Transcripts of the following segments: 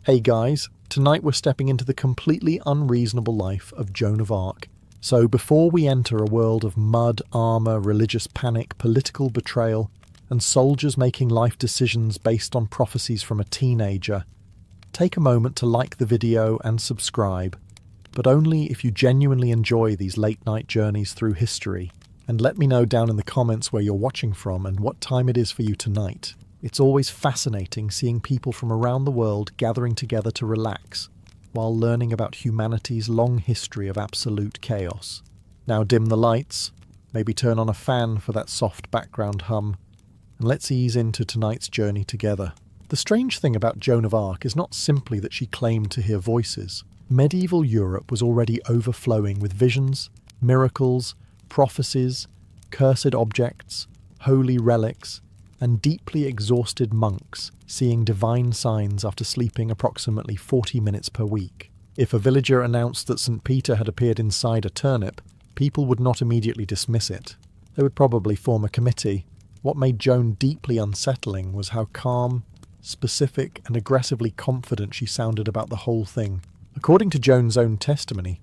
Hey guys, tonight we're stepping into the completely unreasonable life of Joan of Arc. So before we enter a world of mud, armour, religious panic, political betrayal, and soldiers making life decisions based on prophecies from a teenager, take a moment to like the video and subscribe, but only if you genuinely enjoy these late-night journeys through history. And let me know down in the comments where you're watching from and what time it is for you tonight. It's always fascinating seeing people from around the world gathering together to relax, while learning about humanity's long history of absolute chaos. Now dim the lights, maybe turn on a fan for that soft background hum, and let's ease into tonight's journey together. The strange thing about Joan of Arc is not simply that she claimed to hear voices. Medieval Europe was already overflowing with visions, miracles, prophecies, cursed objects, holy relics, and deeply exhausted monks seeing divine signs after sleeping approximately 40 minutes per week. If a villager announced that St. Peter had appeared inside a turnip, people would not immediately dismiss it. They would probably form a committee. What made Joan deeply unsettling was how calm, specific, and aggressively confident she sounded about the whole thing. According to Joan's own testimony,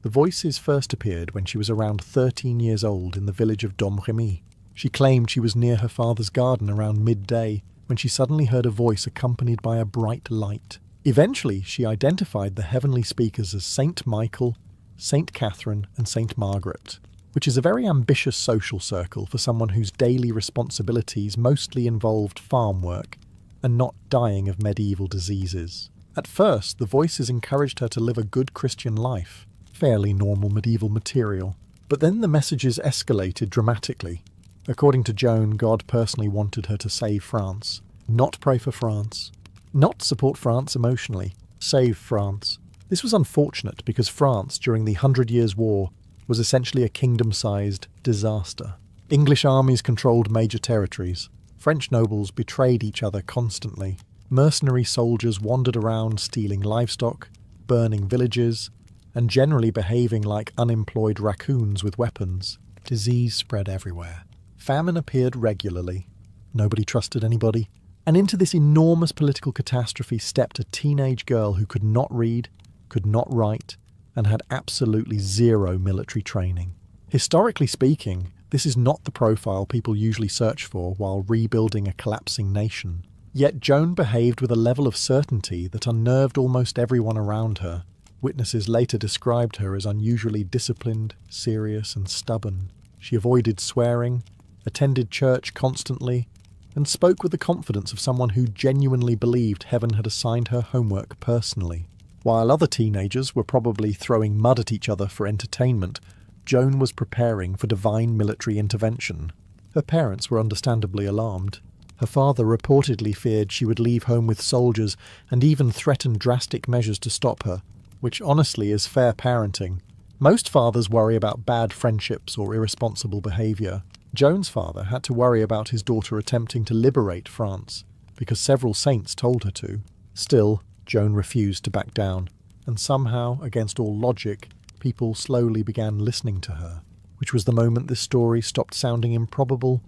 the voices first appeared when she was around 13 years old in the village of Domremy. She claimed she was near her father's garden around midday when she suddenly heard a voice accompanied by a bright light. Eventually, she identified the heavenly speakers as Saint Michael, Saint Catherine, and Saint Margaret, which is a very ambitious social circle for someone whose daily responsibilities mostly involved farm work and not dying of medieval diseases. At first, the voices encouraged her to live a good Christian life, fairly normal medieval material. But then the messages escalated dramatically. According to Joan, God personally wanted her to save France, not pray for France, not support France emotionally, save France. This was unfortunate because France, during the 100 Years' War, was essentially a kingdom-sized disaster. English armies controlled major territories. French nobles betrayed each other constantly. Mercenary soldiers wandered around stealing livestock, burning villages, and generally behaving like unemployed raccoons with weapons. Disease spread everywhere. Famine appeared regularly. Nobody trusted anybody. And into this enormous political catastrophe stepped a teenage girl who could not read, could not write, and had absolutely zero military training. Historically speaking, this is not the profile people usually search for while rebuilding a collapsing nation. Yet Joan behaved with a level of certainty that unnerved almost everyone around her. Witnesses later described her as unusually disciplined, serious, and stubborn. She avoided swearing, attended church constantly, and spoke with the confidence of someone who genuinely believed heaven had assigned her homework personally. While other teenagers were probably throwing mud at each other for entertainment, Joan was preparing for divine military intervention. Her parents were understandably alarmed. Her father reportedly feared she would leave home with soldiers and even threatened drastic measures to stop her, which honestly is fair parenting. Most fathers worry about bad friendships or irresponsible behaviour. Joan's father had to worry about his daughter attempting to liberate France, because several saints told her to. Still, Joan refused to back down, and somehow, against all logic, people slowly began listening to her, which was the moment this story stopped sounding improbable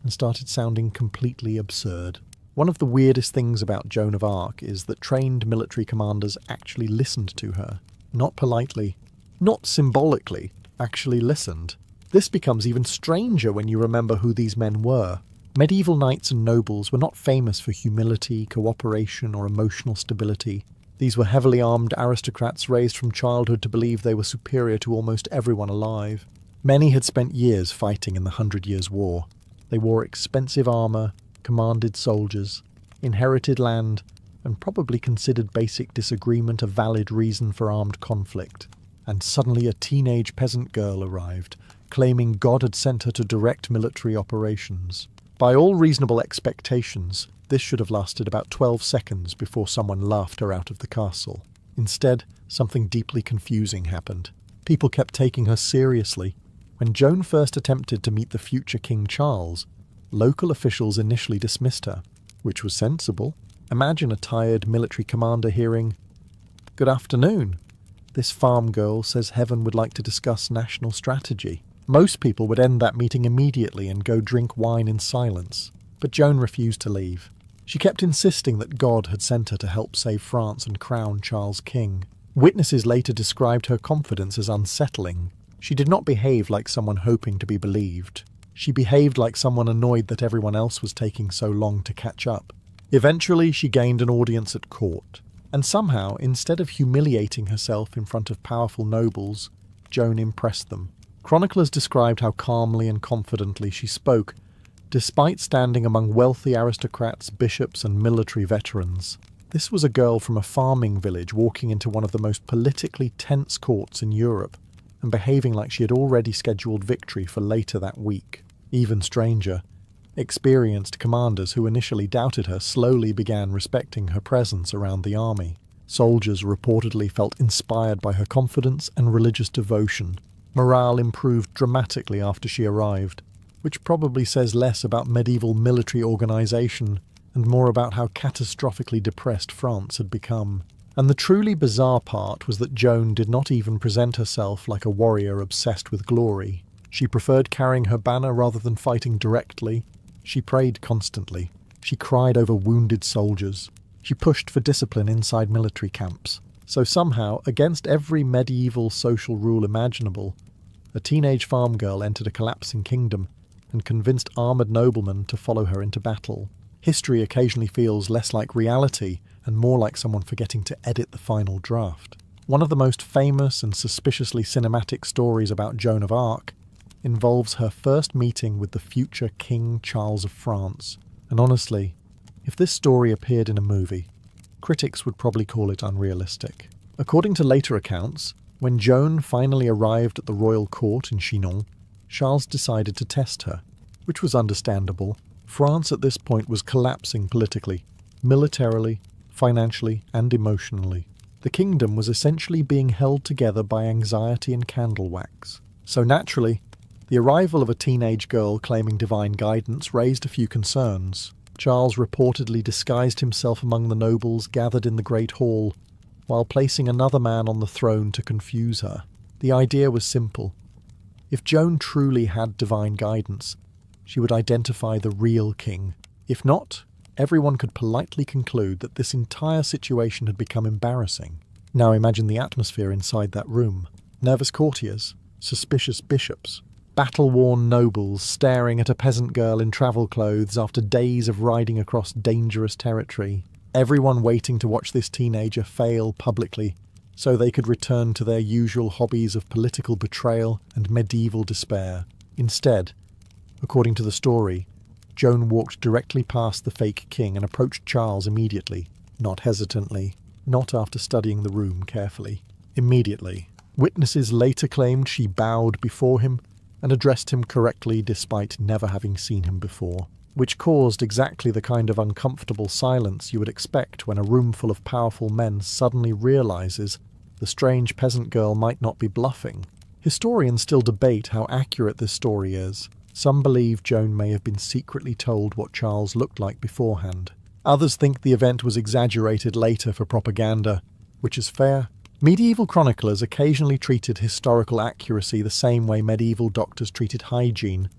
and started sounding completely absurd. One of the weirdest things about Joan of Arc is that trained military commanders actually listened to her. Not politely, not symbolically, actually listened. This becomes even stranger when you remember who these men were. Medieval knights and nobles were not famous for humility, cooperation, or emotional stability. These were heavily armed aristocrats raised from childhood to believe they were superior to almost everyone alive. Many had spent years fighting in the 100 Years' War. They wore expensive armour, commanded soldiers, inherited land, and probably considered basic disagreement a valid reason for armed conflict. And suddenly a teenage peasant girl arrived, claiming God had sent her to direct military operations. By all reasonable expectations, this should have lasted about 12 seconds before someone laughed her out of the castle. Instead, something deeply confusing happened. People kept taking her seriously. When Joan first attempted to meet the future King Charles, local officials initially dismissed her, which was sensible. Imagine a tired military commander hearing, "Good afternoon. This farm girl says heaven would like to discuss national strategy." Most people would end that meeting immediately and go drink wine in silence. But Joan refused to leave. She kept insisting that God had sent her to help save France and crown Charles king. Witnesses later described her confidence as unsettling. She did not behave like someone hoping to be believed. She behaved like someone annoyed that everyone else was taking so long to catch up. Eventually, she gained an audience at court. And somehow, instead of humiliating herself in front of powerful nobles, Joan impressed them. Chroniclers described how calmly and confidently she spoke, despite standing among wealthy aristocrats, bishops, and military veterans. This was a girl from a farming village walking into one of the most politically tense courts in Europe, and behaving like she had already scheduled victory for later that week. Even stranger, experienced commanders who initially doubted her slowly began respecting her presence around the army. Soldiers reportedly felt inspired by her confidence and religious devotion. Morale improved dramatically after she arrived, which probably says less about medieval military organisation and more about how catastrophically depressed France had become. And the truly bizarre part was that Joan did not even present herself like a warrior obsessed with glory. She preferred carrying her banner rather than fighting directly. She prayed constantly. She cried over wounded soldiers. She pushed for discipline inside military camps. So somehow, against every medieval social rule imaginable, a teenage farm girl entered a collapsing kingdom and convinced armoured noblemen to follow her into battle. History occasionally feels less like reality and more like someone forgetting to edit the final draft. One of the most famous and suspiciously cinematic stories about Joan of Arc involves her first meeting with the future King Charles of France. And honestly, if this story appeared in a movie, critics would probably call it unrealistic. According to later accounts, when Joan finally arrived at the royal court in Chinon, Charles decided to test her, which was understandable. France at this point was collapsing politically, militarily, financially, and emotionally. The kingdom was essentially being held together by anxiety and candle wax. So naturally, the arrival of a teenage girl claiming divine guidance raised a few concerns. Charles reportedly disguised himself among the nobles gathered in the Great Hall, while placing another man on the throne to confuse her. The idea was simple. If Joan truly had divine guidance, she would identify the real king. If not, everyone could politely conclude that this entire situation had become embarrassing. Now imagine the atmosphere inside that room. Nervous courtiers, suspicious bishops, battle-worn nobles staring at a peasant girl in travel clothes after days of riding across dangerous territory. Everyone waiting to watch this teenager fail publicly so they could return to their usual hobbies of political betrayal and medieval despair. Instead, according to the story, Joan walked directly past the fake king and approached Charles immediately, not hesitantly, not after studying the room carefully. Immediately. Witnesses later claimed she bowed before him and addressed him correctly despite never having seen him before, which caused exactly the kind of uncomfortable silence you would expect when a room full of powerful men suddenly realizes the strange peasant girl might not be bluffing. Historians still debate how accurate this story is. Some believe Joan may have been secretly told what Charles looked like beforehand. Others think the event was exaggerated later for propaganda, which is fair. Medieval chroniclers occasionally treated historical accuracy the same way medieval doctors treated hygiene,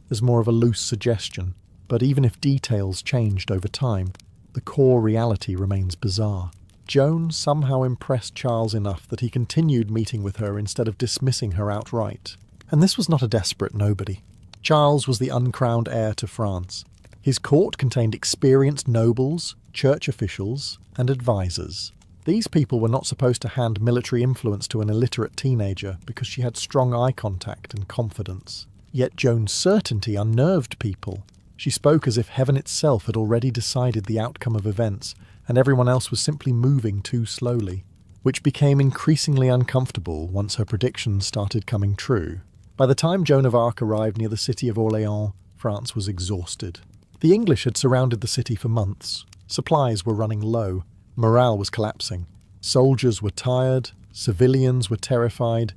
as more of a loose suggestion. But even if details changed over time, the core reality remains bizarre. Joan somehow impressed Charles enough that he continued meeting with her instead of dismissing her outright. And this was not a desperate nobody. Charles was the uncrowned heir to France. His court contained experienced nobles, church officials, and advisors. These people were not supposed to hand military influence to an illiterate teenager because she had strong eye contact and confidence. Yet Joan's certainty unnerved people. She spoke as if heaven itself had already decided the outcome of events, and everyone else was simply moving too slowly, which became increasingly uncomfortable once her predictions started coming true. By the time Joan of Arc arrived near the city of Orleans, France was exhausted. The English had surrounded the city for months. Supplies were running low. Morale was collapsing. Soldiers were tired, civilians were terrified,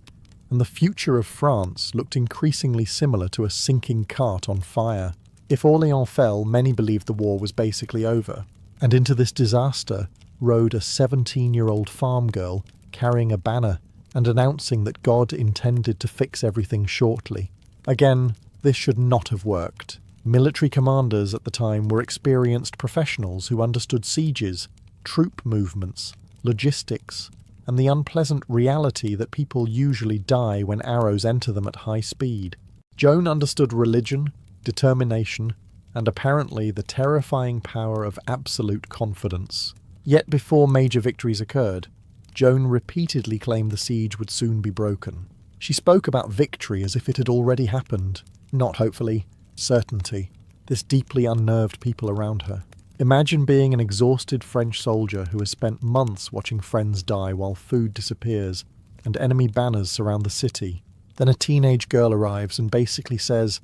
and the future of France looked increasingly similar to a sinking cart on fire. If Orleans fell, many believed the war was basically over. And into this disaster rode a 17-year-old farm girl carrying a banner and announcing that God intended to fix everything shortly. Again, this should not have worked. Military commanders at the time were experienced professionals who understood sieges, troop movements, logistics, and the unpleasant reality that people usually die when arrows enter them at high speed. Joan understood religion, determination, and apparently the terrifying power of absolute confidence. Yet before major victories occurred, Joan repeatedly claimed the siege would soon be broken. She spoke about victory as if it had already happened, not hopefully, certainty. This deeply unnerved people around her. Imagine being an exhausted French soldier who has spent months watching friends die while food disappears and enemy banners surround the city. Then a teenage girl arrives and basically says,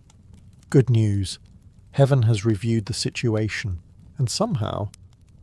"Good news. Heaven has reviewed the situation." And somehow,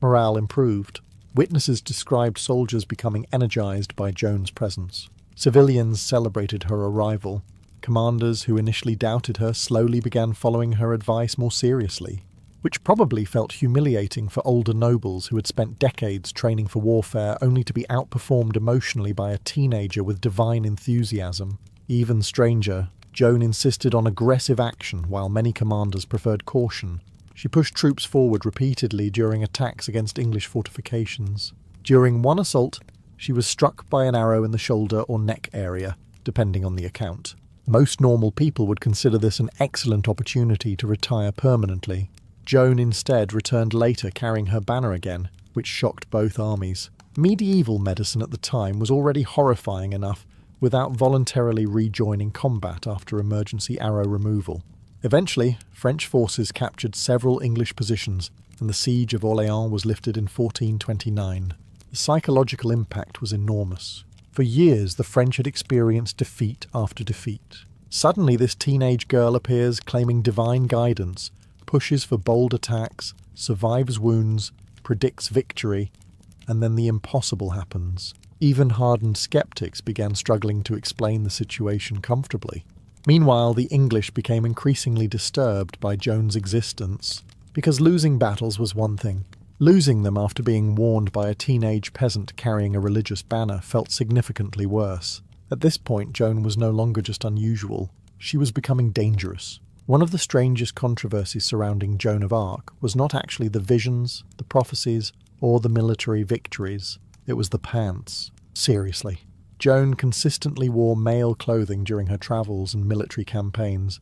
morale improved. Witnesses described soldiers becoming energized by Joan's presence. Civilians celebrated her arrival. Commanders who initially doubted her slowly began following her advice more seriously, which probably felt humiliating for older nobles who had spent decades training for warfare only to be outperformed emotionally by a teenager with divine enthusiasm. Even stranger, Joan insisted on aggressive action while many commanders preferred caution. She pushed troops forward repeatedly during attacks against English fortifications. During one assault, she was struck by an arrow in the shoulder or neck area, depending on the account. Most normal people would consider this an excellent opportunity to retire permanently. Joan instead returned later carrying her banner again, which shocked both armies. Medieval medicine at the time was already horrifying enough without voluntarily rejoining combat after emergency arrow removal. Eventually, French forces captured several English positions, and the siege of Orléans was lifted in 1429. The psychological impact was enormous. For years, the French had experienced defeat after defeat. Suddenly, this teenage girl appears claiming divine guidance, pushes for bold attacks, survives wounds, predicts victory, and then the impossible happens. Even hardened skeptics began struggling to explain the situation comfortably. Meanwhile, the English became increasingly disturbed by Joan's existence, because losing battles was one thing. Losing them after being warned by a teenage peasant carrying a religious banner felt significantly worse. At this point, Joan was no longer just unusual. She was becoming dangerous. One of the strangest controversies surrounding Joan of Arc was not actually the visions, the prophecies, or the military victories. It was the pants. Seriously. Joan consistently wore male clothing during her travels and military campaigns,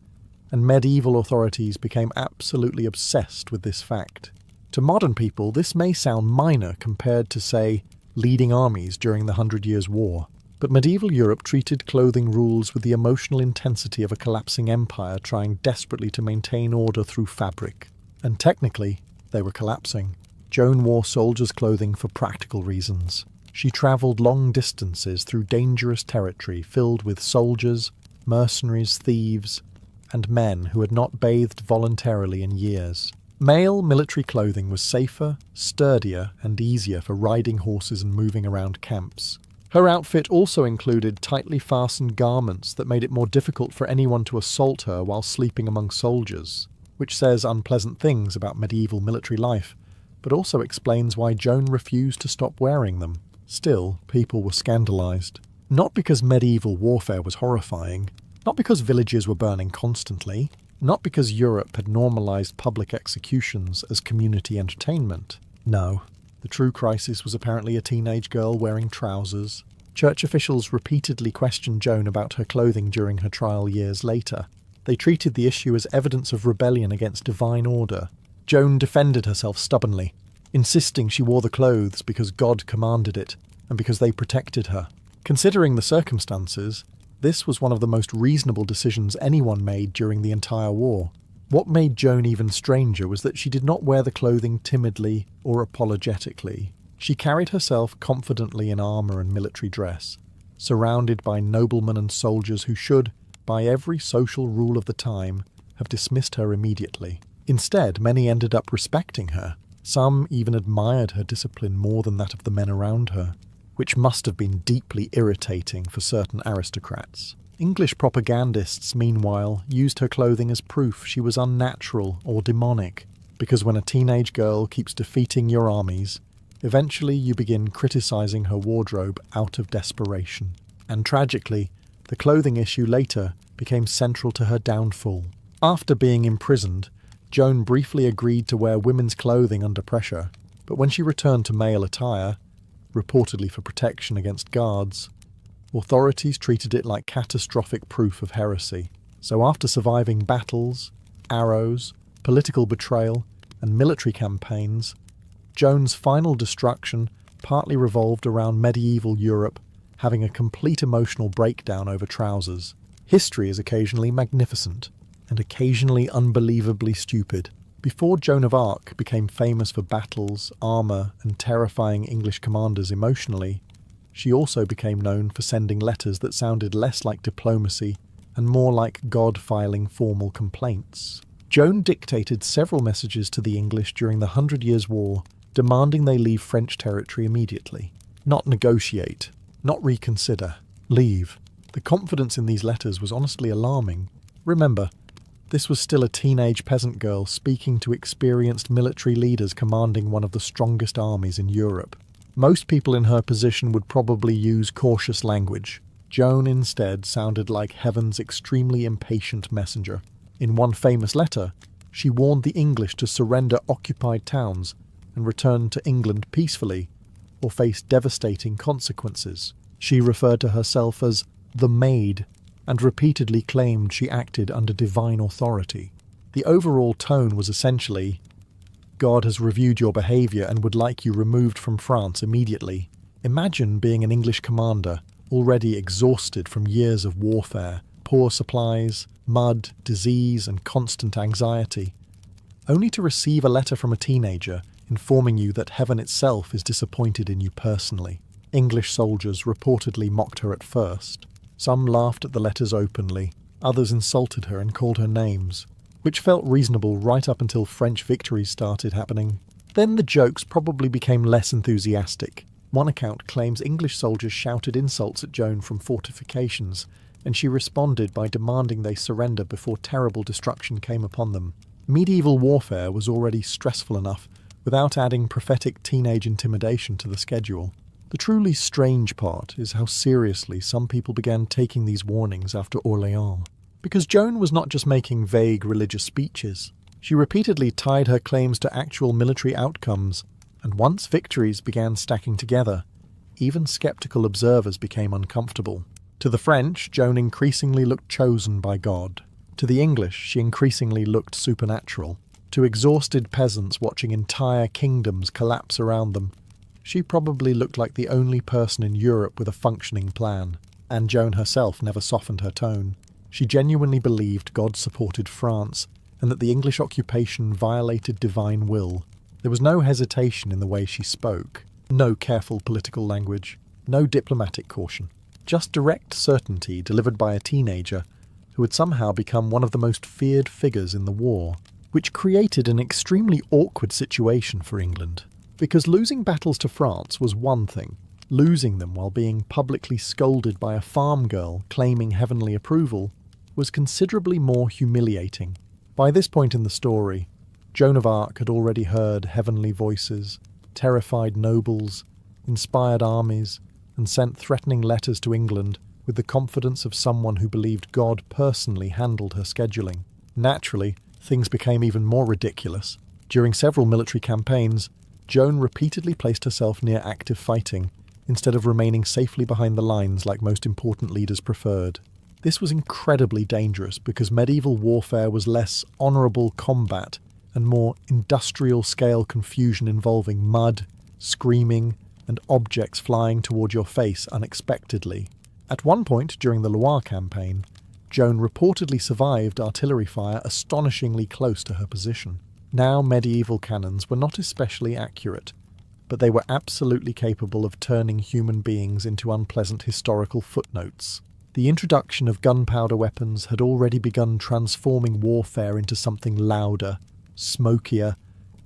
and medieval authorities became absolutely obsessed with this fact. To modern people, this may sound minor compared to, say, leading armies during the 100 Years' War, but medieval Europe treated clothing rules with the emotional intensity of a collapsing empire trying desperately to maintain order through fabric. And technically, they were collapsing. Joan wore soldiers' clothing for practical reasons. She travelled long distances through dangerous territory filled with soldiers, mercenaries, thieves, and men who had not bathed voluntarily in years. Male military clothing was safer, sturdier, and easier for riding horses and moving around camps. Her outfit also included tightly fastened garments that made it more difficult for anyone to assault her while sleeping among soldiers, which says unpleasant things about medieval military life, but also explains why Joan refused to stop wearing them. Still, people were scandalized. Not because medieval warfare was horrifying, not because villages were burning constantly, not because Europe had normalized public executions as community entertainment. No, the true crisis was apparently a teenage girl wearing trousers. Church officials repeatedly questioned Joan about her clothing during her trial years later. They treated the issue as evidence of rebellion against divine order. Joan defended herself stubbornly, insisting she wore the clothes because God commanded it, and because they protected her. Considering the circumstances, this was one of the most reasonable decisions anyone made during the entire war. What made Joan even stranger was that she did not wear the clothing timidly or apologetically. She carried herself confidently in armour and military dress, surrounded by noblemen and soldiers who should, by every social rule of the time, have dismissed her immediately. Instead, many ended up respecting her. Some even admired her discipline more than that of the men around her, which must have been deeply irritating for certain aristocrats. English propagandists, meanwhile, used her clothing as proof she was unnatural or demonic, because when a teenage girl keeps defeating your armies, eventually you begin criticizing her wardrobe out of desperation. And tragically, the clothing issue later became central to her downfall. After being imprisoned, Joan briefly agreed to wear women's clothing under pressure, but when she returned to male attire, reportedly for protection against guards, authorities treated it like catastrophic proof of heresy. So after surviving battles, arrows, political betrayal, and military campaigns, Joan's final destruction partly revolved around medieval Europe having a complete emotional breakdown over trousers. History is occasionally magnificent, and occasionally unbelievably stupid. Before Joan of Arc became famous for battles, armour, and terrifying English commanders emotionally, she also became known for sending letters that sounded less like diplomacy and more like God filing formal complaints. Joan dictated several messages to the English during the 100 Years' War, demanding they leave French territory immediately. Not negotiate, not reconsider, leave. The confidence in these letters was honestly alarming. Remember, this was still a teenage peasant girl speaking to experienced military leaders commanding one of the strongest armies in Europe. Most people in her position would probably use cautious language. Joan instead sounded like heaven's extremely impatient messenger. In one famous letter, she warned the English to surrender occupied towns and return to England peacefully, or face devastating consequences. She referred to herself as the Maid, and repeatedly claimed she acted under divine authority. The overall tone was essentially, God has reviewed your behaviour and would like you removed from France immediately. Imagine being an English commander, already exhausted from years of warfare, poor supplies, mud, disease, and constant anxiety, only to receive a letter from a teenager informing you that heaven itself is disappointed in you personally. English soldiers reportedly mocked her at first. Some laughed at the letters openly, others insulted her and called her names, which felt reasonable right up until French victories started happening. Then the jokes probably became less enthusiastic. One account claims English soldiers shouted insults at Joan from fortifications, and she responded by demanding they surrender before terrible destruction came upon them. Medieval warfare was already stressful enough without adding prophetic teenage intimidation to the schedule. The truly strange part is how seriously some people began taking these warnings after Orléans. Because Joan was not just making vague religious speeches. She repeatedly tied her claims to actual military outcomes, and once victories began stacking together, even skeptical observers became uncomfortable. To the French, Joan increasingly looked chosen by God. To the English, she increasingly looked supernatural. To exhausted peasants watching entire kingdoms collapse around them, she probably looked like the only person in Europe with a functioning plan. And Joan herself never softened her tone. She genuinely believed God supported France, and that the English occupation violated divine will. There was no hesitation in the way she spoke, no careful political language, no diplomatic caution, just direct certainty delivered by a teenager who had somehow become one of the most feared figures in the war, which created an extremely awkward situation for England. Because losing battles to France was one thing, losing them while being publicly scolded by a farm girl claiming heavenly approval was considerably more humiliating. By this point in the story, Joan of Arc had already heard heavenly voices, terrified nobles, inspired armies, and sent threatening letters to England with the confidence of someone who believed God personally handled her scheduling. Naturally, things became even more ridiculous. During several military campaigns, Joan repeatedly placed herself near active fighting, instead of remaining safely behind the lines like most important leaders preferred. This was incredibly dangerous because medieval warfare was less honourable combat and more industrial-scale confusion involving mud, screaming, and objects flying toward your face unexpectedly. At one point during the Loire campaign, Joan reportedly survived artillery fire astonishingly close to her position. Now medieval cannons were not especially accurate, but they were absolutely capable of turning human beings into unpleasant historical footnotes. The introduction of gunpowder weapons had already begun transforming warfare into something louder, smokier,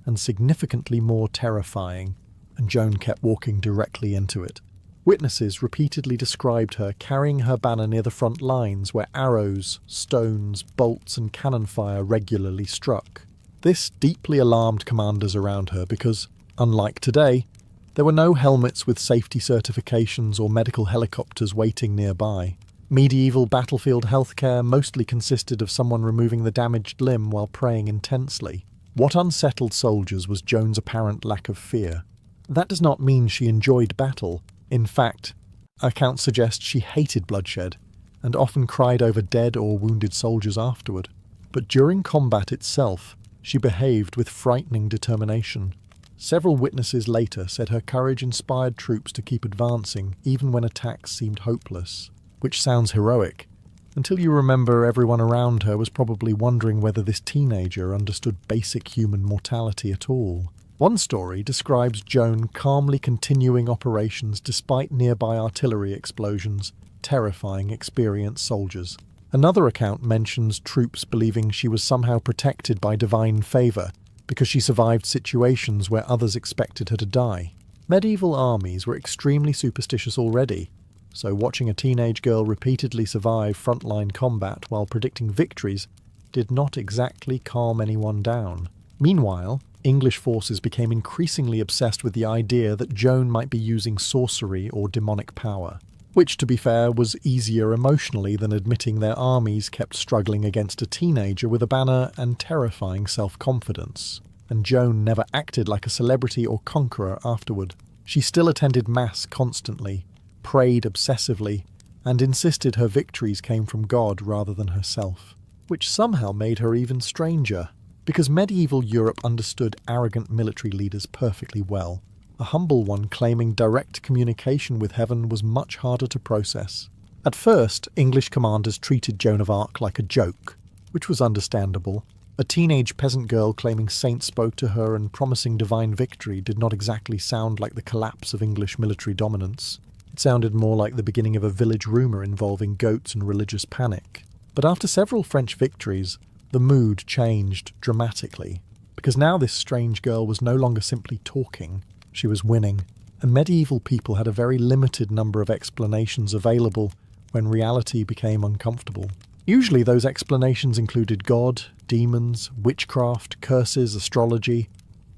and significantly more terrifying, and Joan kept walking directly into it. Witnesses repeatedly described her carrying her banner near the front lines where arrows, stones, bolts, and cannon fire regularly struck. This deeply alarmed commanders around her because, unlike today, there were no helmets with safety certifications or medical helicopters waiting nearby. Medieval battlefield healthcare mostly consisted of someone removing the damaged limb while praying intensely. What unsettled soldiers was Joan's apparent lack of fear. That does not mean she enjoyed battle. In fact, accounts suggest she hated bloodshed and often cried over dead or wounded soldiers afterward. But during combat itself, she behaved with frightening determination. Several witnesses later said her courage inspired troops to keep advancing even when attacks seemed hopeless, which sounds heroic, until you remember everyone around her was probably wondering whether this teenager understood basic human mortality at all. One story describes Joan calmly continuing operations despite nearby artillery explosions, terrifying experienced soldiers. Another account mentions troops believing she was somehow protected by divine favour because she survived situations where others expected her to die. Medieval armies were extremely superstitious already, so watching a teenage girl repeatedly survive frontline combat while predicting victories did not exactly calm anyone down. Meanwhile, English forces became increasingly obsessed with the idea that Joan might be using sorcery or demonic power, which, to be fair, was easier emotionally than admitting their armies kept struggling against a teenager with a banner and terrifying self-confidence. And Joan never acted like a celebrity or conqueror afterward. She still attended Mass constantly, prayed obsessively, and insisted her victories came from God rather than herself, which somehow made her even stranger, because medieval Europe understood arrogant military leaders perfectly well. A humble one claiming direct communication with heaven was much harder to process. At first, English commanders treated Joan of Arc like a joke, which was understandable. A teenage peasant girl claiming saints spoke to her and promising divine victory did not exactly sound like the collapse of English military dominance. It sounded more like the beginning of a village rumour involving goats and religious panic. But after several French victories, the mood changed dramatically, because now this strange girl was no longer simply talking, she was winning, and medieval people had a very limited number of explanations available when reality became uncomfortable. Usually those explanations included God, demons, witchcraft, curses, astrology,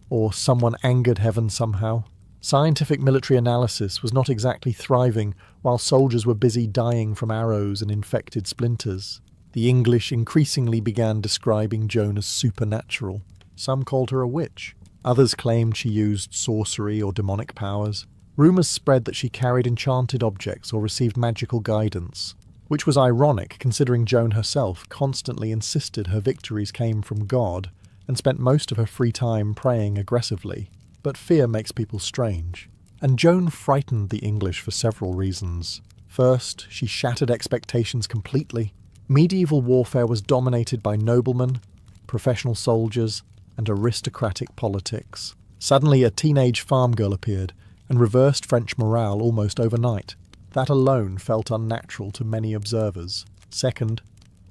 or someone angered heaven somehow. Scientific military analysis was not exactly thriving while soldiers were busy dying from arrows and infected splinters. The English increasingly began describing Joan as supernatural. Some called her a witch. Others claimed she used sorcery or demonic powers. Rumours spread that she carried enchanted objects or received magical guidance, which was ironic considering Joan herself constantly insisted her victories came from God and spent most of her free time praying aggressively. But fear makes people strange, and Joan frightened the English for several reasons. First, she shattered expectations completely. Medieval warfare was dominated by noblemen, professional soldiers, and aristocratic politics. Suddenly a teenage farm girl appeared and reversed French morale almost overnight. That alone felt unnatural to many observers. Second,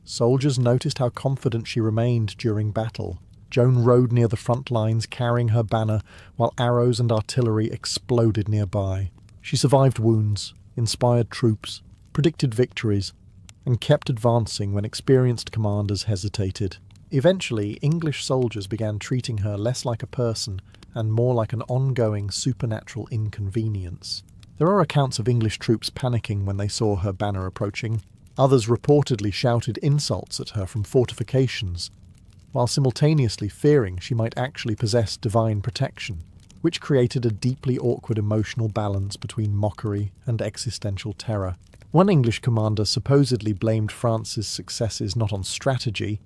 soldiers noticed how confident she remained during battle. Joan rode near the front lines carrying her banner while arrows and artillery exploded nearby. She survived wounds, inspired troops, predicted victories, and kept advancing when experienced commanders hesitated. Eventually, English soldiers began treating her less like a person and more like an ongoing supernatural inconvenience. There are accounts of English troops panicking when they saw her banner approaching. Others reportedly shouted insults at her from fortifications, while simultaneously fearing she might actually possess divine protection, which created a deeply awkward emotional balance between mockery and existential terror. One English commander supposedly blamed France's successes not on strategy,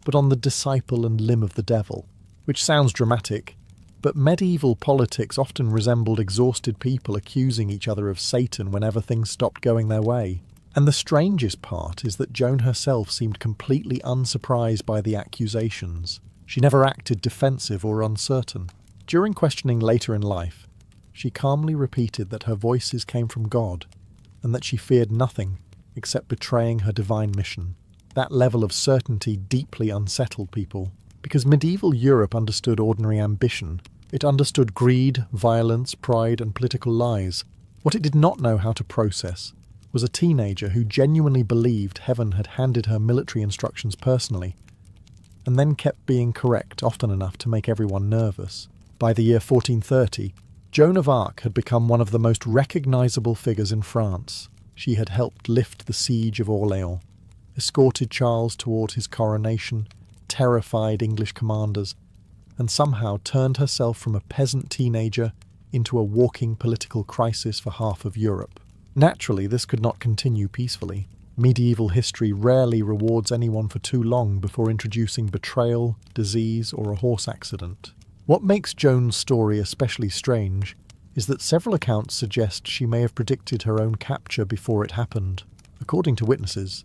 but on the disciple and limb of the devil, which sounds dramatic, but medieval politics often resembled exhausted people accusing each other of Satan whenever things stopped going their way. And the strangest part is that Joan herself seemed completely unsurprised by the accusations. She never acted defensive or uncertain. During questioning later in life, she calmly repeated that her voices came from God, and that she feared nothing except betraying her divine mission. That level of certainty deeply unsettled people, because medieval Europe understood ordinary ambition. It understood greed, violence, pride, and political lies. What it did not know how to process was a teenager who genuinely believed heaven had handed her military instructions personally, and then kept being correct often enough to make everyone nervous. By the year 1430, Joan of Arc had become one of the most recognisable figures in France. she had helped lift the siege of Orleans, escorted Charles toward his coronation, terrified English commanders, and somehow turned herself from a peasant teenager into a walking political crisis for half of Europe. Naturally, this could not continue peacefully. Medieval history rarely rewards anyone for too long before introducing betrayal, disease, or a horse accident. What makes Joan's story especially strange is that several accounts suggest she may have predicted her own capture before it happened. According to witnesses,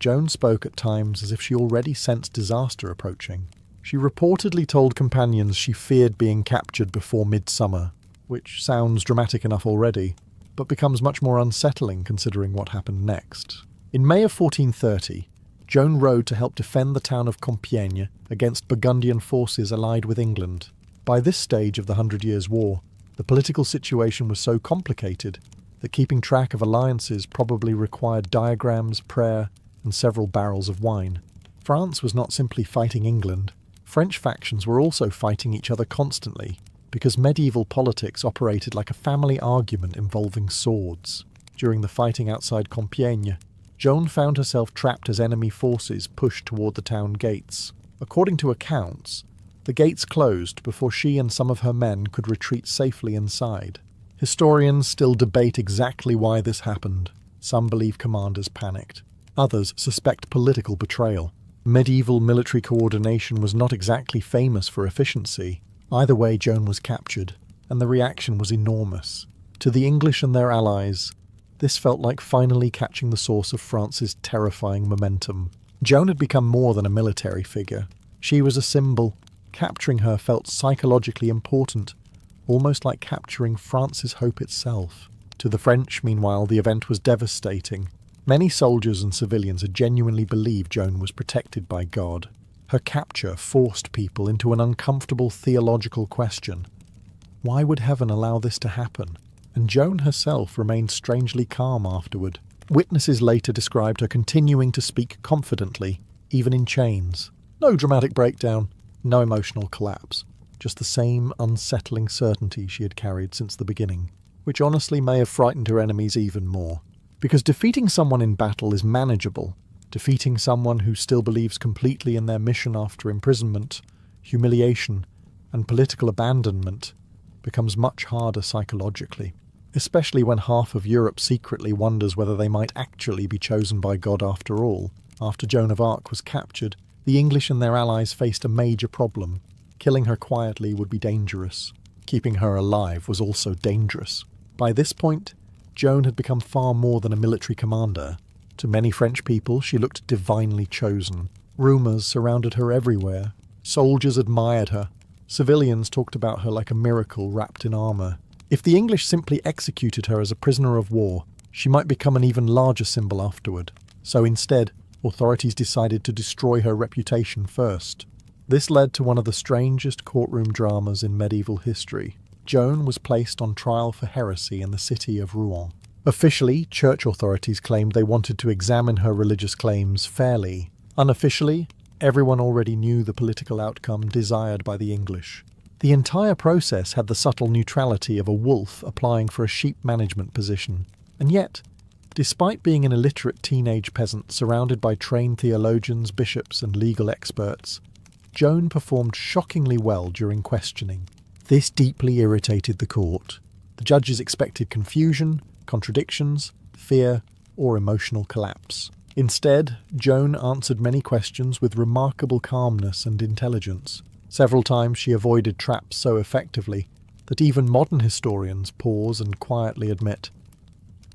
Joan spoke at times as if she already sensed disaster approaching. She reportedly told companions she feared being captured before midsummer, which sounds dramatic enough already, but becomes much more unsettling considering what happened next. In May of 1430, Joan rode to help defend the town of Compiègne against Burgundian forces allied with England. By this stage of the Hundred Years' War, the political situation was so complicated that keeping track of alliances probably required diagrams, prayer, and several barrels of wine. France was not simply fighting England. French factions were also fighting each other constantly, because medieval politics operated like a family argument involving swords. During the fighting outside Compiègne, Joan found herself trapped as enemy forces pushed toward the town gates. According to accounts, the gates closed before she and some of her men could retreat safely inside. Historians still debate exactly why this happened. Some believe commanders panicked. Others suspect political betrayal. Medieval military coordination was not exactly famous for efficiency. Either way, Joan was captured, and the reaction was enormous. To the English and their allies, this felt like finally catching the source of France's terrifying momentum. Joan had become more than a military figure. She was a symbol. Capturing her felt psychologically important, almost like capturing France's hope itself. To the French, meanwhile, the event was devastating. Many soldiers and civilians had genuinely believed Joan was protected by God. Her capture forced people into an uncomfortable theological question. Why would heaven allow this to happen? And Joan herself remained strangely calm afterward. Witnesses later described her continuing to speak confidently, even in chains. No dramatic breakdown, no emotional collapse, just the same unsettling certainty she had carried since the beginning, which honestly may have frightened her enemies even more. Because defeating someone in battle is manageable. Defeating someone who still believes completely in their mission after imprisonment, humiliation, and political abandonment becomes much harder psychologically, especially when half of Europe secretly wonders whether they might actually be chosen by God after all. After Joan of Arc was captured, the English and their allies faced a major problem. Killing her quietly would be dangerous. Keeping her alive was also dangerous. By this point, Joan had become far more than a military commander. To many French people, she looked divinely chosen. Rumours surrounded her everywhere. Soldiers admired her. Civilians talked about her like a miracle wrapped in armour. If the English simply executed her as a prisoner of war, she might become an even larger symbol afterward. So instead, authorities decided to destroy her reputation first. This led to one of the strangest courtroom dramas in medieval history. Joan was placed on trial for heresy in the city of Rouen. Officially, church authorities claimed they wanted to examine her religious claims fairly. Unofficially, everyone already knew the political outcome desired by the English. The entire process had the subtle neutrality of a wolf applying for a sheep management position. And yet, despite being an illiterate teenage peasant surrounded by trained theologians, bishops, and legal experts, Joan performed shockingly well during questioning. This deeply irritated the court. The judges expected confusion, contradictions, fear, or emotional collapse. Instead, Joan answered many questions with remarkable calmness and intelligence. Several times she avoided traps so effectively that even modern historians pause and quietly admit,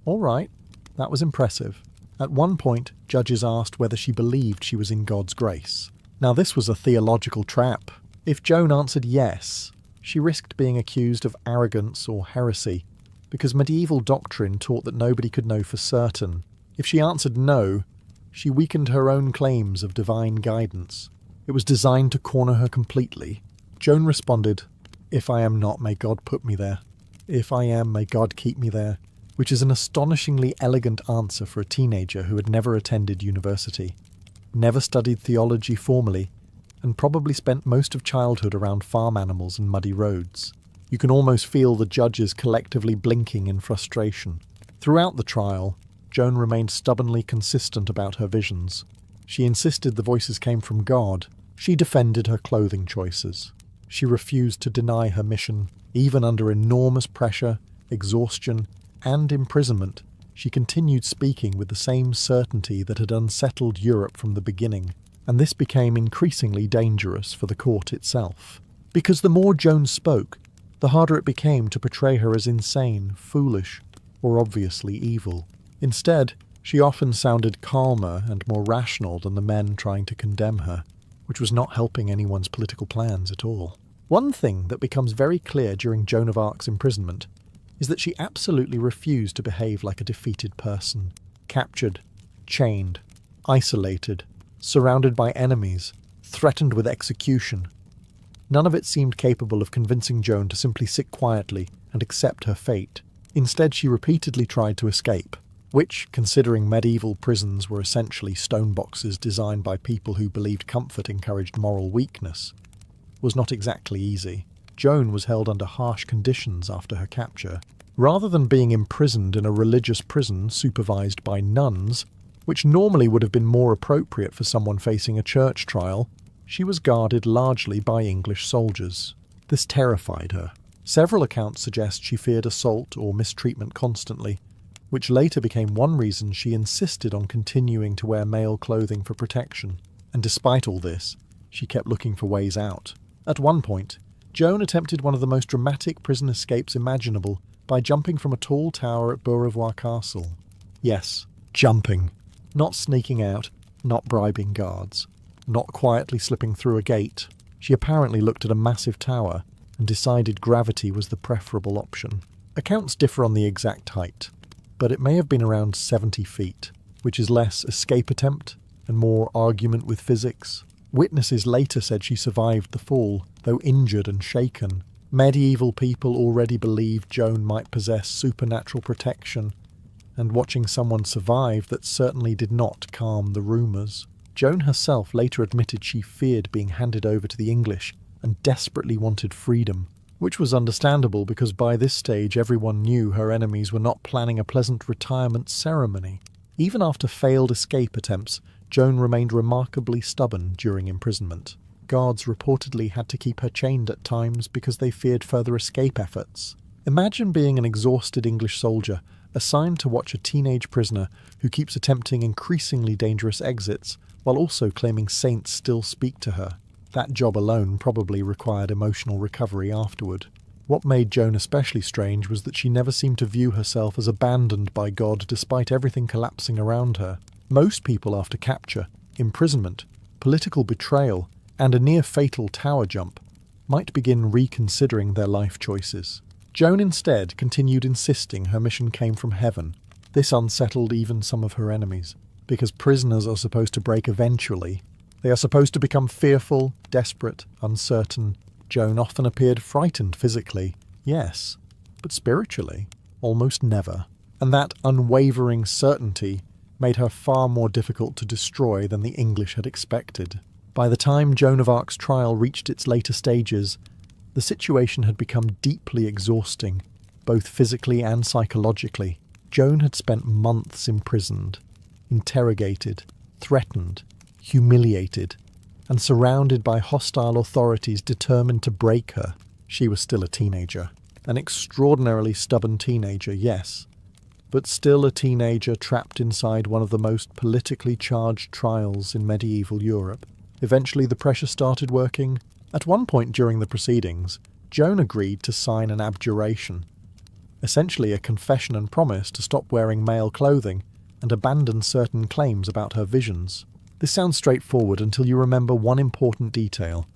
"All right, that was impressive." At one point, judges asked whether she believed she was in God's grace. Now this was a theological trap. If Joan answered yes, she risked being accused of arrogance or heresy, because medieval doctrine taught that nobody could know for certain. If she answered no, she weakened her own claims of divine guidance. It was designed to corner her completely. Joan responded, "If I am not, may God put me there. If I am, may God keep me there," which is an astonishingly elegant answer for a teenager who had never attended university, never studied theology formally, and probably spent most of childhood around farm animals and muddy roads. You can almost feel the judges collectively blinking in frustration. Throughout the trial, Joan remained stubbornly consistent about her visions. She insisted the voices came from God. She defended her clothing choices. She refused to deny her mission. Even under enormous pressure, exhaustion, and imprisonment, she continued speaking with the same certainty that had unsettled Europe from the beginning, and this became increasingly dangerous for the court itself. Because the more Joan spoke, the harder it became to portray her as insane, foolish, or obviously evil. Instead, she often sounded calmer and more rational than the men trying to condemn her, which was not helping anyone's political plans at all. One thing that becomes very clear during Joan of Arc's imprisonment is that she absolutely refused to behave like a defeated person, captured, chained, isolated, surrounded by enemies, threatened with execution. None of it seemed capable of convincing Joan to simply sit quietly and accept her fate. Instead, she repeatedly tried to escape, which, considering medieval prisons were essentially stone boxes designed by people who believed comfort encouraged moral weakness, was not exactly easy. Joan was held under harsh conditions after her capture. Rather than being imprisoned in a religious prison supervised by nuns, which normally would have been more appropriate for someone facing a church trial, she was guarded largely by English soldiers. This terrified her. Several accounts suggest she feared assault or mistreatment constantly, which later became one reason she insisted on continuing to wear male clothing for protection. And despite all this, she kept looking for ways out. At one point, Joan attempted one of the most dramatic prison escapes imaginable by jumping from a tall tower at Beaurevoir Castle. Yes, jumping. Not sneaking out, not bribing guards, not quietly slipping through a gate. She apparently looked at a massive tower and decided gravity was the preferable option. Accounts differ on the exact height, but it may have been around 70 feet, which is less escape attempt and more argument with physics. Witnesses later said she survived the fall, though injured and shaken. Medieval people already believed Joan might possess supernatural protection, and watching someone survive that certainly did not calm the rumours. Joan herself later admitted she feared being handed over to the English and desperately wanted freedom, which was understandable because by this stage everyone knew her enemies were not planning a pleasant retirement ceremony. Even after failed escape attempts, Joan remained remarkably stubborn during imprisonment. Guards reportedly had to keep her chained at times because they feared further escape efforts. Imagine being an exhausted English soldier assigned to watch a teenage prisoner who keeps attempting increasingly dangerous exits while also claiming saints still speak to her. That job alone probably required emotional recovery afterward. What made Joan especially strange was that she never seemed to view herself as abandoned by God despite everything collapsing around her. Most people after capture, imprisonment, political betrayal, and a near-fatal tower jump might begin reconsidering their life choices. Joan instead continued insisting her mission came from heaven. This unsettled even some of her enemies, because prisoners are supposed to break eventually. They are supposed to become fearful, desperate, uncertain. Joan often appeared frightened physically, yes, but spiritually, almost never. And that unwavering certainty made her far more difficult to destroy than the English had expected. By the time Joan of Arc's trial reached its later stages, the situation had become deeply exhausting, both physically and psychologically. Joan had spent months imprisoned, interrogated, threatened, humiliated, and surrounded by hostile authorities determined to break her. She was still a teenager. An extraordinarily stubborn teenager, yes, but still a teenager trapped inside one of the most politically charged trials in medieval Europe. Eventually the pressure started working. At one point during the proceedings, Joan agreed to sign an abjuration, essentially a confession and promise to stop wearing male clothing and abandon certain claims about her visions. This sounds straightforward until you remember one important detail.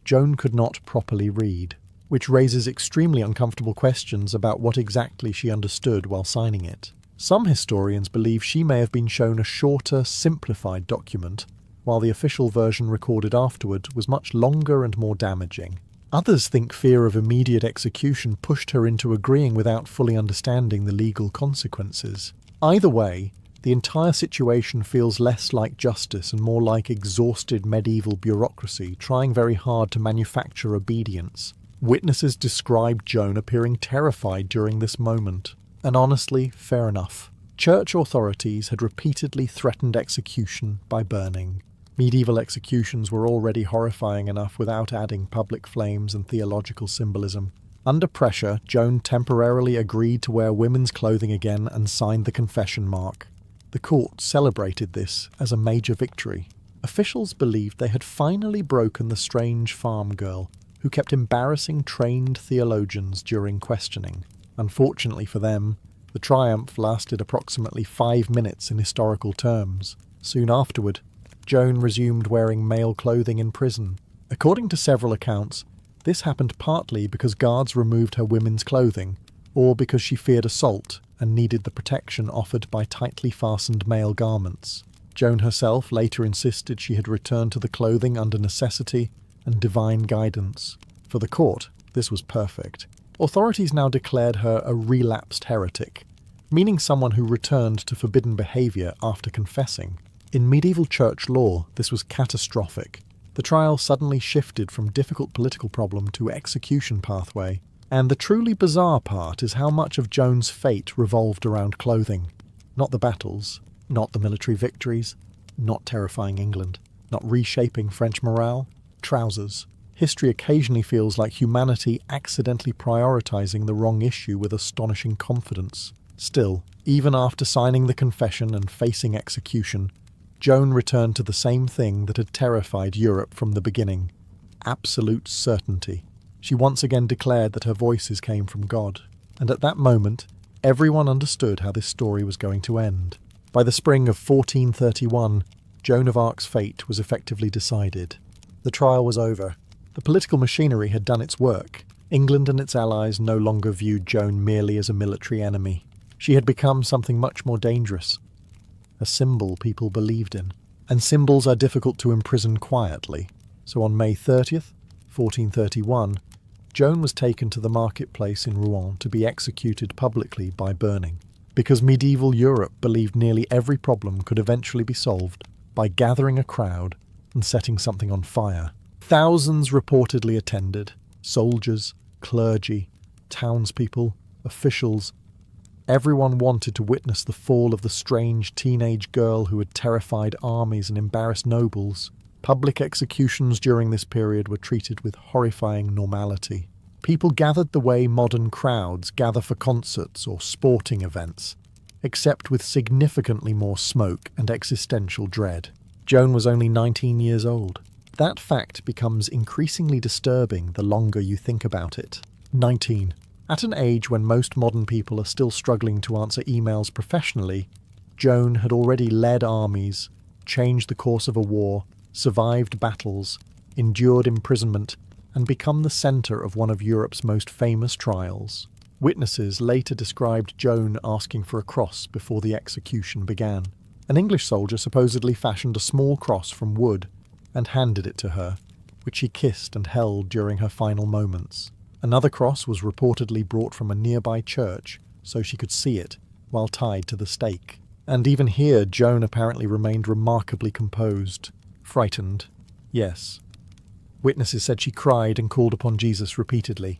Joan could not properly read, which raises extremely uncomfortable questions about what exactly she understood while signing it. Some historians believe she may have been shown a shorter, simplified document, while the official version recorded afterward was much longer and more damaging. Others think fear of immediate execution pushed her into agreeing without fully understanding the legal consequences. Either way, the entire situation feels less like justice and more like exhausted medieval bureaucracy trying very hard to manufacture obedience. Witnesses described Joan appearing terrified during this moment. And honestly, fair enough. Church authorities had repeatedly threatened execution by burning. Medieval executions were already horrifying enough without adding public flames and theological symbolism. Under pressure, Joan temporarily agreed to wear women's clothing again and signed the confession mark. The court celebrated this as a major victory. Officials believed they had finally broken the strange farm girl, who kept embarrassing trained theologians during questioning. Unfortunately for them, the triumph lasted approximately 5 minutes in historical terms. Soon afterward, Joan resumed wearing male clothing in prison. According to several accounts, this happened partly because guards removed her women's clothing, or because she feared assault and needed the protection offered by tightly fastened male garments. Joan herself later insisted she had returned to the clothing under necessity and divine guidance. For the court, this was perfect. Authorities now declared her a relapsed heretic, meaning someone who returned to forbidden behaviour after confessing. In medieval church law, this was catastrophic. The trial suddenly shifted from difficult political problem to execution pathway. And the truly bizarre part is how much of Joan's fate revolved around clothing. Not the battles, not the military victories, not terrifying England, not reshaping French morale. Trousers. History occasionally feels like humanity accidentally prioritising the wrong issue with astonishing confidence. Still, even after signing the confession and facing execution, Joan returned to the same thing that had terrified Europe from the beginning: absolute certainty. She once again declared that her voices came from God, and at that moment, everyone understood how this story was going to end. By the spring of 1431, Joan of Arc's fate was effectively decided. The trial was over. The political machinery had done its work. England and its allies no longer viewed Joan merely as a military enemy. She had become something much more dangerous, a symbol people believed in. And symbols are difficult to imprison quietly. So on May 30th, 1431, Joan was taken to the marketplace in Rouen to be executed publicly by burning, because medieval Europe believed nearly every problem could eventually be solved by gathering a crowd and setting something on fire. Thousands reportedly attended: soldiers, clergy, townspeople, officials. Everyone wanted to witness the fall of the strange teenage girl who had terrified armies and embarrassed nobles. Public executions during this period were treated with horrifying normality. People gathered the way modern crowds gather for concerts or sporting events, except with significantly more smoke and existential dread. Joan was only 19 years old. That fact becomes increasingly disturbing the longer you think about it. 19. At an age when most modern people are still struggling to answer emails professionally, Joan had already led armies, changed the course of a war, survived battles, endured imprisonment, and become the centre of one of Europe's most famous trials. Witnesses later described Joan asking for a cross before the execution began. An English soldier supposedly fashioned a small cross from wood and handed it to her, which she kissed and held during her final moments. Another cross was reportedly brought from a nearby church so she could see it while tied to the stake. And even here, Joan apparently remained remarkably composed. Frightened, yes. Witnesses said she cried and called upon Jesus repeatedly.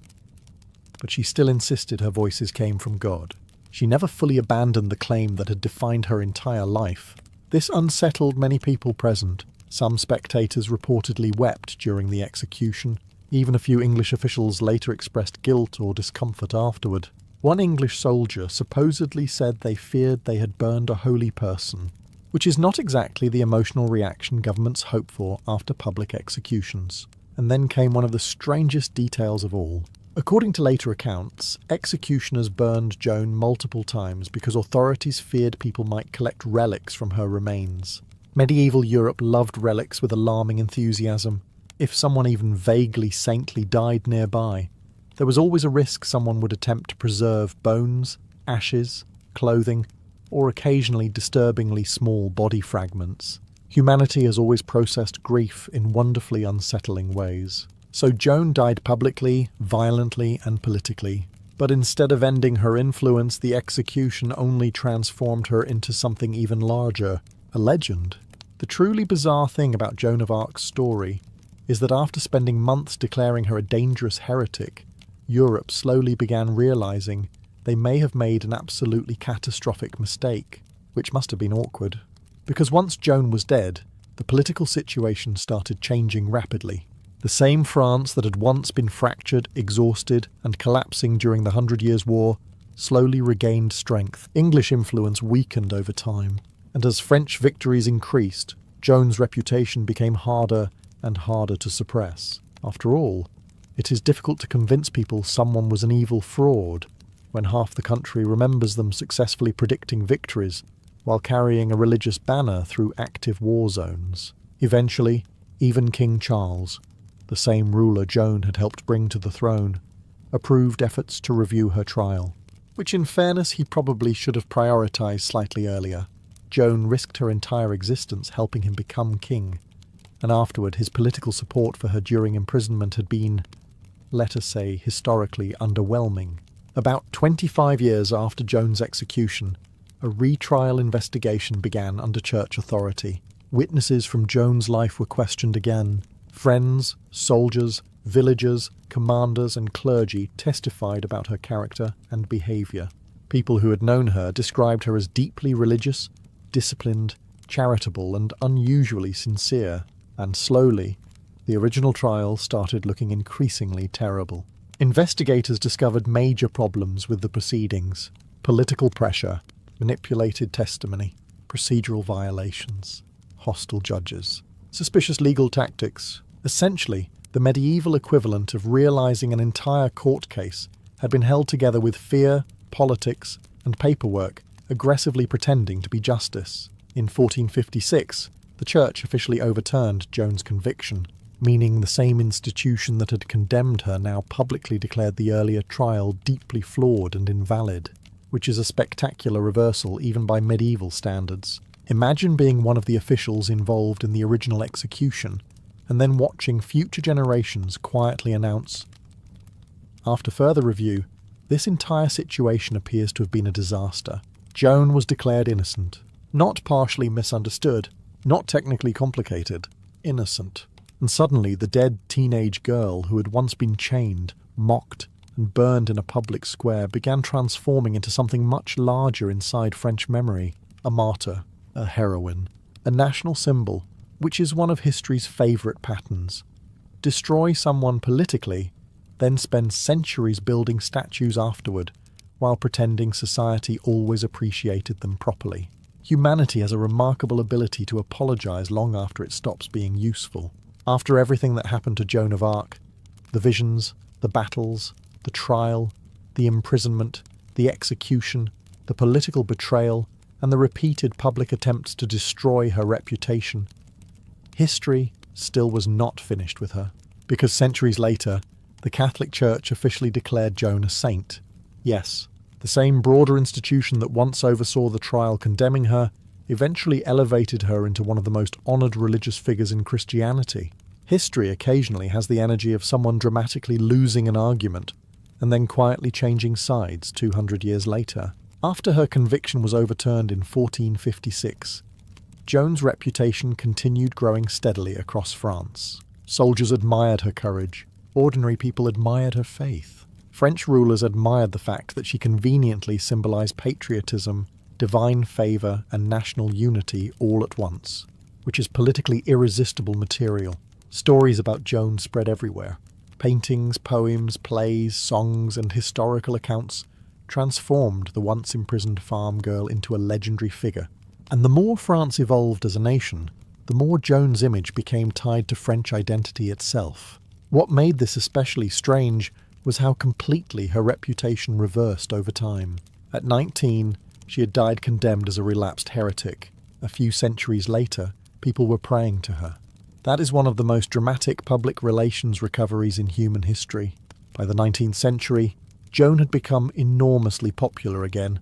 But she still insisted her voices came from God. She never fully abandoned the claim that had defined her entire life. This unsettled many people present. Some spectators reportedly wept during the execution. Even a few English officials later expressed guilt or discomfort afterward. One English soldier supposedly said they feared they had burned a holy person, which is not exactly the emotional reaction governments hope for after public executions. And then came one of the strangest details of all. According to later accounts, executioners burned Joan multiple times because authorities feared people might collect relics from her remains. Medieval Europe loved relics with alarming enthusiasm. If someone even vaguely saintly died nearby, there was always a risk someone would attempt to preserve bones, ashes, clothing, or occasionally disturbingly small body fragments. Humanity has always processed grief in wonderfully unsettling ways. So Joan died publicly, violently, and politically. But instead of ending her influence, the execution only transformed her into something even larger, a legend. The truly bizarre thing about Joan of Arc's story is that after spending months declaring her a dangerous heretic, Europe slowly began realizing they may have made an absolutely catastrophic mistake, which must have been awkward. Because once Joan was dead, the political situation started changing rapidly. The same France that had once been fractured, exhausted, and collapsing during the 100 Years' War slowly regained strength. English influence weakened over time, and as French victories increased, Joan's reputation became harder and harder to suppress. After all, it is difficult to convince people someone was an evil fraud when half the country remembers them successfully predicting victories while carrying a religious banner through active war zones. Eventually, even King Charles, the same ruler Joan had helped bring to the throne, approved efforts to review her trial, which in fairness he probably should have prioritised slightly earlier. Joan risked her entire existence helping him become king, and afterward his political support for her during imprisonment had been, let us say, historically underwhelming. About 25 years after Joan's execution, a retrial investigation began under church authority. Witnesses from Joan's life were questioned again. Friends, soldiers, villagers, commanders and clergy testified about her character and behaviour. People who had known her described her as deeply religious, disciplined, charitable and unusually sincere. And slowly, the original trial started looking increasingly terrible. Investigators discovered major problems with the proceedings: political pressure, manipulated testimony, procedural violations, hostile judges, suspicious legal tactics. Essentially, the medieval equivalent of realising an entire court case had been held together with fear, politics, and paperwork aggressively pretending to be justice. In 1456, the Church officially overturned Joan's conviction, meaning the same institution that had condemned her now publicly declared the earlier trial deeply flawed and invalid, which is a spectacular reversal even by medieval standards. Imagine being one of the officials involved in the original execution, and then watching future generations quietly announce, "After further review, this entire situation appears to have been a disaster. Joan was declared innocent. Not partially misunderstood, not technically complicated, innocent." And suddenly the dead teenage girl who had once been chained, mocked, and burned in a public square began transforming into something much larger inside French memory: a martyr, a heroine, a national symbol, which is one of history's favourite patterns. Destroy someone politically, then spend centuries building statues afterward, while pretending society always appreciated them properly. Humanity has a remarkable ability to apologise long after it stops being useful. After everything that happened to Joan of Arc, the visions, the battles, the trial, the imprisonment, the execution, the political betrayal, and the repeated public attempts to destroy her reputation, history still was not finished with her, because centuries later, the Catholic Church officially declared Joan a saint. Yes, the same broader institution that once oversaw the trial condemning her eventually elevated her into one of the most honoured religious figures in Christianity. History occasionally has the energy of someone dramatically losing an argument and then quietly changing sides 200 years later. After her conviction was overturned in 1456, Joan's reputation continued growing steadily across France. Soldiers admired her courage. Ordinary people admired her faith. French rulers admired the fact that she conveniently symbolised patriotism, divine favour and national unity all at once, which is politically irresistible material. Stories about Joan spread everywhere. Paintings, poems, plays, songs and historical accounts transformed the once imprisoned farm girl into a legendary figure. And the more France evolved as a nation, the more Joan's image became tied to French identity itself. What made this especially strange was how completely her reputation reversed over time. At 19, she had died condemned as a relapsed heretic. A few centuries later, people were praying to her. That is one of the most dramatic public relations recoveries in human history. By the 19th century, Joan had become enormously popular again,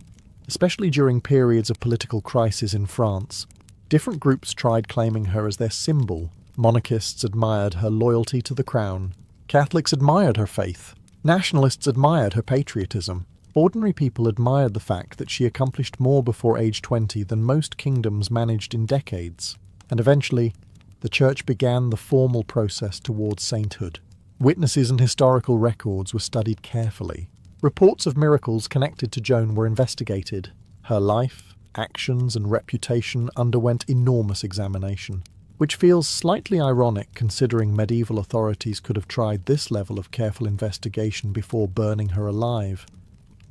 especially during periods of political crisis in France. Different groups tried claiming her as their symbol. Monarchists admired her loyalty to the crown. Catholics admired her faith. Nationalists admired her patriotism. Ordinary people admired the fact that she accomplished more before age 20 than most kingdoms managed in decades. And eventually, the Church began the formal process towards sainthood. Witnesses and historical records were studied carefully. Reports of miracles connected to Joan were investigated. Her life, actions, and reputation underwent enormous examination, which feels slightly ironic considering medieval authorities could have tried this level of careful investigation before burning her alive.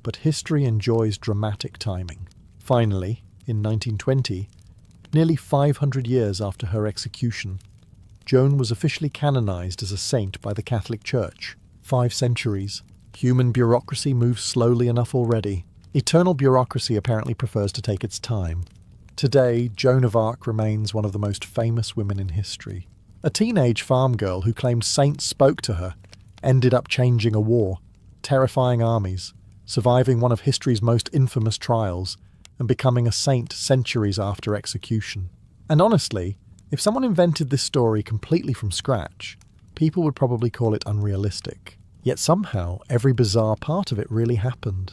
But history enjoys dramatic timing. Finally, in 1920, nearly 500 years after her execution, Joan was officially canonized as a saint by the Catholic Church. 5 centuries. Human bureaucracy moves slowly enough already. Eternal bureaucracy apparently prefers to take its time. Today, Joan of Arc remains one of the most famous women in history. A teenage farm girl who claimed saints spoke to her ended up changing a war, terrifying armies, surviving one of history's most infamous trials, and becoming a saint centuries after execution. And honestly, if someone invented this story completely from scratch, people would probably call it unrealistic. Yet somehow, every bizarre part of it really happened.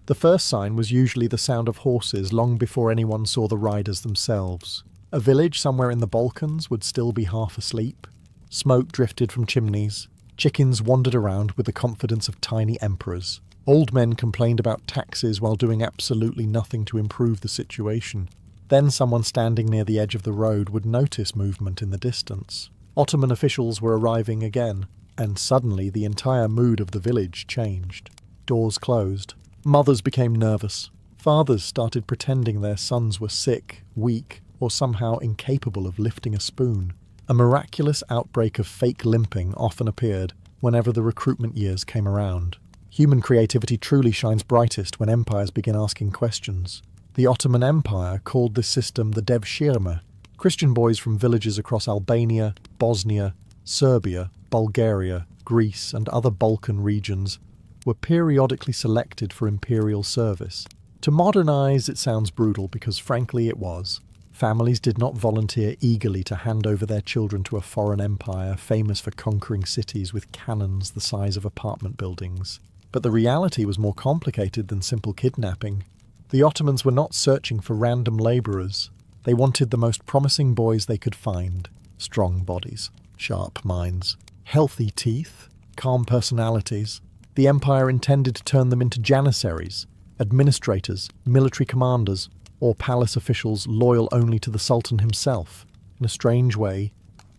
The first sign was usually the sound of horses long before anyone saw the riders themselves. A village somewhere in the Balkans would still be half asleep. Smoke drifted from chimneys. Chickens wandered around with the confidence of tiny emperors. Old men complained about taxes while doing absolutely nothing to improve the situation. Then someone standing near the edge of the road would notice movement in the distance. Ottoman officials were arriving again, and suddenly the entire mood of the village changed. Doors closed. Mothers became nervous. Fathers started pretending their sons were sick, weak, or somehow incapable of lifting a spoon. A miraculous outbreak of fake limping often appeared whenever the recruitment years came around. Human creativity truly shines brightest when empires begin asking questions. The Ottoman Empire called this system the devshirme. Christian boys from villages across Albania, Bosnia, Serbia, Bulgaria, Greece, and other Balkan regions were periodically selected for imperial service. To modernize, it sounds brutal because frankly it was. Families did not volunteer eagerly to hand over their children to a foreign empire famous for conquering cities with cannons the size of apartment buildings. But the reality was more complicated than simple kidnapping. The Ottomans were not searching for random labourers. They wanted the most promising boys they could find. Strong bodies, sharp minds, healthy teeth, calm personalities. The empire intended to turn them into janissaries, administrators, military commanders, or palace officials loyal only to the Sultan himself. In a strange way,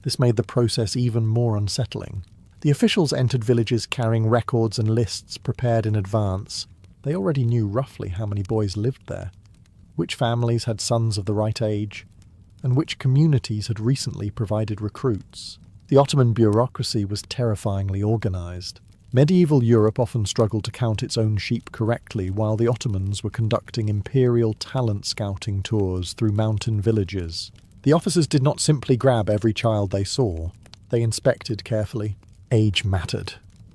this made the process even more unsettling. The officials entered villages carrying records and lists prepared in advance. They already knew roughly how many boys lived there, which families had sons of the right age, and which communities had recently provided recruits. The Ottoman bureaucracy was terrifyingly organized. Medieval Europe often struggled to count its own sheep correctly, while the Ottomans were conducting imperial talent scouting tours through mountain villages. The officers did not simply grab every child they saw. They inspected carefully. Age mattered.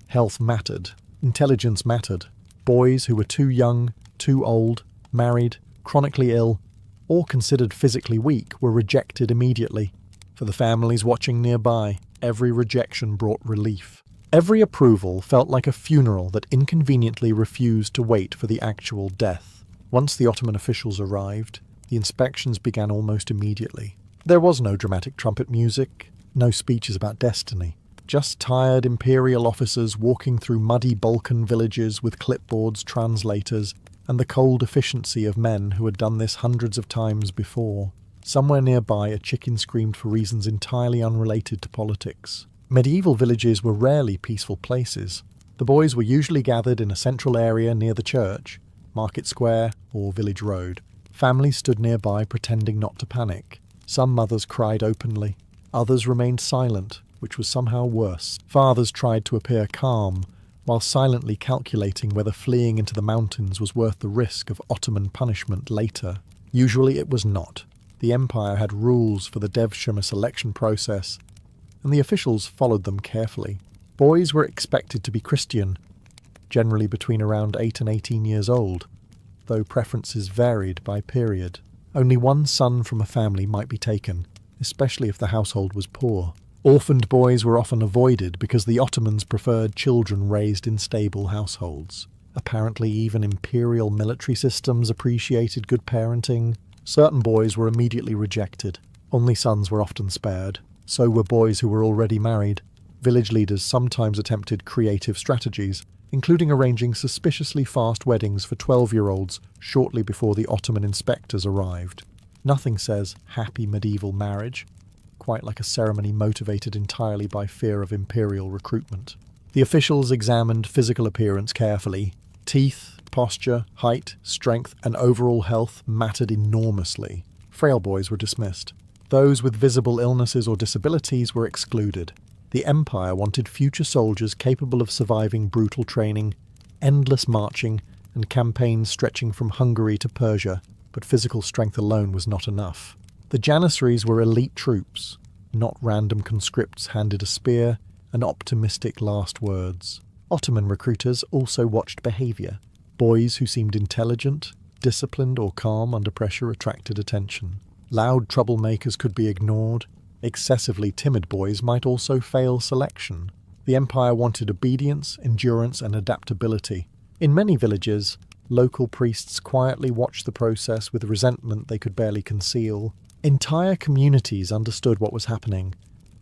Health mattered. Intelligence mattered. Boys who were too young, too old, married, chronically ill, or considered physically weak were rejected immediately. For the families watching nearby, every rejection brought relief. Every approval felt like a funeral that inconveniently refused to wait for the actual death. Once the Ottoman officials arrived, the inspections began almost immediately. There was no dramatic trumpet music, no speeches about destiny. Just tired imperial officers walking through muddy Balkan villages with clipboards, translators, and the cold efficiency of men who had done this hundreds of times before. Somewhere nearby, a chicken screamed for reasons entirely unrelated to politics. Medieval villages were rarely peaceful places. The boys were usually gathered in a central area near the church, market square, or village road. Families stood nearby pretending not to panic. Some mothers cried openly. Others remained silent, which was somehow worse. Fathers tried to appear calm, while silently calculating whether fleeing into the mountains was worth the risk of Ottoman punishment later. Usually it was not. The empire had rules for the devshirme selection process, and the officials followed them carefully. Boys were expected to be Christian, generally between around 8 and 18 years old, though preferences varied by period. Only one son from a family might be taken, especially if the household was poor. Orphaned boys were often avoided because the Ottomans preferred children raised in stable households. Apparently even imperial military systems appreciated good parenting. Certain boys were immediately rejected. Only sons were often spared. So were boys who were already married. Village leaders sometimes attempted creative strategies, including arranging suspiciously fast weddings for 12-year-olds shortly before the Ottoman inspectors arrived. Nothing says happy medieval marriage quite like a ceremony motivated entirely by fear of imperial recruitment. The officials examined physical appearance carefully. Teeth, posture, height, strength, and overall health mattered enormously. Frail boys were dismissed. Those with visible illnesses or disabilities were excluded. The Empire wanted future soldiers capable of surviving brutal training, endless marching, and campaigns stretching from Hungary to Persia, but physical strength alone was not enough. The Janissaries were elite troops, not random conscripts handed a spear and optimistic last words. Ottoman recruiters also watched behaviour. Boys who seemed intelligent, disciplined or calm under pressure attracted attention. Loud troublemakers could be ignored. Excessively timid boys might also fail selection. The Empire wanted obedience, endurance and adaptability. In many villages, local priests quietly watched the process with resentment they could barely conceal. Entire communities understood what was happening.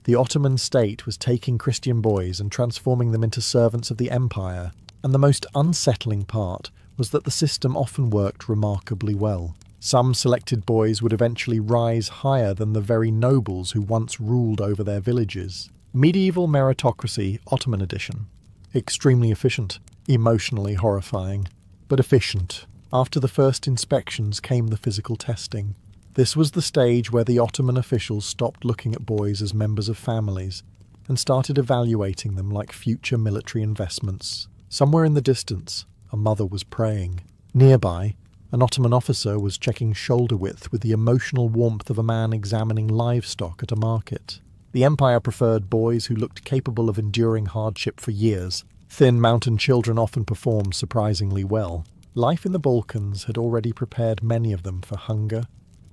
The Ottoman state was taking Christian boys and transforming them into servants of the Empire, and the most unsettling part was that the system often worked remarkably well. Some selected boys would eventually rise higher than the very nobles who once ruled over their villages. Medieval meritocracy, Ottoman edition. Extremely efficient, emotionally horrifying, but efficient. After the first inspections came the physical testing. This was the stage where the Ottoman officials stopped looking at boys as members of families and started evaluating them like future military investments. Somewhere in the distance, a mother was praying. Nearby, an Ottoman officer was checking shoulder width with the emotional warmth of a man examining livestock at a market. The Empire preferred boys who looked capable of enduring hardship for years. Thin mountain children often performed surprisingly well. Life in the Balkans had already prepared many of them for hunger,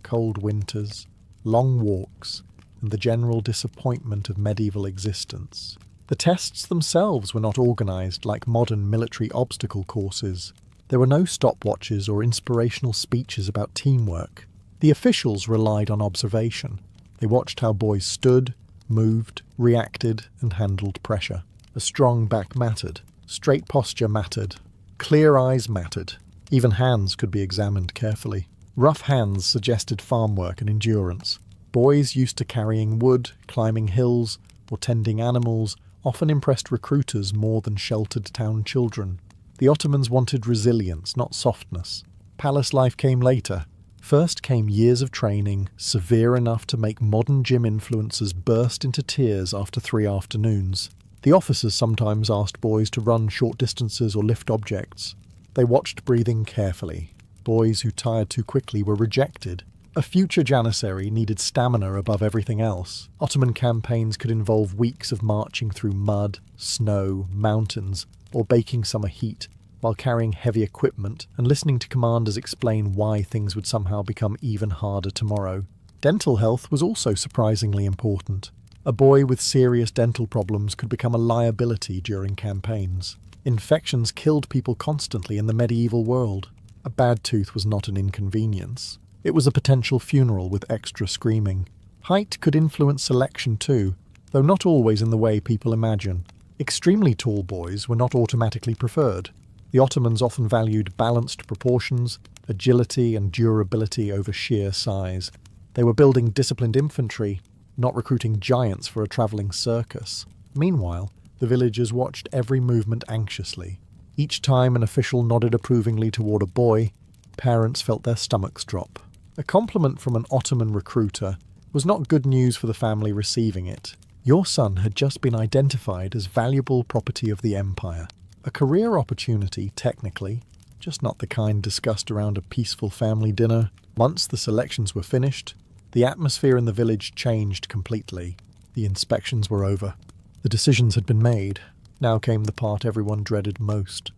cold winters, long walks, and the general disappointment of medieval existence. The tests themselves were not organised like modern military obstacle courses. There were no stopwatches or inspirational speeches about teamwork. The officials relied on observation. They watched how boys stood, moved, reacted, and handled pressure. A strong back mattered. Straight posture mattered. Clear eyes mattered. Even hands could be examined carefully. Rough hands suggested farm work and endurance. Boys used to carrying wood, climbing hills, or tending animals often impressed recruiters more than sheltered town children. The Ottomans wanted resilience, not softness. Palace life came later. First came years of training, severe enough to make modern gym influencers burst into tears after 3 afternoons. The officers sometimes asked boys to run short distances or lift objects. They watched breathing carefully. Boys who tired too quickly were rejected. A future janissary needed stamina above everything else. Ottoman campaigns could involve weeks of marching through mud, snow, mountains, or baking summer heat, while carrying heavy equipment and listening to commanders explain why things would somehow become even harder tomorrow. Dental health was also surprisingly important. A boy with serious dental problems could become a liability during campaigns. Infections killed people constantly in the medieval world. A bad tooth was not an inconvenience. It was a potential funeral with extra screaming. Height could influence selection too, though not always in the way people imagine. Extremely tall boys were not automatically preferred. The Ottomans often valued balanced proportions, agility and durability over sheer size. They were building disciplined infantry, not recruiting giants for a travelling circus. Meanwhile, the villagers watched every movement anxiously. Each time an official nodded approvingly toward a boy, parents felt their stomachs drop. A compliment from an Ottoman recruiter was not good news for the family receiving it. Your son had just been identified as valuable property of the Empire. A career opportunity, technically, just not the kind discussed around a peaceful family dinner. Once the selections were finished, the atmosphere in the village changed completely. The inspections were over. The decisions had been made. Now came the part everyone dreaded most: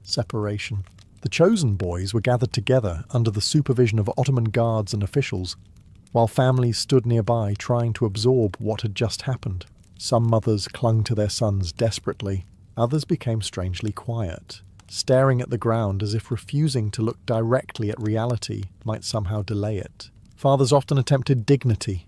separation. The chosen boys were gathered together under the supervision of Ottoman guards and officials, while families stood nearby trying to absorb what had just happened. Some mothers clung to their sons desperately. Others became strangely quiet, staring at the ground as if refusing to look directly at reality might somehow delay it. Fathers often attempted dignity.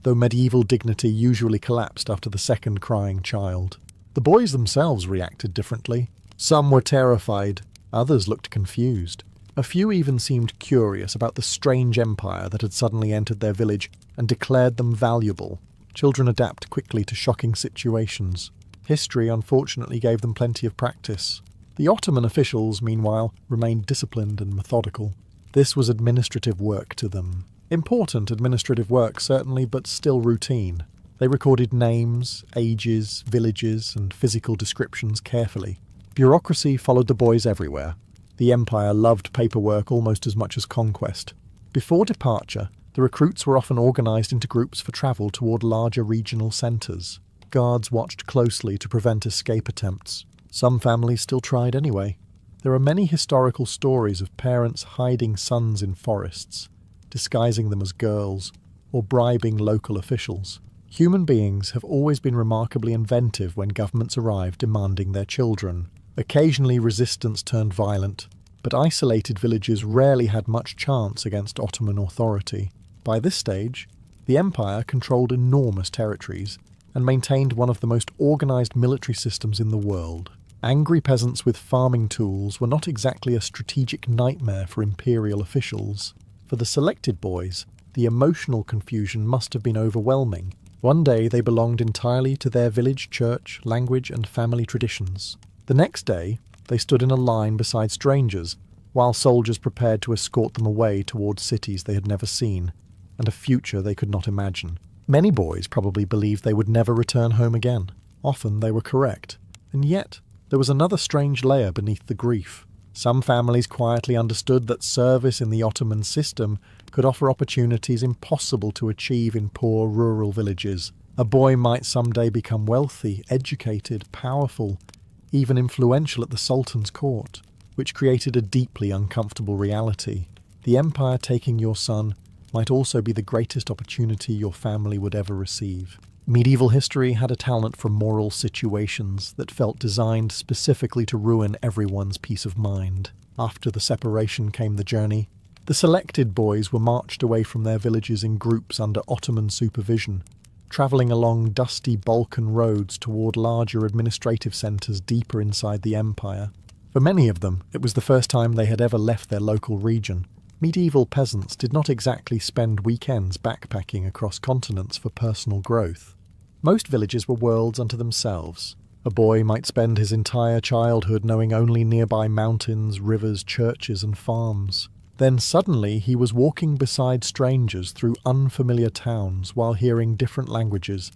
though medieval dignity usually collapsed after the second crying child. The boys themselves reacted differently. Some were terrified, others looked confused. A few even seemed curious about the strange empire that had suddenly entered their village and declared them valuable. Children adapt quickly to shocking situations. History unfortunately gave them plenty of practice. The Ottoman officials, meanwhile, remained disciplined and methodical. This was administrative work to them. Important administrative work, certainly, but still routine. They recorded names, ages, villages, and physical descriptions carefully. Bureaucracy followed the boys everywhere. The empire loved paperwork almost as much as conquest. Before departure, the recruits were often organised into groups for travel toward larger regional centres. Guards watched closely to prevent escape attempts. Some families still tried anyway. There are many historical stories of parents hiding sons in forests, disguising them as girls, or bribing local officials. Human beings have always been remarkably inventive when governments arrive demanding their children. Occasionally resistance turned violent, but isolated villages rarely had much chance against Ottoman authority. By this stage, the empire controlled enormous territories and maintained one of the most organised military systems in the world. Angry peasants with farming tools were not exactly a strategic nightmare for imperial officials. For the selected boys, the emotional confusion must have been overwhelming. One day they belonged entirely to their village church, language and family traditions. The next day, they stood in a line beside strangers, while soldiers prepared to escort them away towards cities they had never seen, and a future they could not imagine. Many boys probably believed they would never return home again. Often they were correct. And yet, there was another strange layer beneath the grief. Some families quietly understood that service in the Ottoman system could offer opportunities impossible to achieve in poor rural villages. A boy might someday become wealthy, educated, powerful, even influential at the Sultan's court, which created a deeply uncomfortable reality. The empire taking your son might also be the greatest opportunity your family would ever receive. Medieval history had a talent for moral situations that felt designed specifically to ruin everyone's peace of mind. After the separation came the journey. The selected boys were marched away from their villages in groups under Ottoman supervision, travelling along dusty Balkan roads toward larger administrative centres deeper inside the empire. For many of them, it was the first time they had ever left their local region. Medieval peasants did not exactly spend weekends backpacking across continents for personal growth. Most villages were worlds unto themselves. A boy might spend his entire childhood knowing only nearby mountains, rivers, churches and farms. Then suddenly he was walking beside strangers through unfamiliar towns while hearing different languages,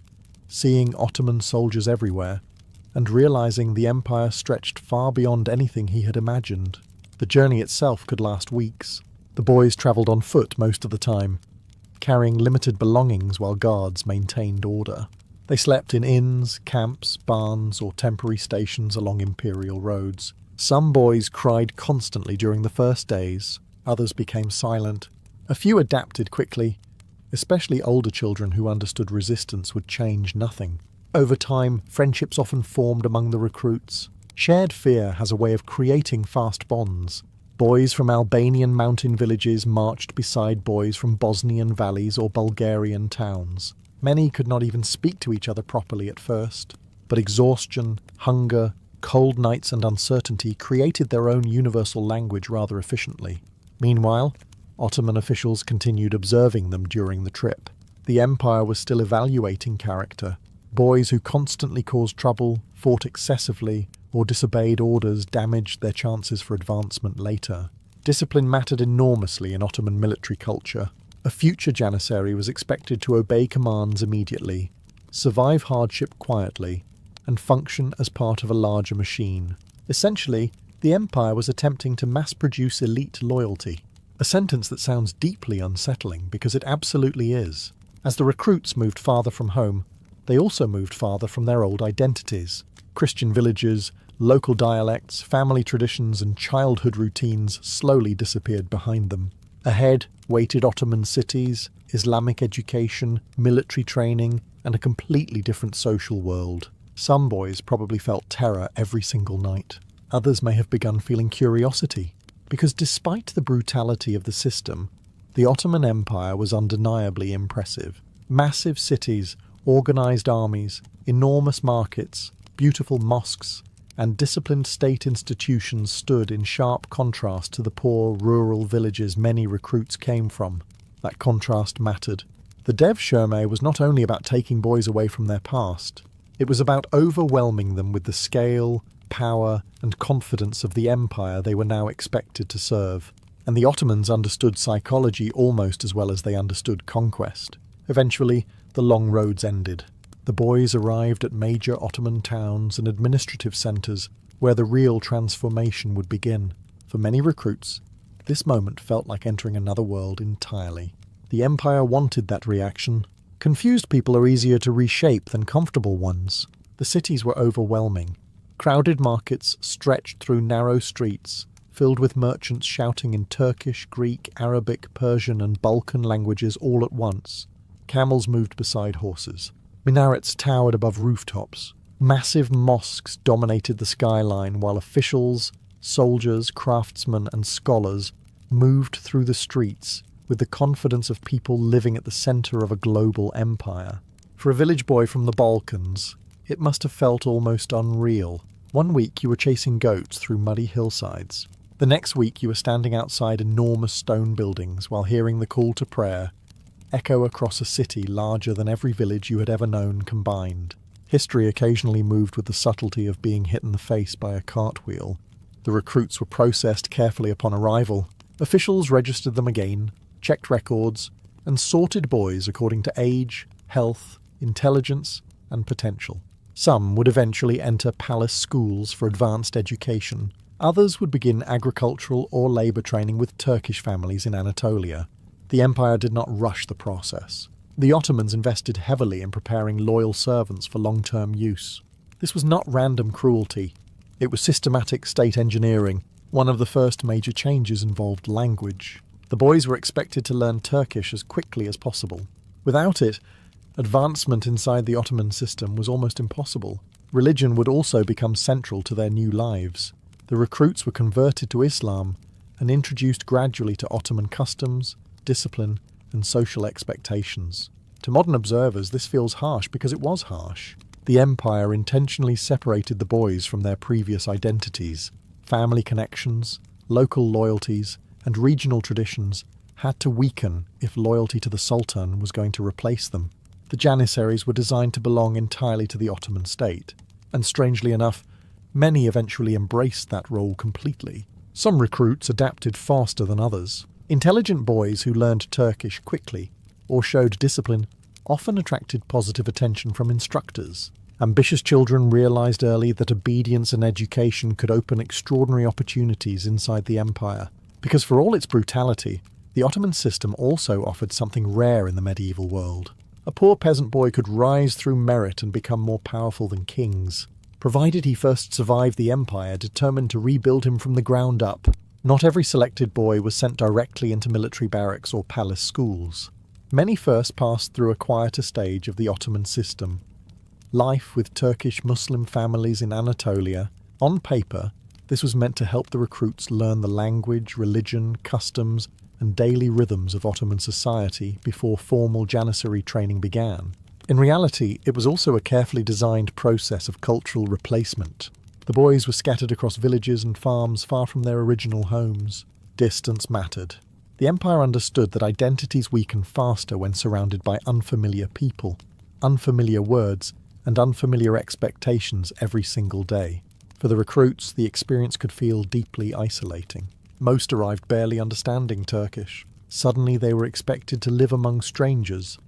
seeing Ottoman soldiers everywhere, and realizing the empire stretched far beyond anything he had imagined. The journey itself could last weeks. The boys travelled on foot most of the time, carrying limited belongings while guards maintained order. They slept in inns, camps, barns, or temporary stations along imperial roads. Some boys cried constantly during the first days, others became silent. A few adapted quickly, especially older children who understood resistance would change nothing. Over time, friendships often formed among the recruits. Shared fear has a way of creating fast bonds. Boys from Albanian mountain villages marched beside boys from Bosnian valleys or Bulgarian towns. Many could not even speak to each other properly at first, but exhaustion, hunger, cold nights and uncertainty created their own universal language rather efficiently. Meanwhile, Ottoman officials continued observing them during the trip. The empire was still evaluating character. Boys who constantly caused trouble, fought excessively, or disobeyed orders damaged their chances for advancement later. Discipline mattered enormously in Ottoman military culture. A future janissary was expected to obey commands immediately, survive hardship quietly, and function as part of a larger machine. Essentially, the empire was attempting to mass-produce elite loyalty. A sentence that sounds deeply unsettling because it absolutely is. As the recruits moved farther from home, they also moved farther from their old identities. Christian villages, local dialects, family traditions and childhood routines slowly disappeared behind them. Ahead waited Ottoman cities, Islamic education, military training, and a completely different social world. Some boys probably felt terror every single night. Others may have begun feeling curiosity, because despite the brutality of the system, the Ottoman Empire was undeniably impressive. Massive cities, organised armies, enormous markets, beautiful mosques, and disciplined state institutions stood in sharp contrast to the poor rural villages many recruits came from. That contrast mattered. The Devshirme was not only about taking boys away from their past, it was about overwhelming them with the scale, power, and confidence of the empire they were now expected to serve. And the Ottomans understood psychology almost as well as they understood conquest. Eventually, the long roads ended. The boys arrived at major Ottoman towns and administrative centres where the real transformation would begin. For many recruits, this moment felt like entering another world entirely. The empire wanted that reaction. Confused people are easier to reshape than comfortable ones. The cities were overwhelming. Crowded markets stretched through narrow streets, filled with merchants shouting in Turkish, Greek, Arabic, Persian and Balkan languages all at once. Camels moved beside horses. Minarets towered above rooftops. Massive mosques dominated the skyline while officials, soldiers, craftsmen and scholars moved through the streets with the confidence of people living at the centre of a global empire. For a village boy from the Balkans, it must have felt almost unreal. One week you were chasing goats through muddy hillsides. The next week you were standing outside enormous stone buildings while hearing the call to prayer echo across a city larger than every village you had ever known combined. History occasionally moved with the subtlety of being hit in the face by a cartwheel. The recruits were processed carefully upon arrival. Officials registered them again, checked records, and sorted boys according to age, health, intelligence, and potential. Some would eventually enter palace schools for advanced education. Others would begin agricultural or labour training with Turkish families in Anatolia. The empire did not rush the process. The Ottomans invested heavily in preparing loyal servants for long-term use. This was not random cruelty. It was systematic state engineering. One of the first major changes involved language. The boys were expected to learn Turkish as quickly as possible. Without it, advancement inside the Ottoman system was almost impossible. Religion would also become central to their new lives. The recruits were converted to Islam and introduced gradually to Ottoman customs, discipline, and social expectations. To modern observers, this feels harsh because it was harsh. The empire intentionally separated the boys from their previous identities. Family connections, local loyalties, and regional traditions had to weaken if loyalty to the Sultan was going to replace them. The Janissaries were designed to belong entirely to the Ottoman state, and strangely enough, many eventually embraced that role completely. Some recruits adapted faster than others. Intelligent boys who learned Turkish quickly or showed discipline often attracted positive attention from instructors. Ambitious children realized early that obedience and education could open extraordinary opportunities inside the empire. Because for all its brutality, the Ottoman system also offered something rare in the medieval world. A poor peasant boy could rise through merit and become more powerful than kings, provided he first survived the empire determined to rebuild him from the ground up. Not every selected boy was sent directly into military barracks or palace schools. Many first passed through a quieter stage of the Ottoman system. Life with Turkish Muslim families in Anatolia. On paper, this was meant to help the recruits learn the language, religion, customs, and daily rhythms of Ottoman society before formal Janissary training began. In reality, it was also a carefully designed process of cultural replacement. The boys were scattered across villages and farms far from their original homes. Distance mattered. The empire understood that identities weaken faster when surrounded by unfamiliar people, unfamiliar words, and unfamiliar expectations every single day. For the recruits, the experience could feel deeply isolating. Most arrived barely understanding Turkish. Suddenly they were expected to live among strangers,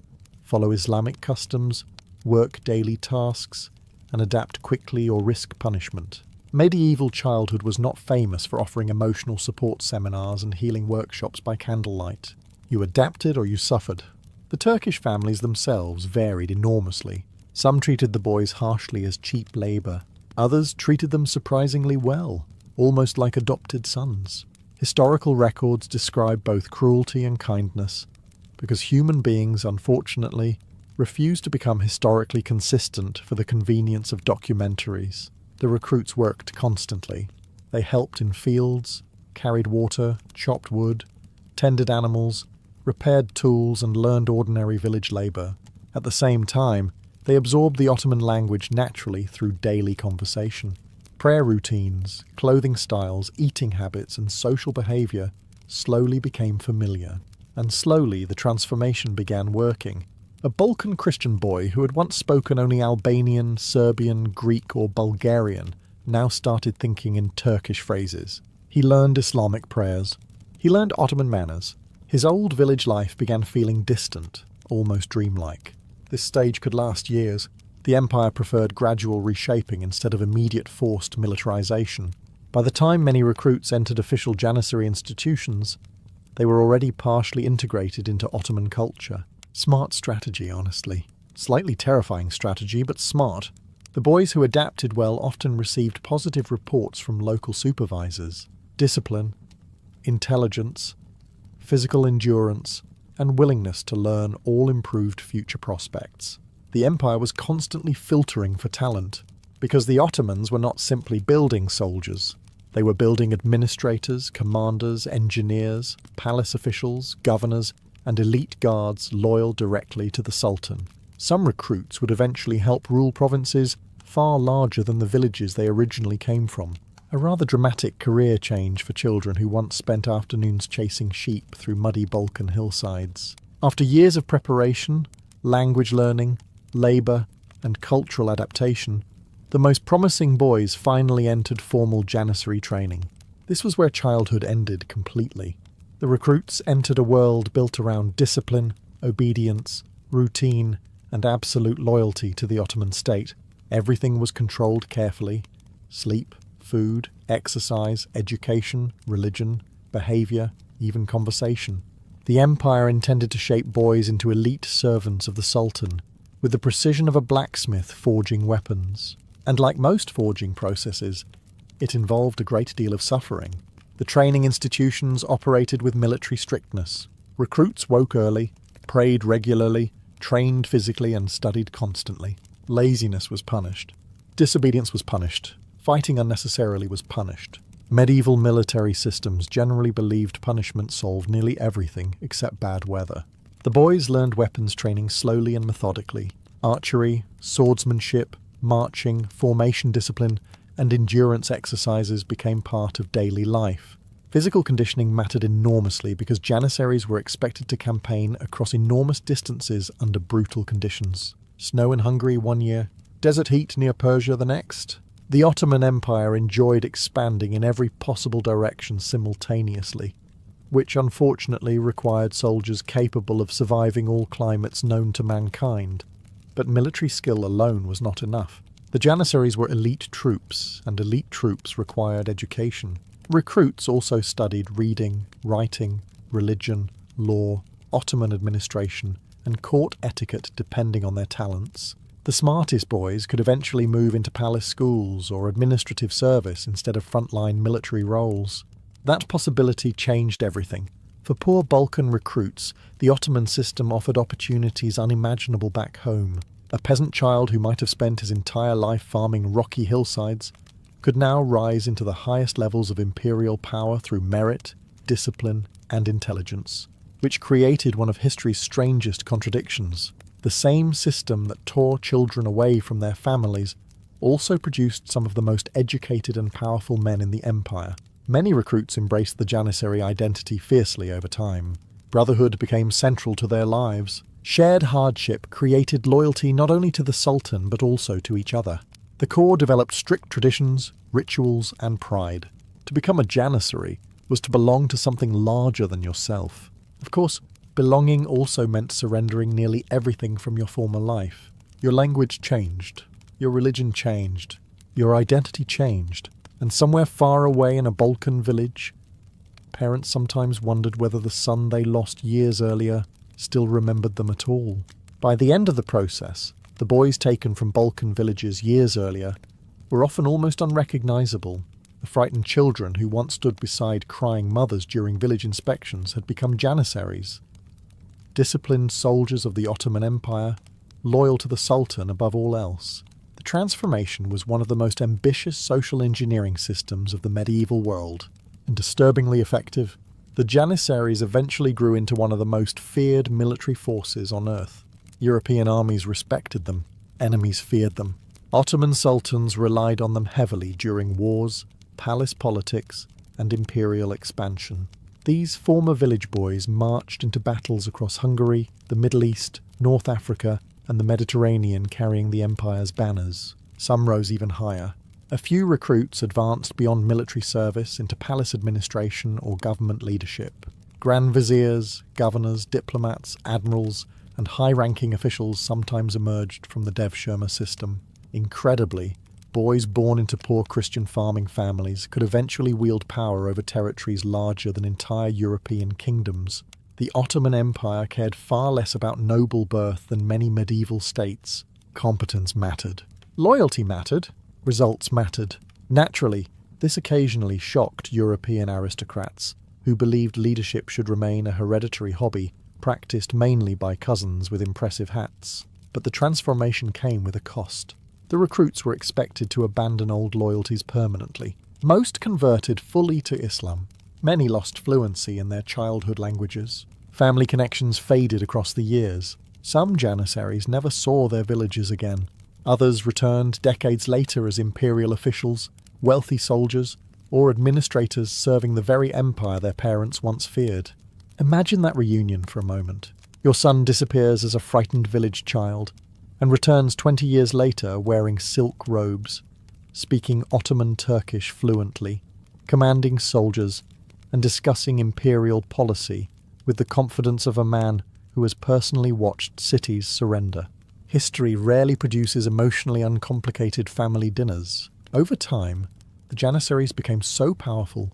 follow Islamic customs, work daily tasks, and adapt quickly or risk punishment. Medieval childhood was not famous for offering emotional support seminars and healing workshops by candlelight. You adapted or you suffered. The Turkish families themselves varied enormously. Some treated the boys harshly as cheap labour. Others treated them surprisingly well, almost like adopted sons. Historical records describe both cruelty and kindness, because human beings, unfortunately, refuse to become historically consistent for the convenience of documentaries. The recruits worked constantly. They helped in fields, carried water, chopped wood, tended animals, repaired tools, and learned ordinary village labour. At the same time, they absorbed the Ottoman language naturally through daily conversation. Prayer routines, clothing styles, eating habits, and social behavior slowly became familiar. And slowly the transformation began working. A Balkan Christian boy who had once spoken only Albanian, Serbian, Greek, or Bulgarian now started thinking in Turkish phrases. He learned Islamic prayers. He learned Ottoman manners. His old village life began feeling distant, almost dreamlike. This stage could last years. The empire preferred gradual reshaping instead of immediate forced militarization. By the time many recruits entered official Janissary institutions, they were already partially integrated into Ottoman culture. Smart strategy, honestly. Slightly terrifying strategy, but smart. The boys who adapted well often received positive reports from local supervisors. Discipline, intelligence, physical endurance, and willingness to learn all improved future prospects. The empire was constantly filtering for talent, because the Ottomans were not simply building soldiers. They were building administrators, commanders, engineers, palace officials, governors, and elite guards loyal directly to the Sultan. Some recruits would eventually help rule provinces far larger than the villages they originally came from. A rather dramatic career change for children who once spent afternoons chasing sheep through muddy Balkan hillsides. After years of preparation, language learning, labour, and cultural adaptation, the most promising boys finally entered formal Janissary training. This was where childhood ended completely. The recruits entered a world built around discipline, obedience, routine, and absolute loyalty to the Ottoman state. Everything was controlled carefully. Sleep, food, exercise, education, religion, behaviour, even conversation. The empire intended to shape boys into elite servants of the Sultan, with the precision of a blacksmith forging weapons. And like most forging processes, it involved a great deal of suffering. The training institutions operated with military strictness. Recruits woke early, prayed regularly, trained physically, and studied constantly. Laziness was punished. Disobedience was punished. Fighting unnecessarily was punished. Medieval military systems generally believed punishment solved nearly everything except bad weather. The boys learned weapons training slowly and methodically. Archery, swordsmanship, marching, formation discipline, and endurance exercises became part of daily life. Physical conditioning mattered enormously because Janissaries were expected to campaign across enormous distances under brutal conditions. Snow in Hungary one year, desert heat near Persia the next. The Ottoman Empire enjoyed expanding in every possible direction simultaneously, which unfortunately required soldiers capable of surviving all climates known to mankind. But military skill alone was not enough. The Janissaries were elite troops, and elite troops required education. Recruits also studied reading, writing, religion, law, Ottoman administration, and court etiquette depending on their talents. The smartest boys could eventually move into palace schools or administrative service instead of frontline military roles. That possibility changed everything. For poor Balkan recruits, the Ottoman system offered opportunities unimaginable back home. A peasant child who might have spent his entire life farming rocky hillsides could now rise into the highest levels of imperial power through merit, discipline, and intelligence, which created one of history's strangest contradictions. The same system that tore children away from their families also produced some of the most educated and powerful men in the empire. Many recruits embraced the Janissary identity fiercely over time. Brotherhood became central to their lives. Shared hardship created loyalty not only to the Sultan but also to each other. The corps developed strict traditions, rituals, and pride. To become a Janissary was to belong to something larger than yourself. Of course, belonging also meant surrendering nearly everything from your former life. Your language changed. Your religion changed. Your identity changed. And somewhere far away in a Balkan village, parents sometimes wondered whether the son they lost years earlier still remembered them at all. By the end of the process, the boys taken from Balkan villages years earlier were often almost unrecognizable. The frightened children who once stood beside crying mothers during village inspections had become Janissaries. Disciplined soldiers of the Ottoman Empire, loyal to the Sultan above all else. The transformation was one of the most ambitious social engineering systems of the medieval world, and disturbingly effective. The Janissaries eventually grew into one of the most feared military forces on earth. European armies respected them, enemies feared them. Ottoman sultans relied on them heavily during wars, palace politics, and imperial expansion. These former village boys marched into battles across Hungary, the Middle East, North Africa, and the Mediterranean carrying the empire's banners. Some rose even higher. A few recruits advanced beyond military service into palace administration or government leadership. Grand viziers, governors, diplomats, admirals, and high-ranking officials sometimes emerged from the Devshirme system. Incredibly, boys born into poor Christian farming families could eventually wield power over territories larger than entire European kingdoms. The Ottoman Empire cared far less about noble birth than many medieval states. Competence mattered. Loyalty mattered. Results mattered. Naturally, this occasionally shocked European aristocrats, who believed leadership should remain a hereditary hobby, practiced mainly by cousins with impressive hats. But the transformation came with a cost. The recruits were expected to abandon old loyalties permanently. Most converted fully to Islam. Many lost fluency in their childhood languages. Family connections faded across the years. Some janissaries never saw their villages again. Others returned decades later as imperial officials, wealthy soldiers, or administrators serving the very empire their parents once feared. Imagine that reunion for a moment. Your son disappears as a frightened village child, and returns 20 years later wearing silk robes, speaking Ottoman Turkish fluently, commanding soldiers, and discussing imperial policy with the confidence of a man who has personally watched cities surrender. History rarely produces emotionally uncomplicated family dinners. Over time, the Janissaries became so powerful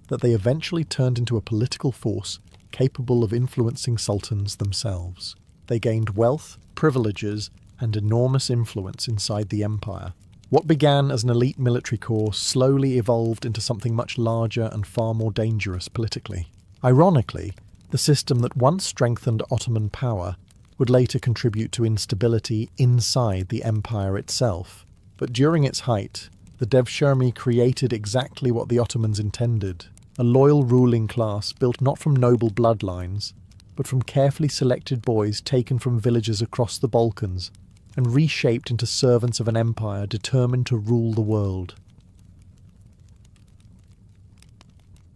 that they eventually turned into a political force capable of influencing sultans themselves. They gained wealth, privileges, and enormous influence inside the empire. What began as an elite military corps slowly evolved into something much larger and far more dangerous politically. Ironically, the system that once strengthened Ottoman power would later contribute to instability inside the empire itself. But during its height, the Devshirme created exactly what the Ottomans intended, a loyal ruling class built not from noble bloodlines, but from carefully selected boys taken from villages across the Balkans and reshaped into servants of an empire determined to rule the world.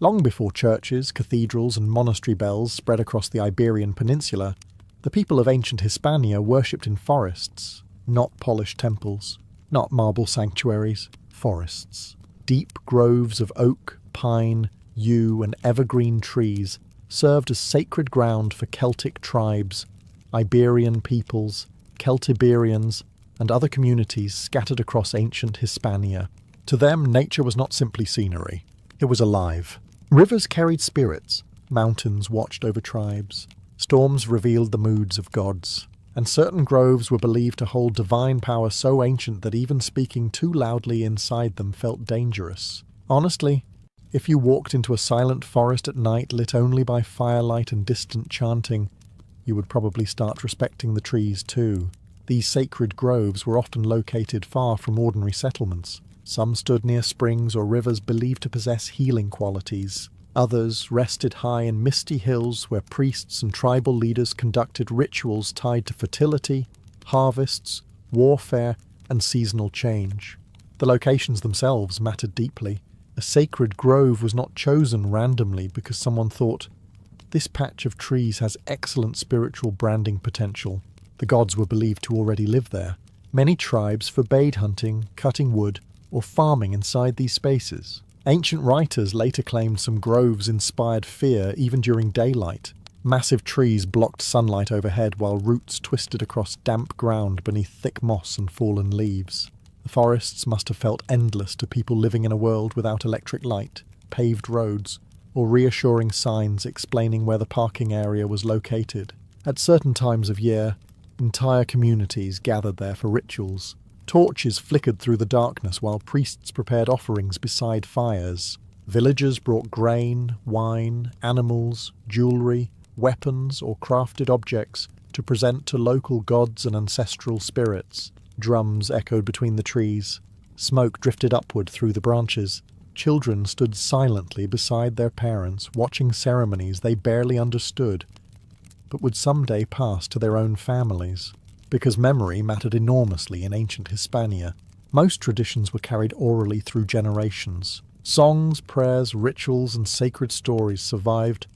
Long before churches, cathedrals, and monastery bells spread across the Iberian Peninsula, the people of ancient Hispania worshipped in forests, not polished temples, not marble sanctuaries, forests. Deep groves of oak, pine, yew, and evergreen trees served as sacred ground for Celtic tribes, Iberian peoples, Celtiberians, and other communities scattered across ancient Hispania. To them, nature was not simply scenery. It was alive. Rivers carried spirits, mountains watched over tribes, storms revealed the moods of gods, and certain groves were believed to hold divine power so ancient that even speaking too loudly inside them felt dangerous. Honestly, if you walked into a silent forest at night lit only by firelight and distant chanting, you would probably start respecting the trees too. These sacred groves were often located far from ordinary settlements. Some stood near springs or rivers believed to possess healing qualities. Others rested high in misty hills where priests and tribal leaders conducted rituals tied to fertility, harvests, warfare, and seasonal change. The locations themselves mattered deeply. A sacred grove was not chosen randomly because someone thought, "This patch of trees has excellent spiritual branding potential." The gods were believed to already live there. Many tribes forbade hunting, cutting wood, or farming inside these spaces. Ancient writers later claimed some groves inspired fear even during daylight. Massive trees blocked sunlight overhead while roots twisted across damp ground beneath thick moss and fallen leaves. The forests must have felt endless to people living in a world without electric light, paved roads, or reassuring signs explaining where the parking area was located. At certain times of year, entire communities gathered there for rituals. Torches flickered through the darkness while priests prepared offerings beside fires. Villagers brought grain, wine, animals, jewellery, weapons, or crafted objects to present to local gods and ancestral spirits. Drums echoed between the trees. Smoke drifted upward through the branches. Children stood silently beside their parents, watching ceremonies they barely understood, but would someday pass to their own families. Because memory mattered enormously in ancient Hispania, most traditions were carried orally through generations. Songs, prayers, rituals, and sacred stories survived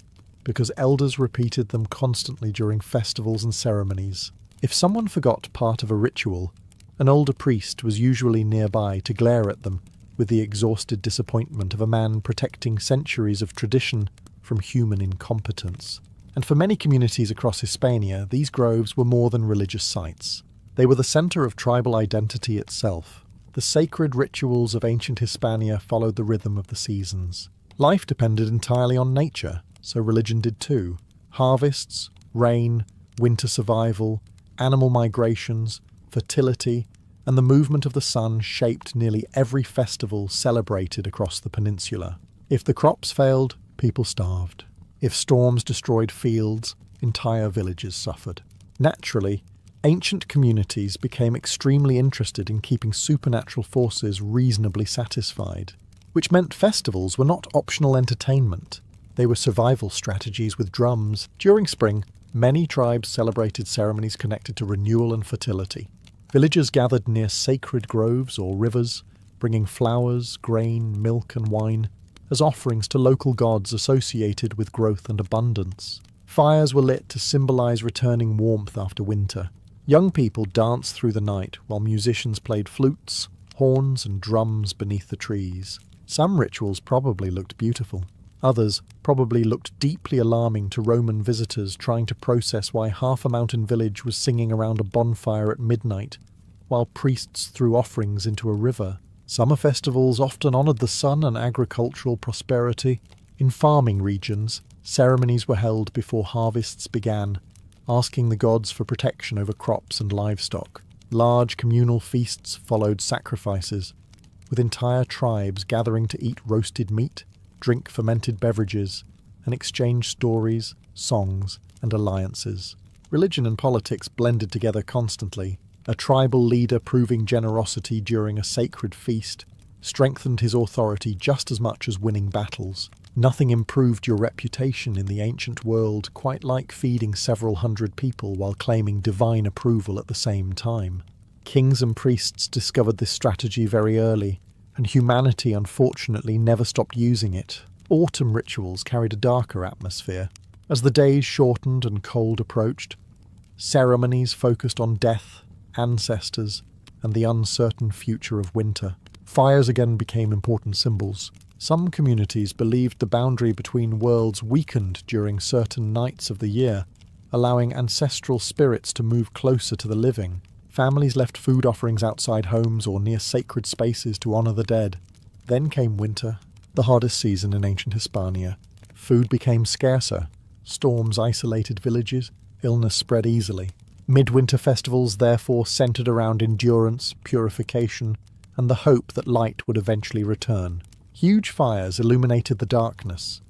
because elders repeated them constantly during festivals and ceremonies. If someone forgot part of a ritual, an older priest was usually nearby to glare at them with the exhausted disappointment of a man protecting centuries of tradition from human incompetence. And for many communities across Hispania, these groves were more than religious sites. They were the centre of tribal identity itself. The sacred rituals of ancient Hispania followed the rhythm of the seasons. Life depended entirely on nature, so religion did too. Harvests, rain, winter survival, animal migrations, fertility, and the movement of the sun shaped nearly every festival celebrated across the peninsula. If the crops failed, people starved. If storms destroyed fields, entire villages suffered. Naturally, ancient communities became extremely interested in keeping supernatural forces reasonably satisfied, which meant festivals were not optional entertainment. They were survival strategies with drums. During spring, many tribes celebrated ceremonies connected to renewal and fertility. Villagers gathered near sacred groves or rivers, bringing flowers, grain, milk, and wine as offerings to local gods associated with growth and abundance. Fires were lit to symbolize returning warmth after winter. Young people danced through the night while musicians played flutes, horns, and drums beneath the trees. Some rituals probably looked beautiful. Others probably looked deeply alarming to Roman visitors trying to process why half a mountain village was singing around a bonfire at midnight, while priests threw offerings into a river. Summer festivals often honoured the sun and agricultural prosperity. In farming regions, ceremonies were held before harvests began, asking the gods for protection over crops and livestock. Large communal feasts followed sacrifices, with entire tribes gathering to eat roasted meat, drink fermented beverages, and exchange stories, songs, and alliances. Religion and politics blended together constantly. A tribal leader proving generosity during a sacred feast strengthened his authority just as much as winning battles. Nothing improved your reputation in the ancient world quite like feeding several hundred people while claiming divine approval at the same time. Kings and priests discovered this strategy very early, and humanity unfortunately never stopped using it. Autumn rituals carried a darker atmosphere. As the days shortened and cold approached, ceremonies focused on death, ancestors, and the uncertain future of winter. Fires again became important symbols. Some communities believed the boundary between worlds weakened during certain nights of the year, allowing ancestral spirits to move closer to the living. Families left food offerings outside homes or near sacred spaces to honour the dead. Then came winter, the hardest season in ancient Hispania. Food became scarcer. Storms isolated villages. Illness spread easily. Midwinter festivals therefore centred around endurance, purification, and the hope that light would eventually return. Huge fires illuminated the darkness,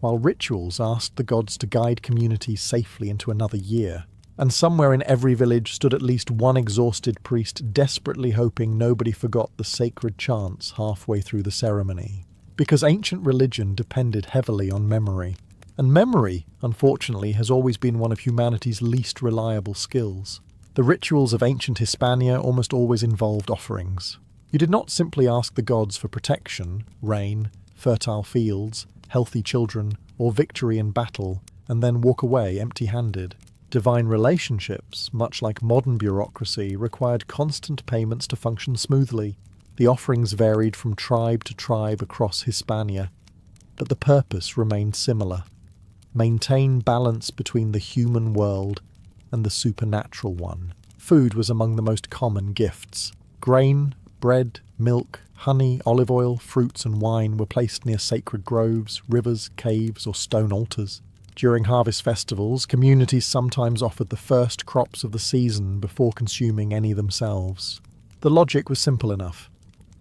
while rituals asked the gods to guide communities safely into another year. And somewhere in every village stood at least one exhausted priest desperately hoping nobody forgot the sacred chants halfway through the ceremony. Because ancient religion depended heavily on memory. And memory, unfortunately, has always been one of humanity's least reliable skills. The rituals of ancient Hispania almost always involved offerings. You did not simply ask the gods for protection, rain, fertile fields, healthy children, or victory in battle, and then walk away empty-handed. Divine relationships, much like modern bureaucracy, required constant payments to function smoothly. The offerings varied from tribe to tribe across Hispania, but the purpose remained similar. Maintain balance between the human world and the supernatural one. Food was among the most common gifts. Grain, bread, milk, honey, olive oil, fruits and wine were placed near sacred groves, rivers, caves or stone altars. During harvest festivals, communities sometimes offered the first crops of the season before consuming any themselves. The logic was simple enough.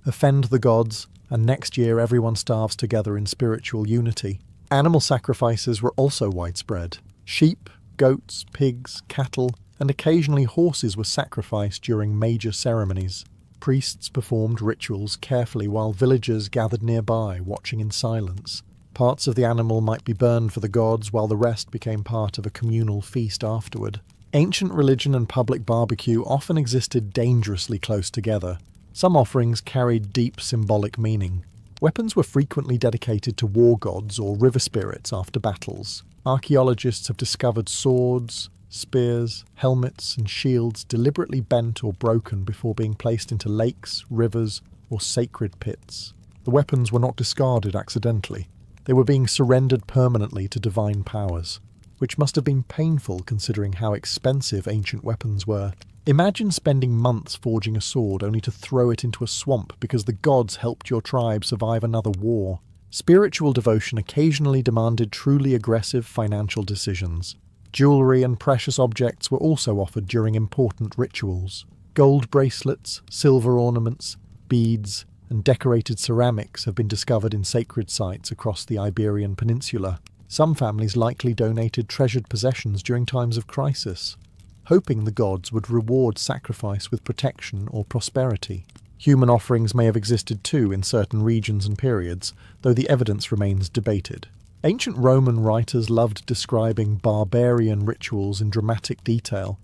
Offend the gods, and next year everyone starves together in spiritual unity. Animal sacrifices were also widespread. Sheep, goats, pigs, cattle, and occasionally horses were sacrificed during major ceremonies. Priests performed rituals carefully while villagers gathered nearby, watching in silence. Parts of the animal might be burned for the gods, while the rest became part of a communal feast afterward. Ancient religion and public barbecue often existed dangerously close together. Some offerings carried deep symbolic meaning. Weapons were frequently dedicated to war gods or river spirits after battles. Archaeologists have discovered swords, spears, helmets, and shields deliberately bent or broken before being placed into lakes, rivers, or sacred pits. The weapons were not discarded accidentally. They were being surrendered permanently to divine powers, which must have been painful considering how expensive ancient weapons were. Imagine spending months forging a sword only to throw it into a swamp because the gods helped your tribe survive another war. Spiritual devotion occasionally demanded truly aggressive financial decisions. Jewellery and precious objects were also offered during important rituals. Gold bracelets, silver ornaments, beads, and decorated ceramics have been discovered in sacred sites across the Iberian Peninsula. Some families likely donated treasured possessions during times of crisis, hoping the gods would reward sacrifice with protection or prosperity. Human offerings may have existed too in certain regions and periods, though the evidence remains debated. Ancient Roman writers loved describing barbarian rituals in dramatic detail,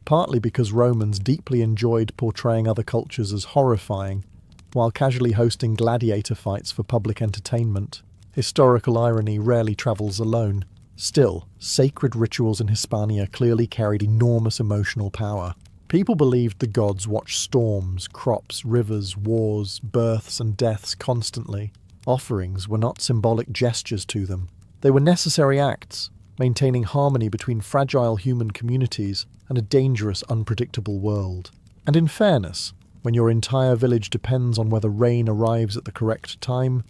partly because Romans deeply enjoyed portraying other cultures as horrifying, while casually hosting gladiator fights for public entertainment. Historical irony rarely travels alone. Still, sacred rituals in Hispania clearly carried enormous emotional power. People believed the gods watched storms, crops, rivers, wars, births, and deaths constantly. Offerings were not symbolic gestures to them. They were necessary acts, maintaining harmony between fragile human communities and a dangerous, unpredictable world. And in fairness, when your entire village depends on whether rain arrives at the correct time,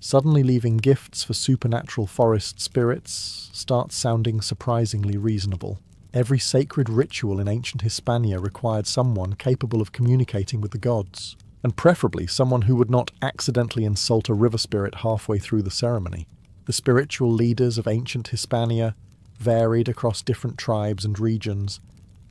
suddenly leaving gifts for supernatural forest spirits starts sounding surprisingly reasonable. Every sacred ritual in ancient Hispania required someone capable of communicating with the gods, and preferably someone who would not accidentally insult a river spirit halfway through the ceremony. The spiritual leaders of ancient Hispania varied across different tribes and regions,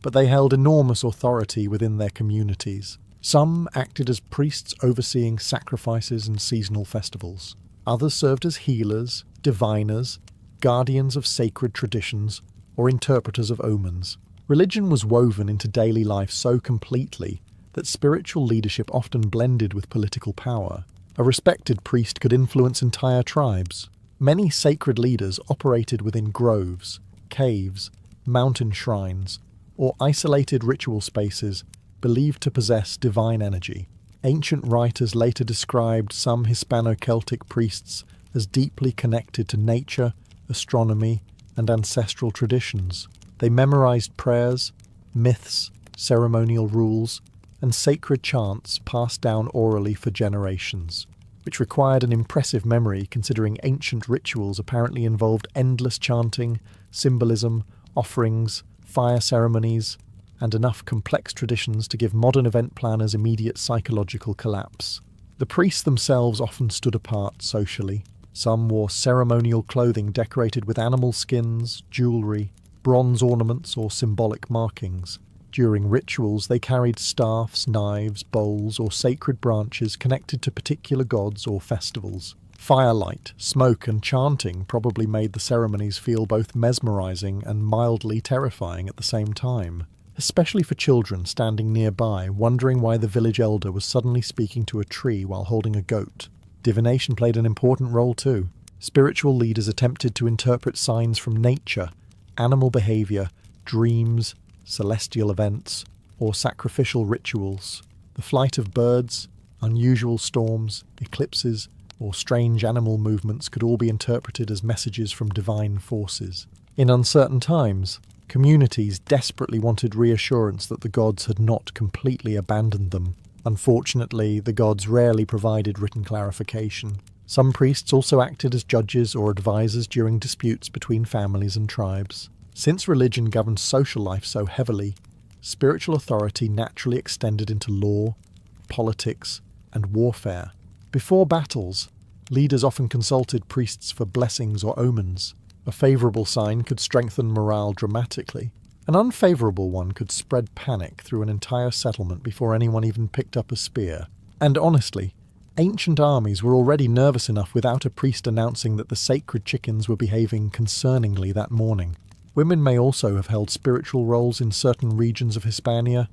but they held enormous authority within their communities. Some acted as priests overseeing sacrifices and seasonal festivals. Others served as healers, diviners, guardians of sacred traditions, or interpreters of omens. Religion was woven into daily life so completely that spiritual leadership often blended with political power. A respected priest could influence entire tribes. Many sacred leaders operated within groves, caves, mountain shrines, or isolated ritual spaces believed to possess divine energy. Ancient writers later described some Hispano-Celtic priests as deeply connected to nature, astronomy, and ancestral traditions. They memorized prayers, myths, ceremonial rules, and sacred chants passed down orally for generations, which required an impressive memory considering ancient rituals apparently involved endless chanting, symbolism, offerings, fire ceremonies, and enough complex traditions to give modern event planners immediate psychological collapse. The priests themselves often stood apart socially. Some wore ceremonial clothing decorated with animal skins, jewellery, bronze ornaments, or symbolic markings. During rituals, they carried staffs, knives, bowls, or sacred branches connected to particular gods or festivals. Firelight, smoke, and chanting probably made the ceremonies feel both mesmerizing and mildly terrifying at the same time, especially for children standing nearby, wondering why the village elder was suddenly speaking to a tree while holding a goat. Divination played an important role too. Spiritual leaders attempted to interpret signs from nature, animal behavior, dreams, celestial events, or sacrificial rituals. The flight of birds, unusual storms, eclipses, or strange animal movements could all be interpreted as messages from divine forces. In uncertain times, communities desperately wanted reassurance that the gods had not completely abandoned them. Unfortunately, the gods rarely provided written clarification. Some priests also acted as judges or advisors during disputes between families and tribes. Since religion governed social life so heavily, spiritual authority naturally extended into law, politics, and warfare. Before battles, leaders often consulted priests for blessings or omens. A favourable sign could strengthen morale dramatically. An unfavourable one could spread panic through an entire settlement before anyone even picked up a spear. And honestly, ancient armies were already nervous enough without a priest announcing that the sacred chickens were behaving concerningly that morning. Women may also have held spiritual roles in certain regions of Hispania,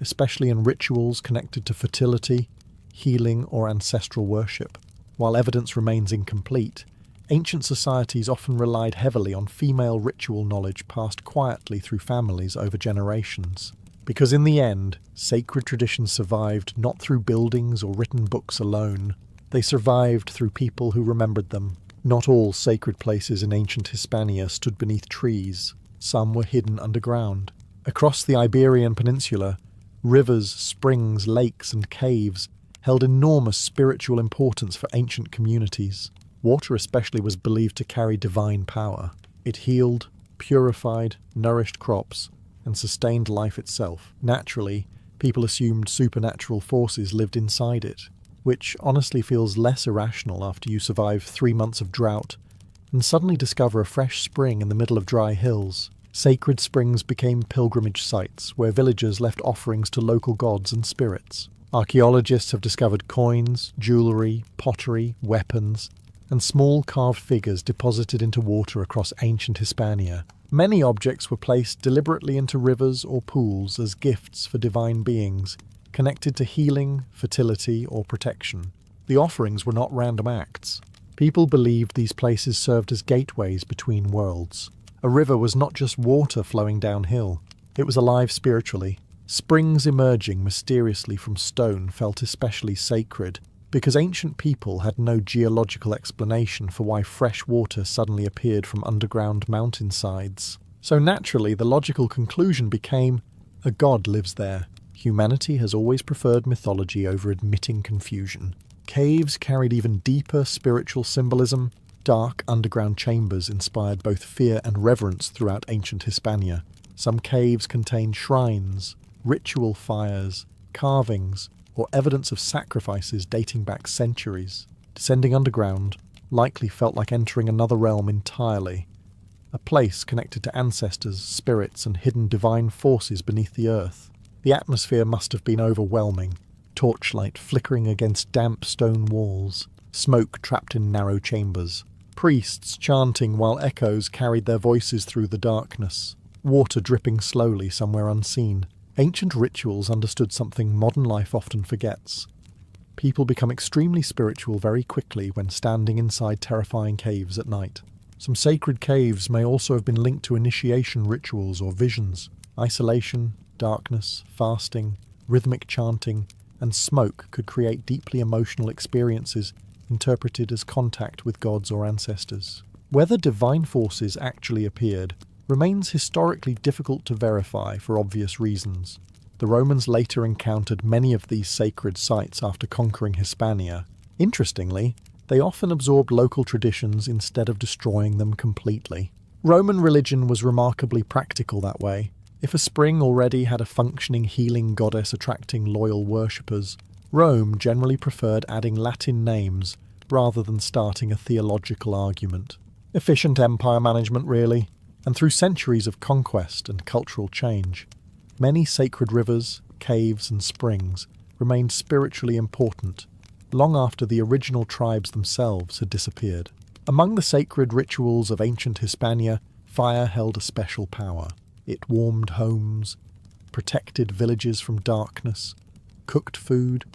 especially in rituals connected to fertility, healing, or ancestral worship. While evidence remains incomplete, ancient societies often relied heavily on female ritual knowledge passed quietly through families over generations. Because in the end, sacred traditions survived not through buildings or written books alone. They survived through people who remembered them. Not all sacred places in ancient Hispania stood beneath trees. Some were hidden underground. Across the Iberian Peninsula, rivers, springs, lakes, and caves held enormous spiritual importance for ancient communities. Water especially was believed to carry divine power. It healed, purified, nourished crops, and sustained life itself. Naturally, people assumed supernatural forces lived inside it, which honestly feels less irrational after you survive 3 months of drought and suddenly discover a fresh spring in the middle of dry hills. Sacred springs became pilgrimage sites where villagers left offerings to local gods and spirits. Archaeologists have discovered coins, jewellery, pottery, weapons, and small carved figures deposited into water across ancient Hispania. Many objects were placed deliberately into rivers or pools as gifts for divine beings, connected to healing, fertility, or protection. The offerings were not random acts. People believed these places served as gateways between worlds. A river was not just water flowing downhill. It was alive spiritually. Springs emerging mysteriously from stone felt especially sacred, because ancient people had no geological explanation for why fresh water suddenly appeared from underground mountainsides. So naturally, the logical conclusion became, a god lives there. Humanity has always preferred mythology over admitting confusion. Caves carried even deeper spiritual symbolism. Dark underground chambers inspired both fear and reverence throughout ancient Hispania. Some caves contained shrines, ritual fires, carvings, or evidence of sacrifices dating back centuries. Descending underground likely felt like entering another realm entirely, a place connected to ancestors, spirits, and hidden divine forces beneath the earth. The atmosphere must have been overwhelming, torchlight flickering against damp stone walls, smoke trapped in narrow chambers, priests chanting while echoes carried their voices through the darkness, water dripping slowly somewhere unseen. Ancient rituals understood something modern life often forgets. People become extremely spiritual very quickly when standing inside terrifying caves at night. Some sacred caves may also have been linked to initiation rituals or visions. Isolation, darkness, fasting, rhythmic chanting, and smoke could create deeply emotional experiences interpreted as contact with gods or ancestors. Whether divine forces actually appeared remains historically difficult to verify for obvious reasons. The Romans later encountered many of these sacred sites after conquering Hispania. Interestingly, they often absorbed local traditions instead of destroying them completely. Roman religion was remarkably practical that way. If a spring already had a functioning healing goddess attracting loyal worshippers, Rome generally preferred adding Latin names rather than starting a theological argument. Efficient empire management, really. And through centuries of conquest and cultural change, many sacred rivers, caves, and springs remained spiritually important long after the original tribes themselves had disappeared. Among the sacred rituals of ancient Hispania, fire held a special power. It warmed homes, protected villages from darkness, cooked food,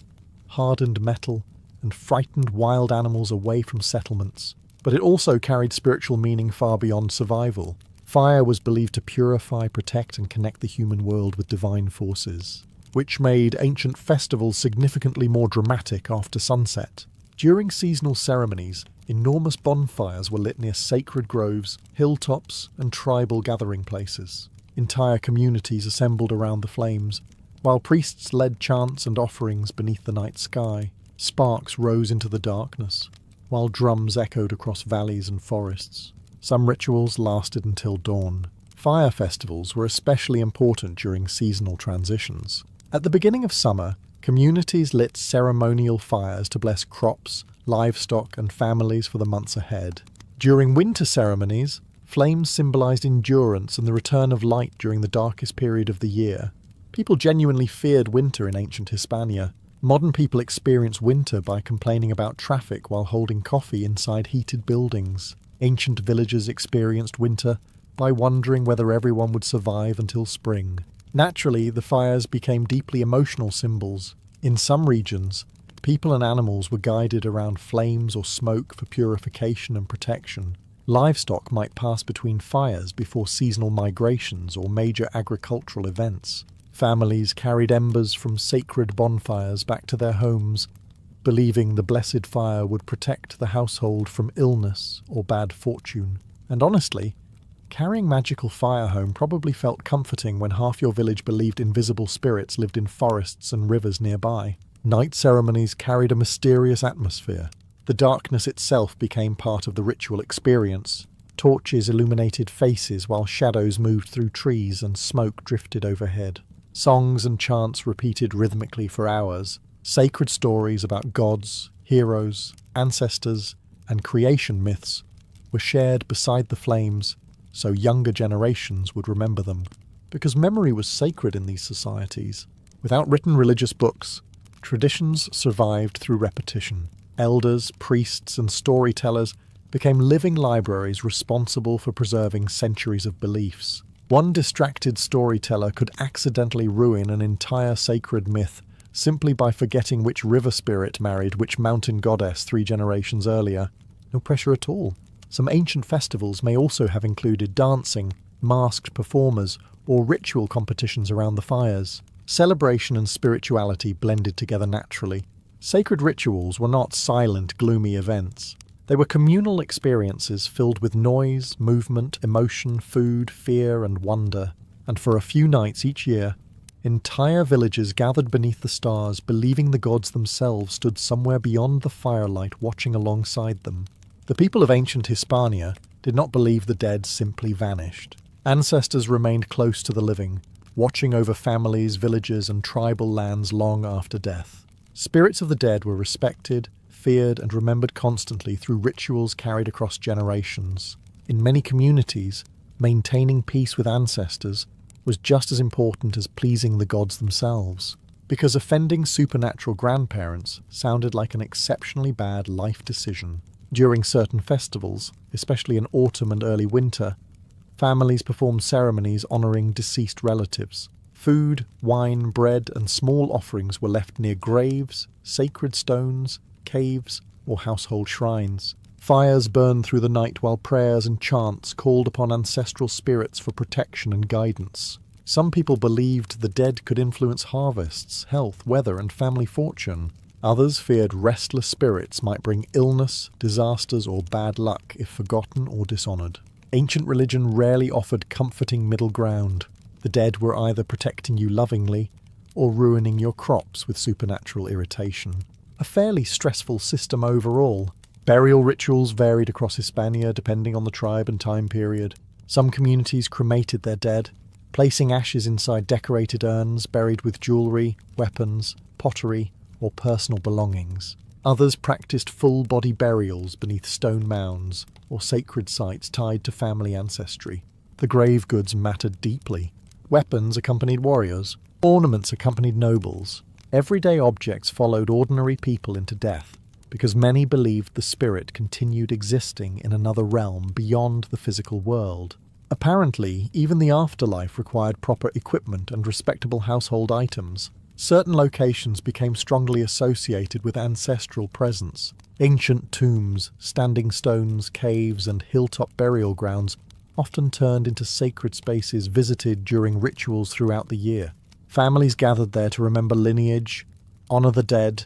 hardened metal, and frightened wild animals away from settlements. But it also carried spiritual meaning far beyond survival. Fire was believed to purify, protect, and connect the human world with divine forces, which made ancient festivals significantly more dramatic after sunset. During seasonal ceremonies, enormous bonfires were lit near sacred groves, hilltops, and tribal gathering places. Entire communities assembled around the flames, while priests led chants and offerings beneath the night sky. Sparks rose into the darkness, while drums echoed across valleys and forests. Some rituals lasted until dawn. Fire festivals were especially important during seasonal transitions. At the beginning of summer, communities lit ceremonial fires to bless crops, livestock, and families for the months ahead. During winter ceremonies, flames symbolized endurance and the return of light during the darkest period of the year. People genuinely feared winter in ancient Hispania. Modern people experience winter by complaining about traffic while holding coffee inside heated buildings. Ancient villagers experienced winter by wondering whether everyone would survive until spring. Naturally, the fires became deeply emotional symbols. In some regions, people and animals were guided around flames or smoke for purification and protection. Livestock might pass between fires before seasonal migrations or major agricultural events. Families carried embers from sacred bonfires back to their homes, believing the blessed fire would protect the household from illness or bad fortune. And honestly, carrying magical fire home probably felt comforting when half your village believed invisible spirits lived in forests and rivers nearby. Night ceremonies carried a mysterious atmosphere. The darkness itself became part of the ritual experience. Torches illuminated faces while shadows moved through trees and smoke drifted overhead. Songs and chants repeated rhythmically for hours. Sacred stories about gods, heroes, ancestors, and creation myths were shared beside the flames, so younger generations would remember them. Because memory was sacred in these societies. Without written religious books, traditions survived through repetition. Elders, priests, and storytellers became living libraries responsible for preserving centuries of beliefs. One distracted storyteller could accidentally ruin an entire sacred myth simply by forgetting which river spirit married which mountain goddess 3 generations earlier. No pressure at all. Some ancient festivals may also have included dancing, masked performers, or ritual competitions around the fires. Celebration and spirituality blended together naturally. Sacred rituals were not silent, gloomy events. They were communal experiences filled with noise, movement, emotion, food, fear, and wonder. And for a few nights each year, entire villages gathered beneath the stars, believing the gods themselves stood somewhere beyond the firelight watching alongside them. The people of ancient Hispania did not believe the dead simply vanished. Ancestors remained close to the living, watching over families, villages, and tribal lands long after death. Spirits of the dead were respected, feared, and remembered constantly through rituals carried across generations. In many communities, maintaining peace with ancestors was just as important as pleasing the gods themselves, because offending supernatural grandparents sounded like an exceptionally bad life decision. During certain festivals, especially in autumn and early winter, families performed ceremonies honouring deceased relatives. Food, wine, bread, and small offerings were left near graves, sacred stones, caves, or household shrines. Fires burned through the night while prayers and chants called upon ancestral spirits for protection and guidance. Some people believed the dead could influence harvests, health, weather, and family fortune. Others feared restless spirits might bring illness, disasters, or bad luck if forgotten or dishonoured. Ancient religion rarely offered comforting middle ground. The dead were either protecting you lovingly or ruining your crops with supernatural irritation. A fairly stressful system overall. Burial rituals varied across Hispania depending on the tribe and time period. Some communities cremated their dead, placing ashes inside decorated urns buried with jewellery, weapons, pottery, or personal belongings. Others practiced full-body burials beneath stone mounds or sacred sites tied to family ancestry. The grave goods mattered deeply. Weapons accompanied warriors. Ornaments accompanied nobles. Everyday objects followed ordinary people into death, because many believed the spirit continued existing in another realm beyond the physical world. Apparently, even the afterlife required proper equipment and respectable household items. Certain locations became strongly associated with ancestral presence. Ancient tombs, standing stones, caves, and hilltop burial grounds often turned into sacred spaces visited during rituals throughout the year. Families gathered there to remember lineage, honour the dead,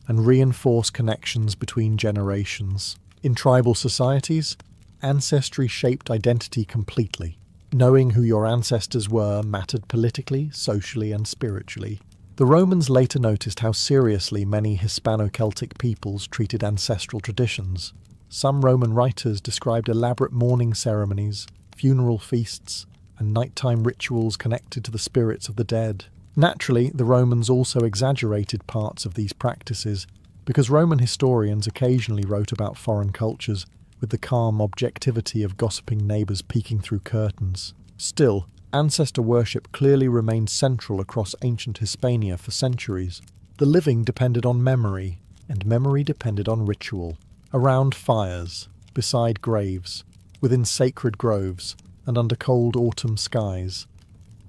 and reinforce connections between generations. In tribal societies, ancestry shaped identity completely. Knowing who your ancestors were mattered politically, socially, and spiritually. The Romans later noticed how seriously many Hispano-Celtic peoples treated ancestral traditions. Some Roman writers described elaborate mourning ceremonies, funeral feasts, and nighttime rituals connected to the spirits of the dead. Naturally, the Romans also exaggerated parts of these practices, because Roman historians occasionally wrote about foreign cultures with the calm objectivity of gossiping neighbours peeking through curtains. Still, ancestor worship clearly remained central across ancient Hispania for centuries. The living depended on memory, and memory depended on ritual. Around fires, beside graves, within sacred groves, and under cold autumn skies.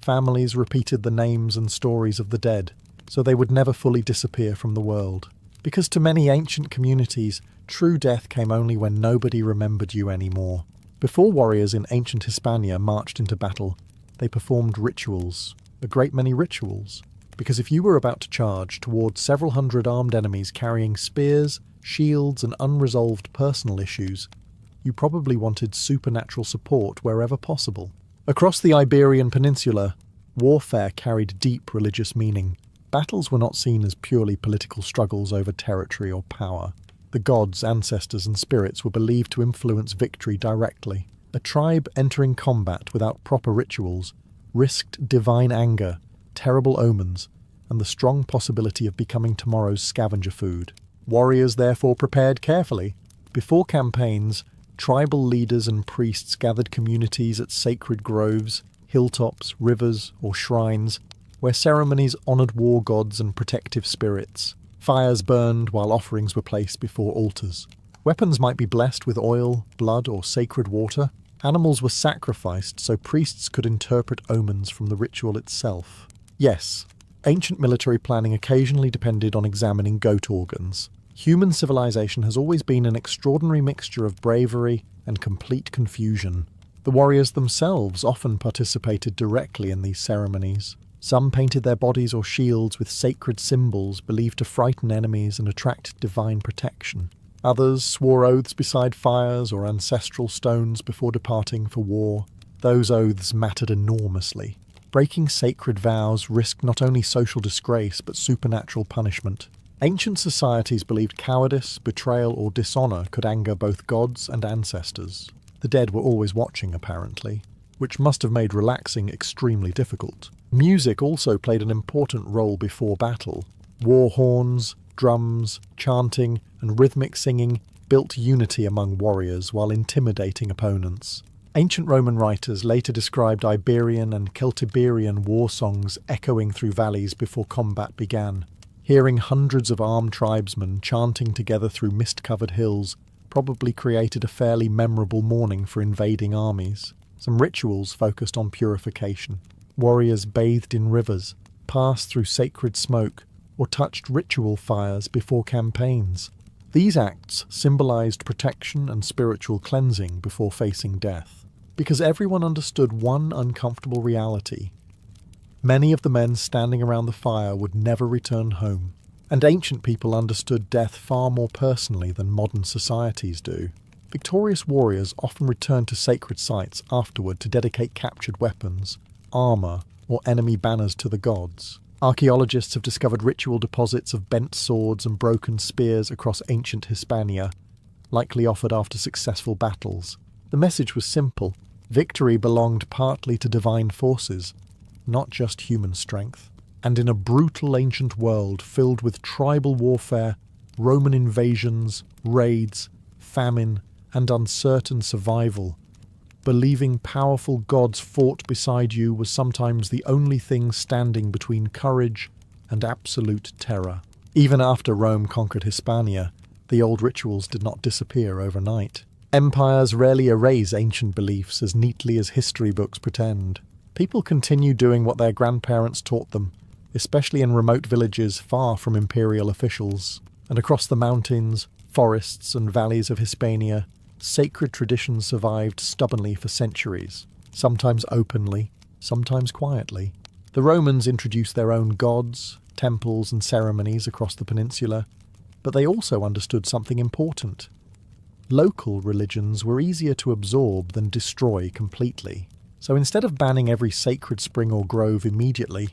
Families repeated the names and stories of the dead, so they would never fully disappear from the world. Because to many ancient communities, true death came only when nobody remembered you anymore. Before warriors in ancient Hispania marched into battle, they performed rituals, a great many rituals, because if you were about to charge towards several hundred armed enemies carrying spears, shields and unresolved personal issues, you probably wanted supernatural support wherever possible. Across the Iberian Peninsula, warfare carried deep religious meaning. Battles were not seen as purely political struggles over territory or power. The gods, ancestors and spirits were believed to influence victory directly. A tribe entering combat without proper rituals risked divine anger, terrible omens, and the strong possibility of becoming tomorrow's scavenger food. Warriors therefore prepared carefully. Before campaigns, tribal leaders and priests gathered communities at sacred groves, hilltops, rivers, or shrines, where ceremonies honoured war gods and protective spirits. Fires burned while offerings were placed before altars. Weapons might be blessed with oil, blood, or sacred water. Animals were sacrificed so priests could interpret omens from the ritual itself. Yes, ancient military planning occasionally depended on examining goat organs. Human civilization has always been an extraordinary mixture of bravery and complete confusion. The warriors themselves often participated directly in these ceremonies. Some painted their bodies or shields with sacred symbols believed to frighten enemies and attract divine protection. Others swore oaths beside fires or ancestral stones before departing for war. Those oaths mattered enormously. Breaking sacred vows risked not only social disgrace but supernatural punishment. Ancient societies believed cowardice, betrayal or dishonour could anger both gods and ancestors. The dead were always watching, apparently, which must have made relaxing extremely difficult. Music also played an important role before battle. War horns, drums, chanting, and rhythmic singing built unity among warriors while intimidating opponents. Ancient Roman writers later described Iberian and Celtiberian war songs echoing through valleys before combat began. Hearing hundreds of armed tribesmen chanting together through mist-covered hills probably created a fairly memorable morning for invading armies. Some rituals focused on purification. Warriors bathed in rivers, passed through sacred smoke, or touched ritual fires before campaigns. These acts symbolized protection and spiritual cleansing before facing death, because everyone understood one uncomfortable reality. Many of the men standing around the fire would never return home, and ancient people understood death far more personally than modern societies do. Victorious warriors often returned to sacred sites afterward to dedicate captured weapons, armour, or enemy banners to the gods. Archaeologists have discovered ritual deposits of bent swords and broken spears across ancient Hispania, likely offered after successful battles. The message was simple. Victory belonged partly to divine forces, not just human strength. And in a brutal ancient world filled with tribal warfare, Roman invasions, raids, famine, and uncertain survival, believing powerful gods fought beside you was sometimes the only thing standing between courage and absolute terror. Even after Rome conquered Hispania, the old rituals did not disappear overnight. Empires rarely erase ancient beliefs as neatly as history books pretend. People continue doing what their grandparents taught them, especially in remote villages far from imperial officials. And across the mountains, forests and valleys of Hispania, sacred traditions survived stubbornly for centuries, sometimes openly, sometimes quietly. The Romans introduced their own gods, temples and ceremonies across the peninsula, but they also understood something important. Local religions were easier to absorb than destroy completely. So instead of banning every sacred spring or grove immediately,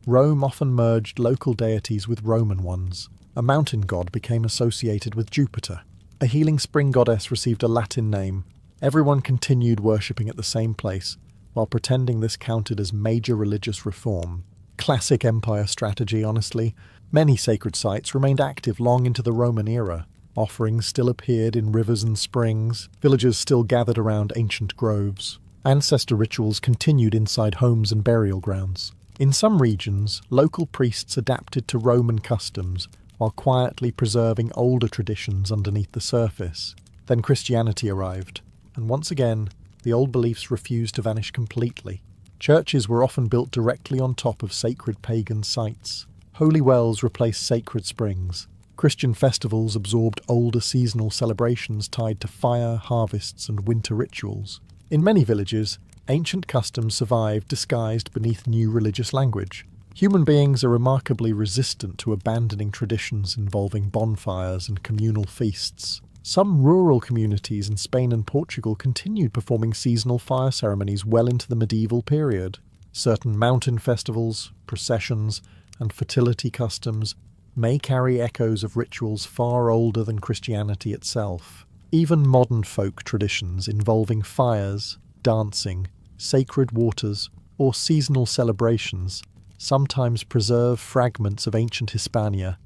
Rome often merged local deities with Roman ones. A mountain god became associated with Jupiter. A healing spring goddess received a Latin name. Everyone continued worshipping at the same place, while pretending this counted as major religious reform. Classic empire strategy, honestly. Many sacred sites remained active long into the Roman era. Offerings still appeared in rivers and springs. Villagers still gathered around ancient groves. Ancestor rituals continued inside homes and burial grounds. In some regions, local priests adapted to Roman customs, while quietly preserving older traditions underneath the surface. Then Christianity arrived, and once again, the old beliefs refused to vanish completely. Churches were often built directly on top of sacred pagan sites. Holy wells replaced sacred springs. Christian festivals absorbed older seasonal celebrations tied to fire, harvests, and winter rituals. In many villages, ancient customs survived disguised beneath new religious language. Human beings are remarkably resistant to abandoning traditions involving bonfires and communal feasts. Some rural communities in Spain and Portugal continued performing seasonal fire ceremonies well into the medieval period. Certain mountain festivals, processions, and fertility customs may carry echoes of rituals far older than Christianity itself. Even modern folk traditions involving fires, dancing, sacred waters, or seasonal celebrations sometimes preserve fragments of ancient Hispania,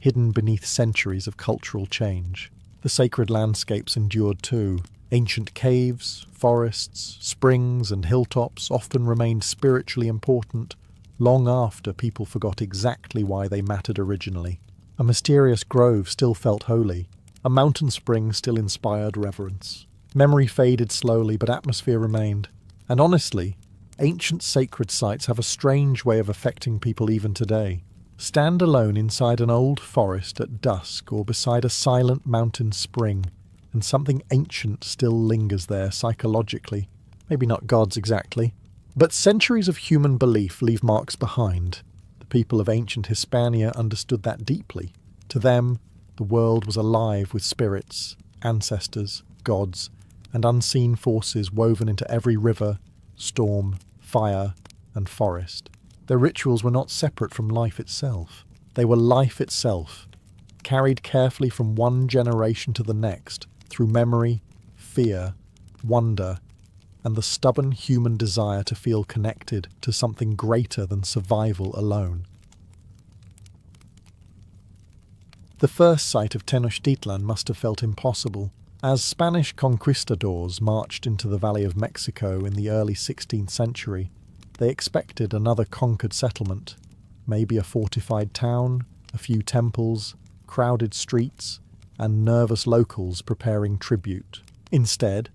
hidden beneath centuries of cultural change. The sacred landscapes endured too. Ancient caves, forests, springs, and hilltops often remained spiritually important long after people forgot exactly why they mattered originally. A mysterious grove still felt holy. A mountain spring still inspired reverence. Memory faded slowly, but atmosphere remained. And honestly, ancient sacred sites have a strange way of affecting people even today. Stand alone inside an old forest at dusk or beside a silent mountain spring, and something ancient still lingers there psychologically. Maybe not gods exactly, but centuries of human belief leave marks behind. The people of ancient Hispania understood that deeply. To them, the world was alive with spirits, ancestors, gods, and unseen forces woven into every river, storm, fire, and forest. Their rituals were not separate from life itself. They were life itself, carried carefully from one generation to the next through memory, fear, wonder, and the stubborn human desire to feel connected to something greater than survival alone. The first sight of Tenochtitlan must have felt impossible. As Spanish conquistadors marched into the Valley of Mexico in the early 16th century, they expected another conquered settlement, maybe a fortified town, a few temples, crowded streets, and nervous locals preparing tribute. Instead,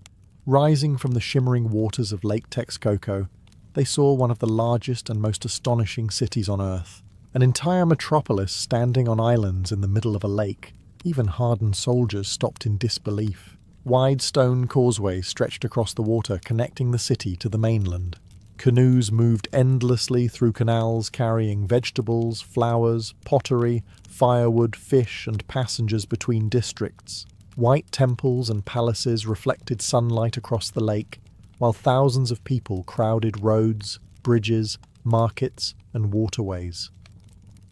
rising from the shimmering waters of Lake Texcoco, they saw one of the largest and most astonishing cities on Earth. An entire metropolis standing on islands in the middle of a lake. Even hardened soldiers stopped in disbelief. Wide stone causeways stretched across the water, connecting the city to the mainland. Canoes moved endlessly through canals carrying vegetables, flowers, pottery, firewood, fish, and passengers between districts. White temples and palaces reflected sunlight across the lake, while thousands of people crowded roads, bridges, markets, and waterways.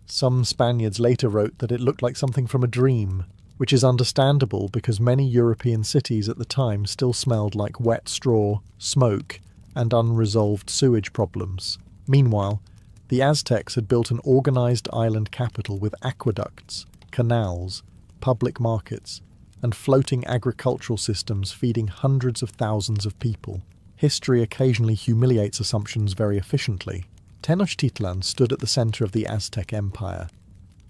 Some Spaniards later wrote that it looked like something from a dream, which is understandable because many European cities at the time still smelled like wet straw, smoke, and unresolved sewage problems. Meanwhile, the Aztecs had built an organized island capital with aqueducts, canals, public markets, and floating agricultural systems feeding hundreds of thousands of people. History occasionally humiliates assumptions very efficiently. Tenochtitlan stood at the center of the Aztec Empire.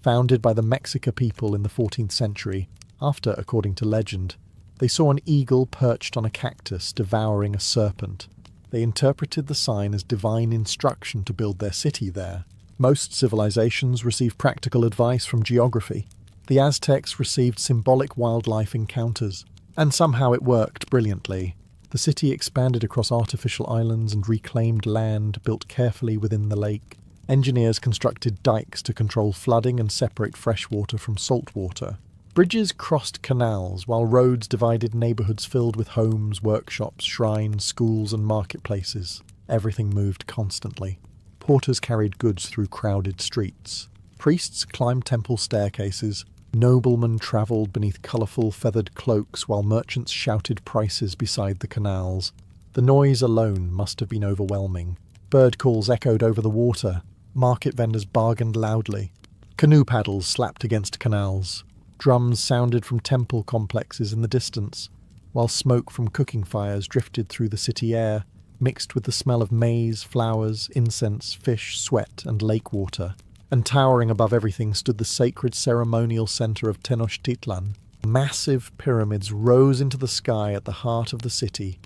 Founded by the Mexica people in the 14th century, after, according to legend, they saw an eagle perched on a cactus devouring a serpent. They interpreted the sign as divine instruction to build their city there. Most civilizations receive practical advice from geography. The Aztecs received symbolic wildlife encounters, and somehow it worked brilliantly. The city expanded across artificial islands and reclaimed land built carefully within the lake. Engineers constructed dikes to control flooding and separate fresh water from salt water. Bridges crossed canals, while roads divided neighbourhoods filled with homes, workshops, shrines, schools and marketplaces. Everything moved constantly. Porters carried goods through crowded streets. Priests climbed temple staircases. Noblemen travelled beneath colourful feathered cloaks while merchants shouted prices beside the canals. The noise alone must have been overwhelming. Bird calls echoed over the water. Market vendors bargained loudly. Canoe paddles slapped against canals. Drums sounded from temple complexes in the distance, while smoke from cooking fires drifted through the city air, mixed with the smell of maize, flowers, incense, fish, sweat, and lake water. And towering above everything stood the sacred ceremonial center of Tenochtitlan. Massive pyramids rose into the sky at the heart of the city,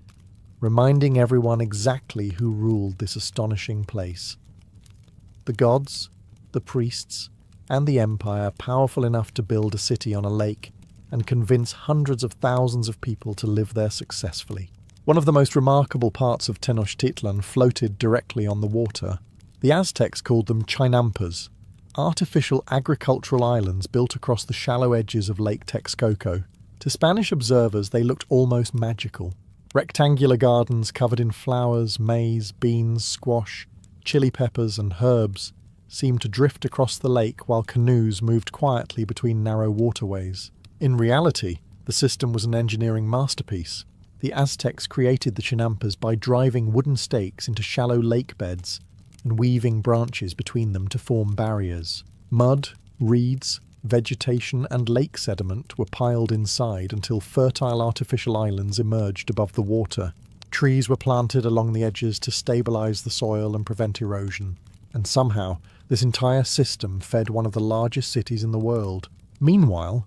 reminding everyone exactly who ruled this astonishing place. The gods, the priests, and the empire powerful enough to build a city on a lake and convince hundreds of thousands of people to live there successfully. One of the most remarkable parts of Tenochtitlan floated directly on the water. The Aztecs called them chinampas, artificial agricultural islands built across the shallow edges of Lake Texcoco. To Spanish observers, they looked almost magical. Rectangular gardens covered in flowers, maize, beans, squash, chili peppers and herbs seemed to drift across the lake while canoes moved quietly between narrow waterways. In reality, the system was an engineering masterpiece. The Aztecs created the chinampas by driving wooden stakes into shallow lake beds and weaving branches between them to form barriers. Mud, reeds, vegetation and lake sediment were piled inside until fertile artificial islands emerged above the water. Trees were planted along the edges to stabilize the soil and prevent erosion. And somehow, this entire system fed one of the largest cities in the world. Meanwhile,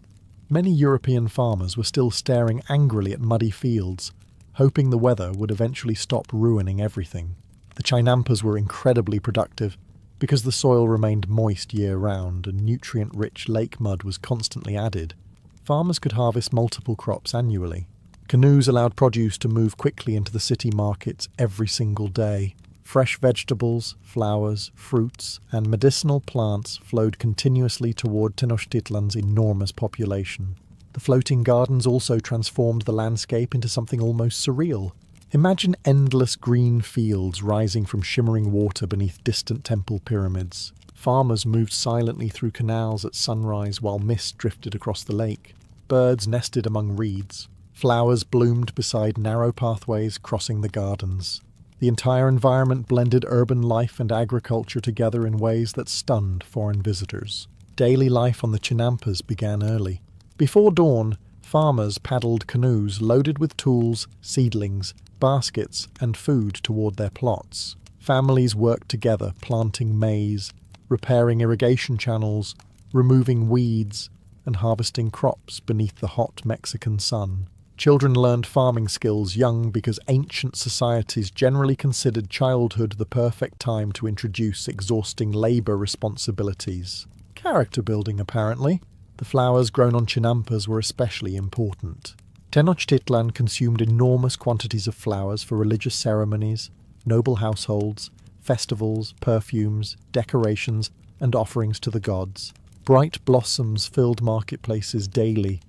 many European farmers were still staring angrily at muddy fields, hoping the weather would eventually stop ruining everything. The chinampas were incredibly productive because the soil remained moist year-round and nutrient-rich lake mud was constantly added. Farmers could harvest multiple crops annually. Canoes allowed produce to move quickly into the city markets every single day. Fresh vegetables, flowers, fruits, and medicinal plants flowed continuously toward Tenochtitlan's enormous population. The floating gardens also transformed the landscape into something almost surreal. Imagine endless green fields rising from shimmering water beneath distant temple pyramids. Farmers moved silently through canals at sunrise while mist drifted across the lake. Birds nested among reeds. Flowers bloomed beside narrow pathways crossing the gardens. The entire environment blended urban life and agriculture together in ways that stunned foreign visitors. Daily life on the chinampas began early. Before dawn, farmers paddled canoes loaded with tools, seedlings, baskets, and food toward their plots. Families worked together, planting maize, repairing irrigation channels, removing weeds, and harvesting crops beneath the hot Mexican sun. Children learned farming skills young because ancient societies generally considered childhood the perfect time to introduce exhausting labor responsibilities. Character building, apparently. The flowers grown on chinampas were especially important. Tenochtitlan consumed enormous quantities of flowers for religious ceremonies, noble households, festivals, perfumes, decorations, and offerings to the gods. Bright blossoms filled marketplaces daily,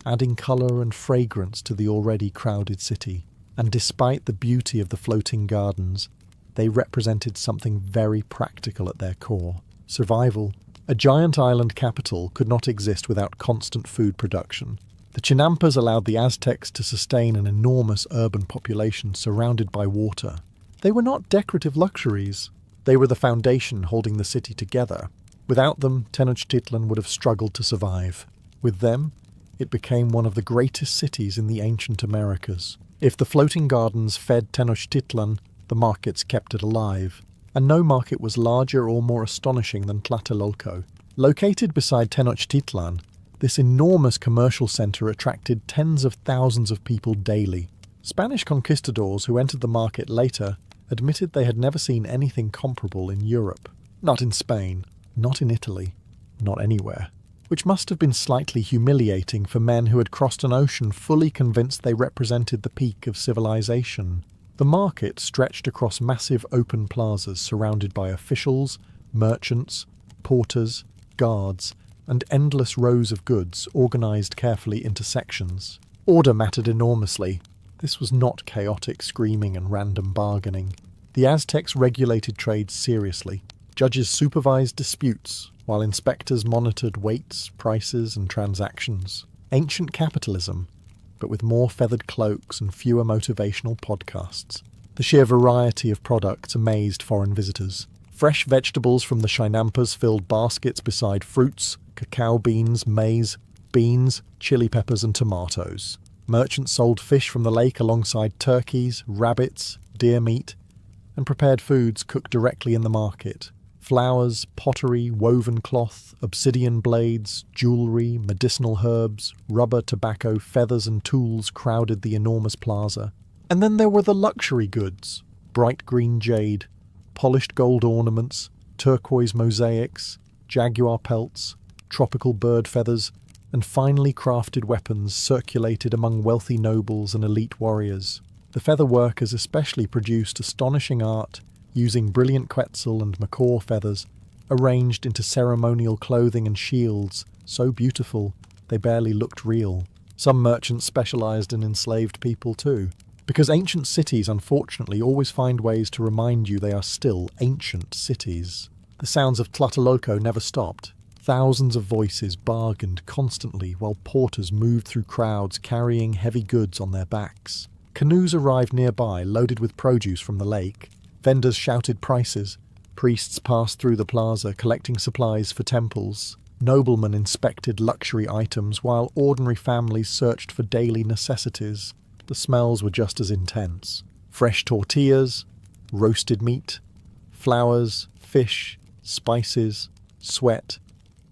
adding colour and fragrance to the already crowded city. And despite the beauty of the floating gardens, they represented something very practical at their core: survival. A giant island capital could not exist without constant food production. The chinampas allowed the Aztecs to sustain an enormous urban population surrounded by water. They were not decorative luxuries. They were the foundation holding the city together. Without them, Tenochtitlan would have struggled to survive. With them, it became one of the greatest cities in the ancient Americas. If the floating gardens fed Tenochtitlan, the markets kept it alive. And no market was larger or more astonishing than Tlatelolco. Located beside Tenochtitlan, this enormous commercial centre attracted tens of thousands of people daily. Spanish conquistadors who entered the market later admitted they had never seen anything comparable in Europe. Not in Spain, not in Italy, not anywhere. Which must have been slightly humiliating for men who had crossed an ocean fully convinced they represented the peak of civilization. The market stretched across massive open plazas surrounded by officials, merchants, porters, guards, and endless rows of goods organised carefully into sections. Order mattered enormously. This was not chaotic screaming and random bargaining. The Aztecs regulated trade seriously. Judges supervised disputes, while inspectors monitored weights, prices, and transactions. Ancient capitalism, but with more feathered cloaks and fewer motivational podcasts. The sheer variety of products amazed foreign visitors. Fresh vegetables from the chinampas filled baskets beside fruits, cacao beans, maize, beans, chili peppers, and tomatoes. Merchants sold fish from the lake alongside turkeys, rabbits, deer meat, and prepared foods cooked directly in the market. Flowers, pottery, woven cloth, obsidian blades, jewellery, medicinal herbs, rubber, tobacco, feathers and tools crowded the enormous plaza. And then there were the luxury goods: bright green jade, polished gold ornaments, turquoise mosaics, jaguar pelts, tropical bird feathers, and finely crafted weapons circulated among wealthy nobles and elite warriors. The feather workers especially produced astonishing art using brilliant quetzal and macaw feathers arranged into ceremonial clothing and shields, so beautiful they barely looked real. Some merchants specialized in enslaved people too, because ancient cities unfortunately always find ways to remind you they are still ancient cities. The sounds of Tlatelolco never stopped. Thousands of voices bargained constantly while porters moved through crowds carrying heavy goods on their backs. Canoes arrived nearby loaded with produce from the lake. Vendors shouted prices. Priests passed through the plaza collecting supplies for temples. Noblemen inspected luxury items while ordinary families searched for daily necessities. The smells were just as intense. Fresh tortillas, roasted meat, flowers, fish, spices, sweat,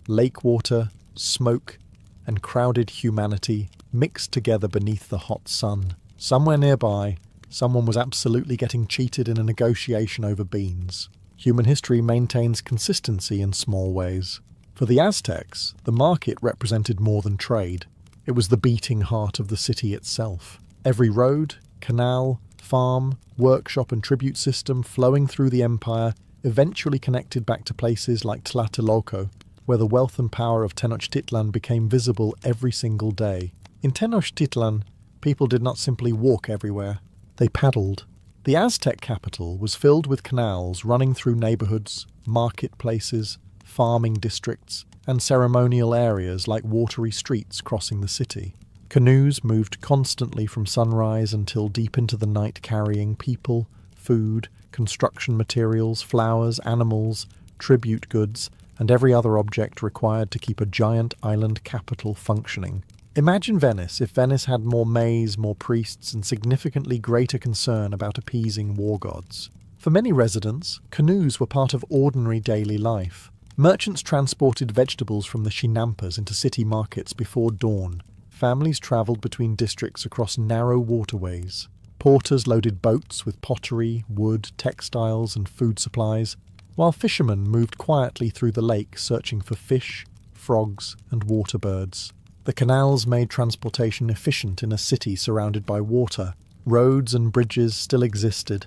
lake water, smoke, and crowded humanity mixed together beneath the hot sun. Somewhere nearby, someone was absolutely getting cheated in a negotiation over beans. Human history maintains consistency in small ways. For the Aztecs, the market represented more than trade. It was the beating heart of the city itself. Every road, canal, farm, workshop and tribute system flowing through the empire eventually connected back to places like Tlatelolco, where the wealth and power of Tenochtitlan became visible every single day. In Tenochtitlan, people did not simply walk everywhere, they paddled. The Aztec capital was filled with canals running through neighborhoods, marketplaces, farming districts, and ceremonial areas like watery streets crossing the city. Canoes moved constantly from sunrise until deep into the night carrying people, food, construction materials, flowers, animals, tribute goods, and every other object required to keep a giant island capital functioning. Imagine Venice if Venice had more maize, more priests, and significantly greater concern about appeasing war gods. For many residents, canoes were part of ordinary daily life. Merchants transported vegetables from the Chinampas into city markets before dawn. Families travelled between districts across narrow waterways. Porters loaded boats with pottery, wood, textiles, and food supplies, while fishermen moved quietly through the lake searching for fish, frogs, and water birds. The canals made transportation efficient in a city surrounded by water. Roads and bridges still existed,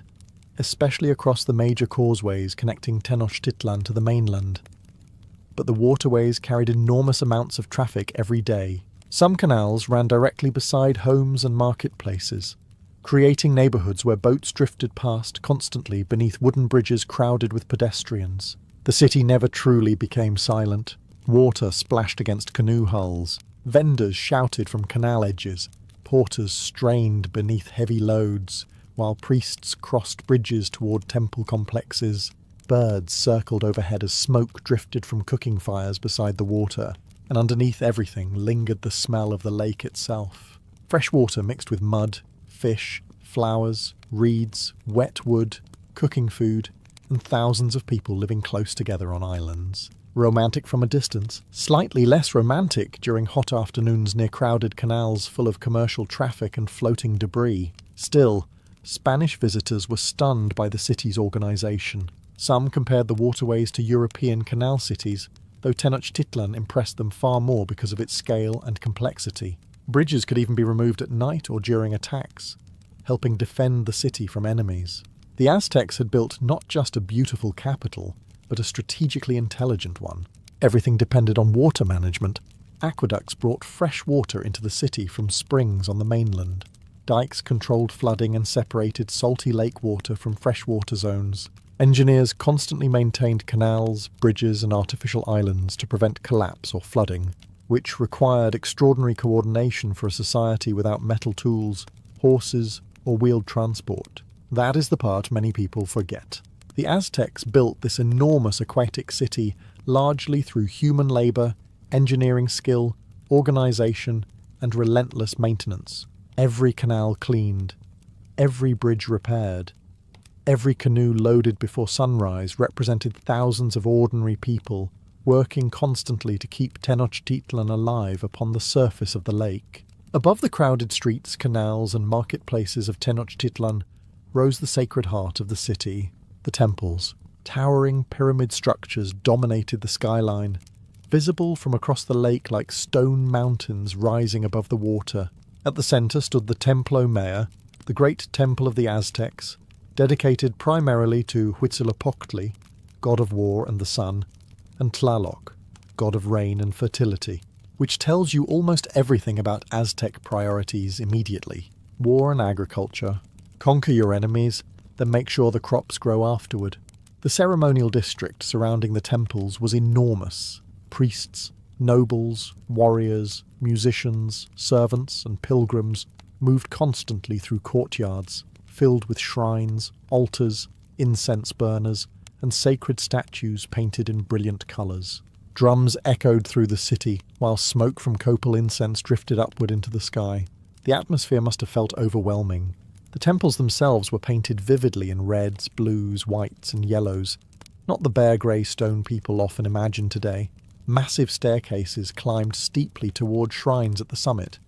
especially across the major causeways connecting Tenochtitlan to the mainland. But the waterways carried enormous amounts of traffic every day. Some canals ran directly beside homes and marketplaces, creating neighbourhoods where boats drifted past constantly beneath wooden bridges crowded with pedestrians. The city never truly became silent. Water splashed against canoe hulls. Vendors shouted from canal edges. Porters strained beneath heavy loads, while priests crossed bridges toward temple complexes. Birds circled overhead as smoke drifted from cooking fires beside the water, and underneath everything lingered the smell of the lake itself. Fresh water mixed with mud, fish, flowers, reeds, wet wood, cooking food, and thousands of people living close together on islands. Romantic from a distance, slightly less romantic during hot afternoons near crowded canals full of commercial traffic and floating debris. Still, Spanish visitors were stunned by the city's organisation. Some compared the waterways to European canal cities, though Tenochtitlan impressed them far more because of its scale and complexity. Bridges could even be removed at night or during attacks, helping defend the city from enemies. The Aztecs had built not just a beautiful capital, but a strategically intelligent one. Everything depended on water management. Aqueducts brought fresh water into the city from springs on the mainland. Dikes controlled flooding and separated salty lake water from freshwater zones. Engineers constantly maintained canals, bridges, and artificial islands to prevent collapse or flooding, which required extraordinary coordination for a society without metal tools, horses, or wheeled transport. That is the part many people forget. The Aztecs built this enormous aquatic city largely through human labour, engineering skill, organisation, and relentless maintenance. Every canal cleaned, every bridge repaired, every canoe loaded before sunrise represented thousands of ordinary people working constantly to keep Tenochtitlan alive upon the surface of the lake. Above the crowded streets, canals, and marketplaces of Tenochtitlan rose the sacred heart of the city, the temples. Towering pyramid structures dominated the skyline, visible from across the lake like stone mountains rising above the water. At the centre stood the Templo Mayor, the great temple of the Aztecs, dedicated primarily to Huitzilopochtli, god of war and the sun, and Tlaloc, god of rain and fertility, which tells you almost everything about Aztec priorities immediately. War and agriculture. Conquer your enemies, then make sure the crops grow afterward. The ceremonial district surrounding the temples was enormous. Priests, nobles, warriors, musicians, servants, and pilgrims moved constantly through courtyards, filled with shrines, altars, incense burners, and sacred statues painted in brilliant colours. Drums echoed through the city, while smoke from copal incense drifted upward into the sky. The atmosphere must have felt overwhelming. The temples themselves were painted vividly in reds, blues, whites, and yellows, not the bare grey stone people often imagine today. Massive staircases climbed steeply toward shrines at the summit,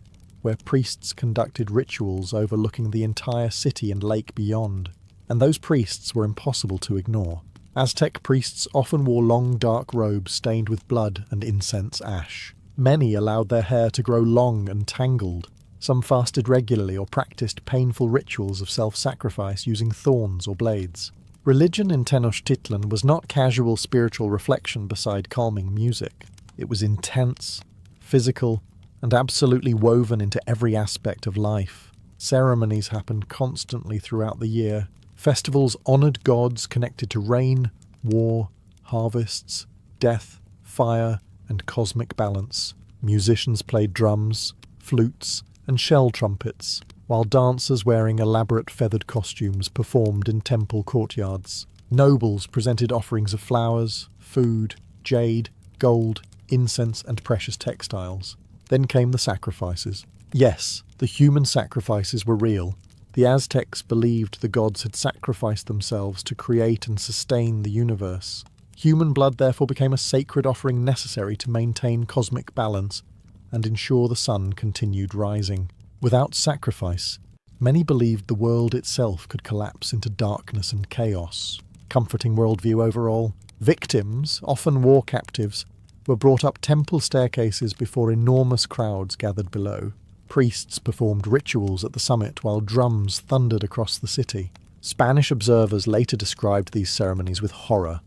where priests conducted rituals overlooking the entire city and lake beyond. And those priests were impossible to ignore. Aztec priests often wore long dark robes stained with blood and incense ash. Many allowed their hair to grow long and tangled. Some fasted regularly or practiced painful rituals of self-sacrifice using thorns or blades. Religion in Tenochtitlan was not casual spiritual reflection beside calming music. It was intense, physical, and absolutely woven into every aspect of life. Ceremonies happened constantly throughout the year. Festivals honoured gods connected to rain, war, harvests, death, fire, and cosmic balance. Musicians played drums, flutes, and shell trumpets, while dancers wearing elaborate feathered costumes performed in temple courtyards. Nobles presented offerings of flowers, food, jade, gold, incense, and precious textiles. Then came the sacrifices. Yes, the human sacrifices were real. The Aztecs believed the gods had sacrificed themselves to create and sustain the universe. Human blood therefore became a sacred offering necessary to maintain cosmic balance and ensure the sun continued rising. Without sacrifice, many believed the world itself could collapse into darkness and chaos. Comforting worldview overall. Victims, often war captives, were brought up temple staircases before enormous crowds gathered below. Priests performed rituals at the summit while drums thundered across the city. Spanish observers later described these ceremonies with horror.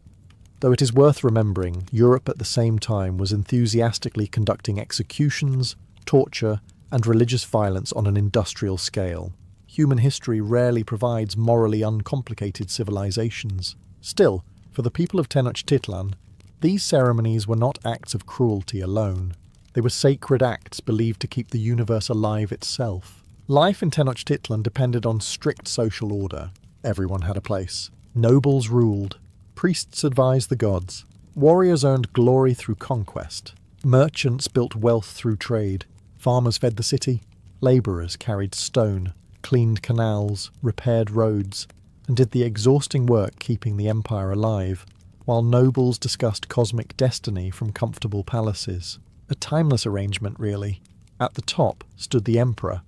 Though it is worth remembering, Europe at the same time was enthusiastically conducting executions, torture, and religious violence on an industrial scale. Human history rarely provides morally uncomplicated civilizations. Still, for the people of Tenochtitlan, these ceremonies were not acts of cruelty alone. They were sacred acts believed to keep the universe alive itself. Life in Tenochtitlan depended on strict social order. Everyone had a place. Nobles ruled. Priests advised the gods. Warriors earned glory through conquest. Merchants built wealth through trade. Farmers fed the city. Labourers carried stone, cleaned canals, repaired roads, and did the exhausting work keeping the empire alive, while nobles discussed cosmic destiny from comfortable palaces. A timeless arrangement, really. At the top stood the emperor,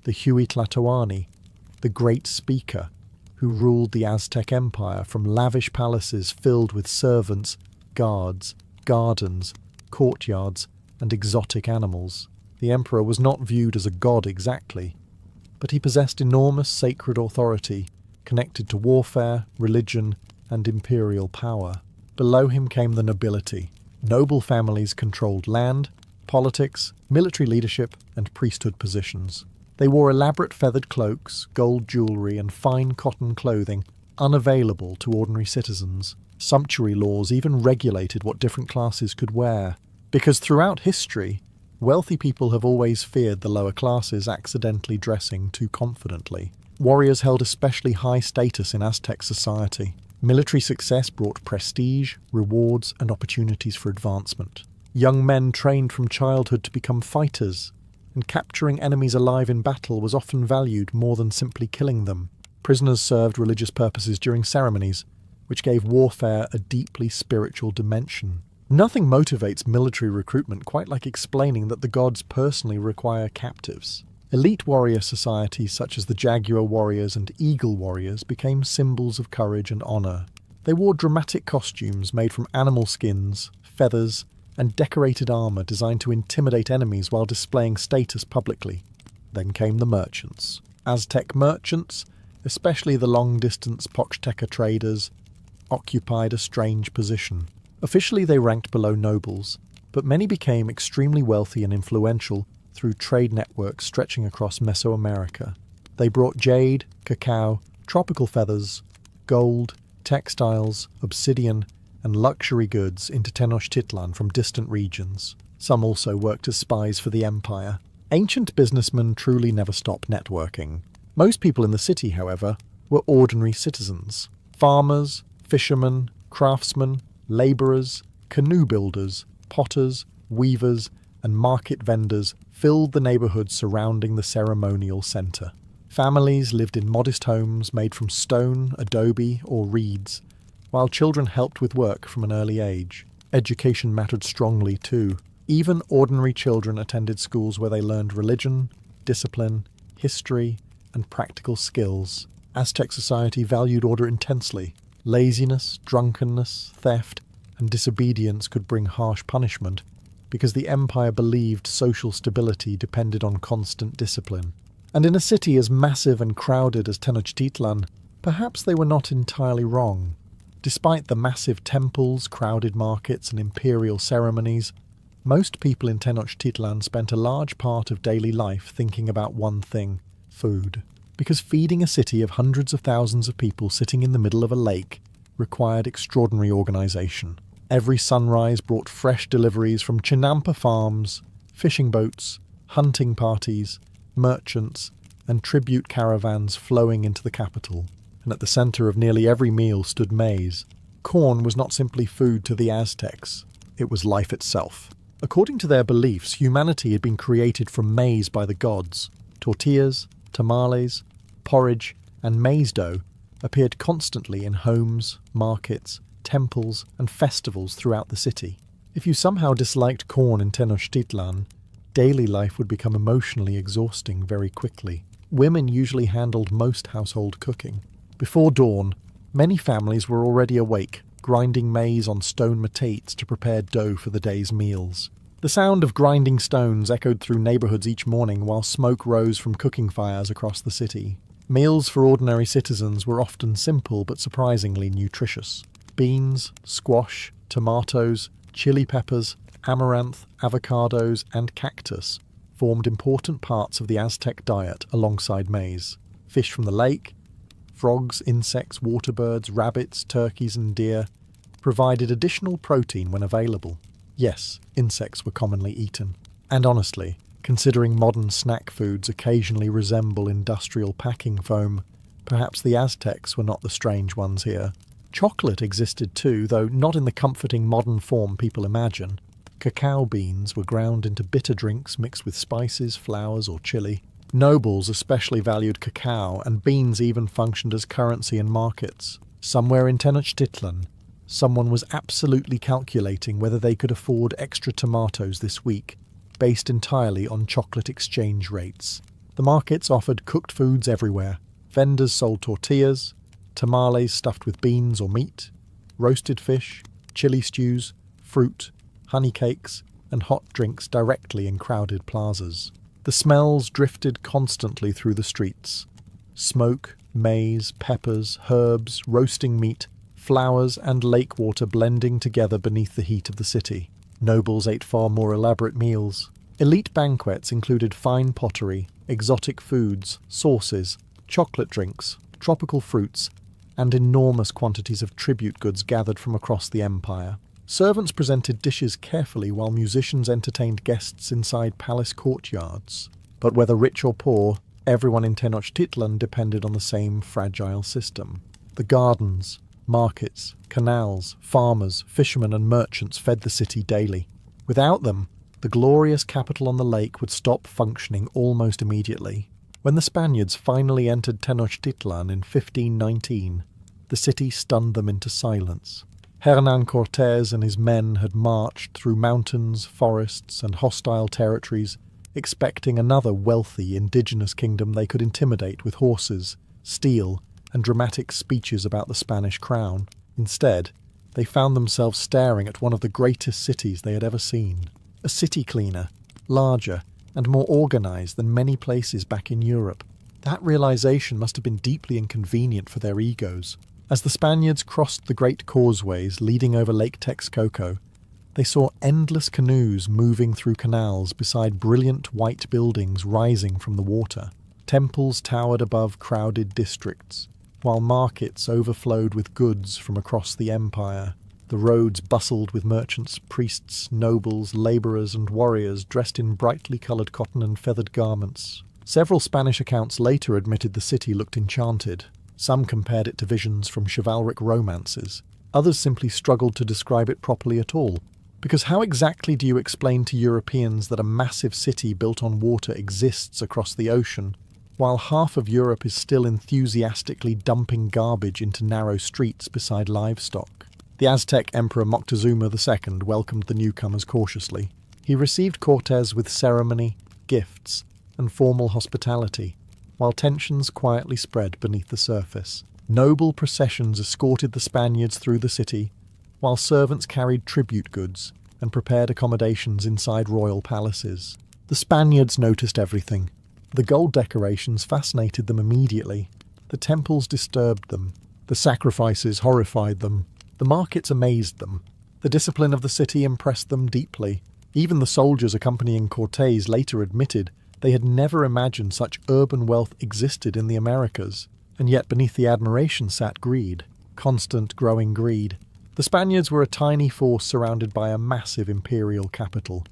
the Huitlatawani, the great speaker, who ruled the Aztec Empire from lavish palaces filled with servants, guards, gardens, courtyards, and exotic animals. The emperor was not viewed as a god exactly, but he possessed enormous sacred authority connected to warfare, religion, and imperial power. Below him came the nobility. Noble families controlled land, politics, military leadership, and priesthood positions. They wore elaborate feathered cloaks, gold jewellery, and fine cotton clothing, unavailable to ordinary citizens. Sumptuary laws even regulated what different classes could wear, because throughout history, wealthy people have always feared the lower classes accidentally dressing too confidently. Warriors held especially high status in Aztec society. Military success brought prestige, rewards, and opportunities for advancement. Young men trained from childhood to become fighters, and capturing enemies alive in battle was often valued more than simply killing them. Prisoners served religious purposes during ceremonies, which gave warfare a deeply spiritual dimension. Nothing motivates military recruitment quite like explaining that the gods personally require captives. Elite warrior societies such as the Jaguar warriors and Eagle warriors became symbols of courage and honour. They wore dramatic costumes made from animal skins, feathers, and decorated armour designed to intimidate enemies while displaying status publicly. Then came the merchants. Aztec merchants, especially the long-distance Pochteca traders, occupied a strange position. Officially they ranked below nobles, but many became extremely wealthy and influential through trade networks stretching across Mesoamerica. They brought jade, cacao, tropical feathers, gold, textiles, obsidian, and luxury goods into Tenochtitlan from distant regions. Some also worked as spies for the empire. Ancient businessmen truly never stopped networking. Most people in the city, however, were ordinary citizens. Farmers, fishermen, craftsmen, labourers, canoe builders, potters, weavers, and market vendors filled the neighbourhoods surrounding the ceremonial centre. Families lived in modest homes made from stone, adobe, or reeds, while children helped with work from an early age. Education mattered strongly too. Even ordinary children attended schools where they learned religion, discipline, history, and practical skills. Aztec society valued order intensely. Laziness, drunkenness, theft, and disobedience could bring harsh punishment, because the empire believed social stability depended on constant discipline. And in a city as massive and crowded as Tenochtitlan, perhaps they were not entirely wrong. Despite the massive temples, crowded markets, and imperial ceremonies, most people in Tenochtitlan spent a large part of daily life thinking about one thing: food. Because feeding a city of hundreds of thousands of people sitting in the middle of a lake required extraordinary organisation. Every sunrise brought fresh deliveries from Chinampa farms, fishing boats, hunting parties, merchants, and tribute caravans flowing into the capital. And at the centre of nearly every meal stood maize. Corn was not simply food to the Aztecs, it was life itself. According to their beliefs, humanity had been created from maize by the gods. Tortillas, tamales, porridge, and maize dough appeared constantly in homes, markets, temples, and festivals throughout the city. If you somehow disliked corn in Tenochtitlan, daily life would become emotionally exhausting very quickly. Women usually handled most household cooking. Before dawn, many families were already awake, grinding maize on stone matates to prepare dough for the day's meals. The sound of grinding stones echoed through neighbourhoods each morning while smoke rose from cooking fires across the city. Meals for ordinary citizens were often simple but surprisingly nutritious. Beans, squash, tomatoes, chili peppers, amaranth, avocados, and cactus formed important parts of the Aztec diet alongside maize. Fish from the lake, frogs, insects, water birds, rabbits, turkeys, and deer provided additional protein when available. Yes, insects were commonly eaten. And honestly, considering modern snack foods occasionally resemble industrial packing foam, perhaps the Aztecs were not the strange ones here. Chocolate existed too, though not in the comforting modern form people imagine. Cacao beans were ground into bitter drinks mixed with spices, flowers, or chili. Nobles especially valued cacao, and beans even functioned as currency in markets. Somewhere in Tenochtitlan, someone was absolutely calculating whether they could afford extra tomatoes this week, based entirely on chocolate exchange rates. The markets offered cooked foods everywhere. Vendors sold tortillas, tamales stuffed with beans or meat, roasted fish, chili stews, fruit, honey cakes, and hot drinks directly in crowded plazas. The smells drifted constantly through the streets. Smoke, maize, peppers, herbs, roasting meat, flowers, and lake water blending together beneath the heat of the city. Nobles ate far more elaborate meals. Elite banquets included fine pottery, exotic foods, sauces, chocolate drinks, tropical fruits, and enormous quantities of tribute goods gathered from across the empire. Servants presented dishes carefully while musicians entertained guests inside palace courtyards. But whether rich or poor, everyone in Tenochtitlan depended on the same fragile system. The gardens, markets, canals, farmers, fishermen and merchants fed the city daily. Without them, the glorious capital on the lake would stop functioning almost immediately. When the Spaniards finally entered Tenochtitlan in 1519, the city stunned them into silence. Hernan Cortés and his men had marched through mountains, forests, and hostile territories, expecting another wealthy indigenous kingdom they could intimidate with horses, steel, and dramatic speeches about the Spanish crown. Instead, they found themselves staring at one of the greatest cities they had ever seen. A city cleaner, larger, and more organised than many places back in Europe. That realisation must have been deeply inconvenient for their egos. As the Spaniards crossed the great causeways leading over Lake Texcoco, they saw endless canoes moving through canals beside brilliant white buildings rising from the water. Temples towered above crowded districts, while markets overflowed with goods from across the empire. The roads bustled with merchants, priests, nobles, labourers and warriors dressed in brightly coloured cotton and feathered garments. Several Spanish accounts later admitted the city looked enchanted. Some compared it to visions from chivalric romances. Others simply struggled to describe it properly at all. Because how exactly do you explain to Europeans that a massive city built on water exists across the ocean, while half of Europe is still enthusiastically dumping garbage into narrow streets beside livestock? The Aztec Emperor Moctezuma II welcomed the newcomers cautiously. He received Cortés with ceremony, gifts, and formal hospitality, while tensions quietly spread beneath the surface. Noble processions escorted the Spaniards through the city, while servants carried tribute goods and prepared accommodations inside royal palaces. The Spaniards noticed everything. The gold decorations fascinated them immediately. The temples disturbed them. The sacrifices horrified them. The markets amazed them. The discipline of the city impressed them deeply. Even the soldiers accompanying Cortés later admitted they had never imagined such urban wealth existed in the Americas, and yet beneath the admiration sat greed, constant growing greed. The Spaniards were a tiny force surrounded by a massive imperial capital,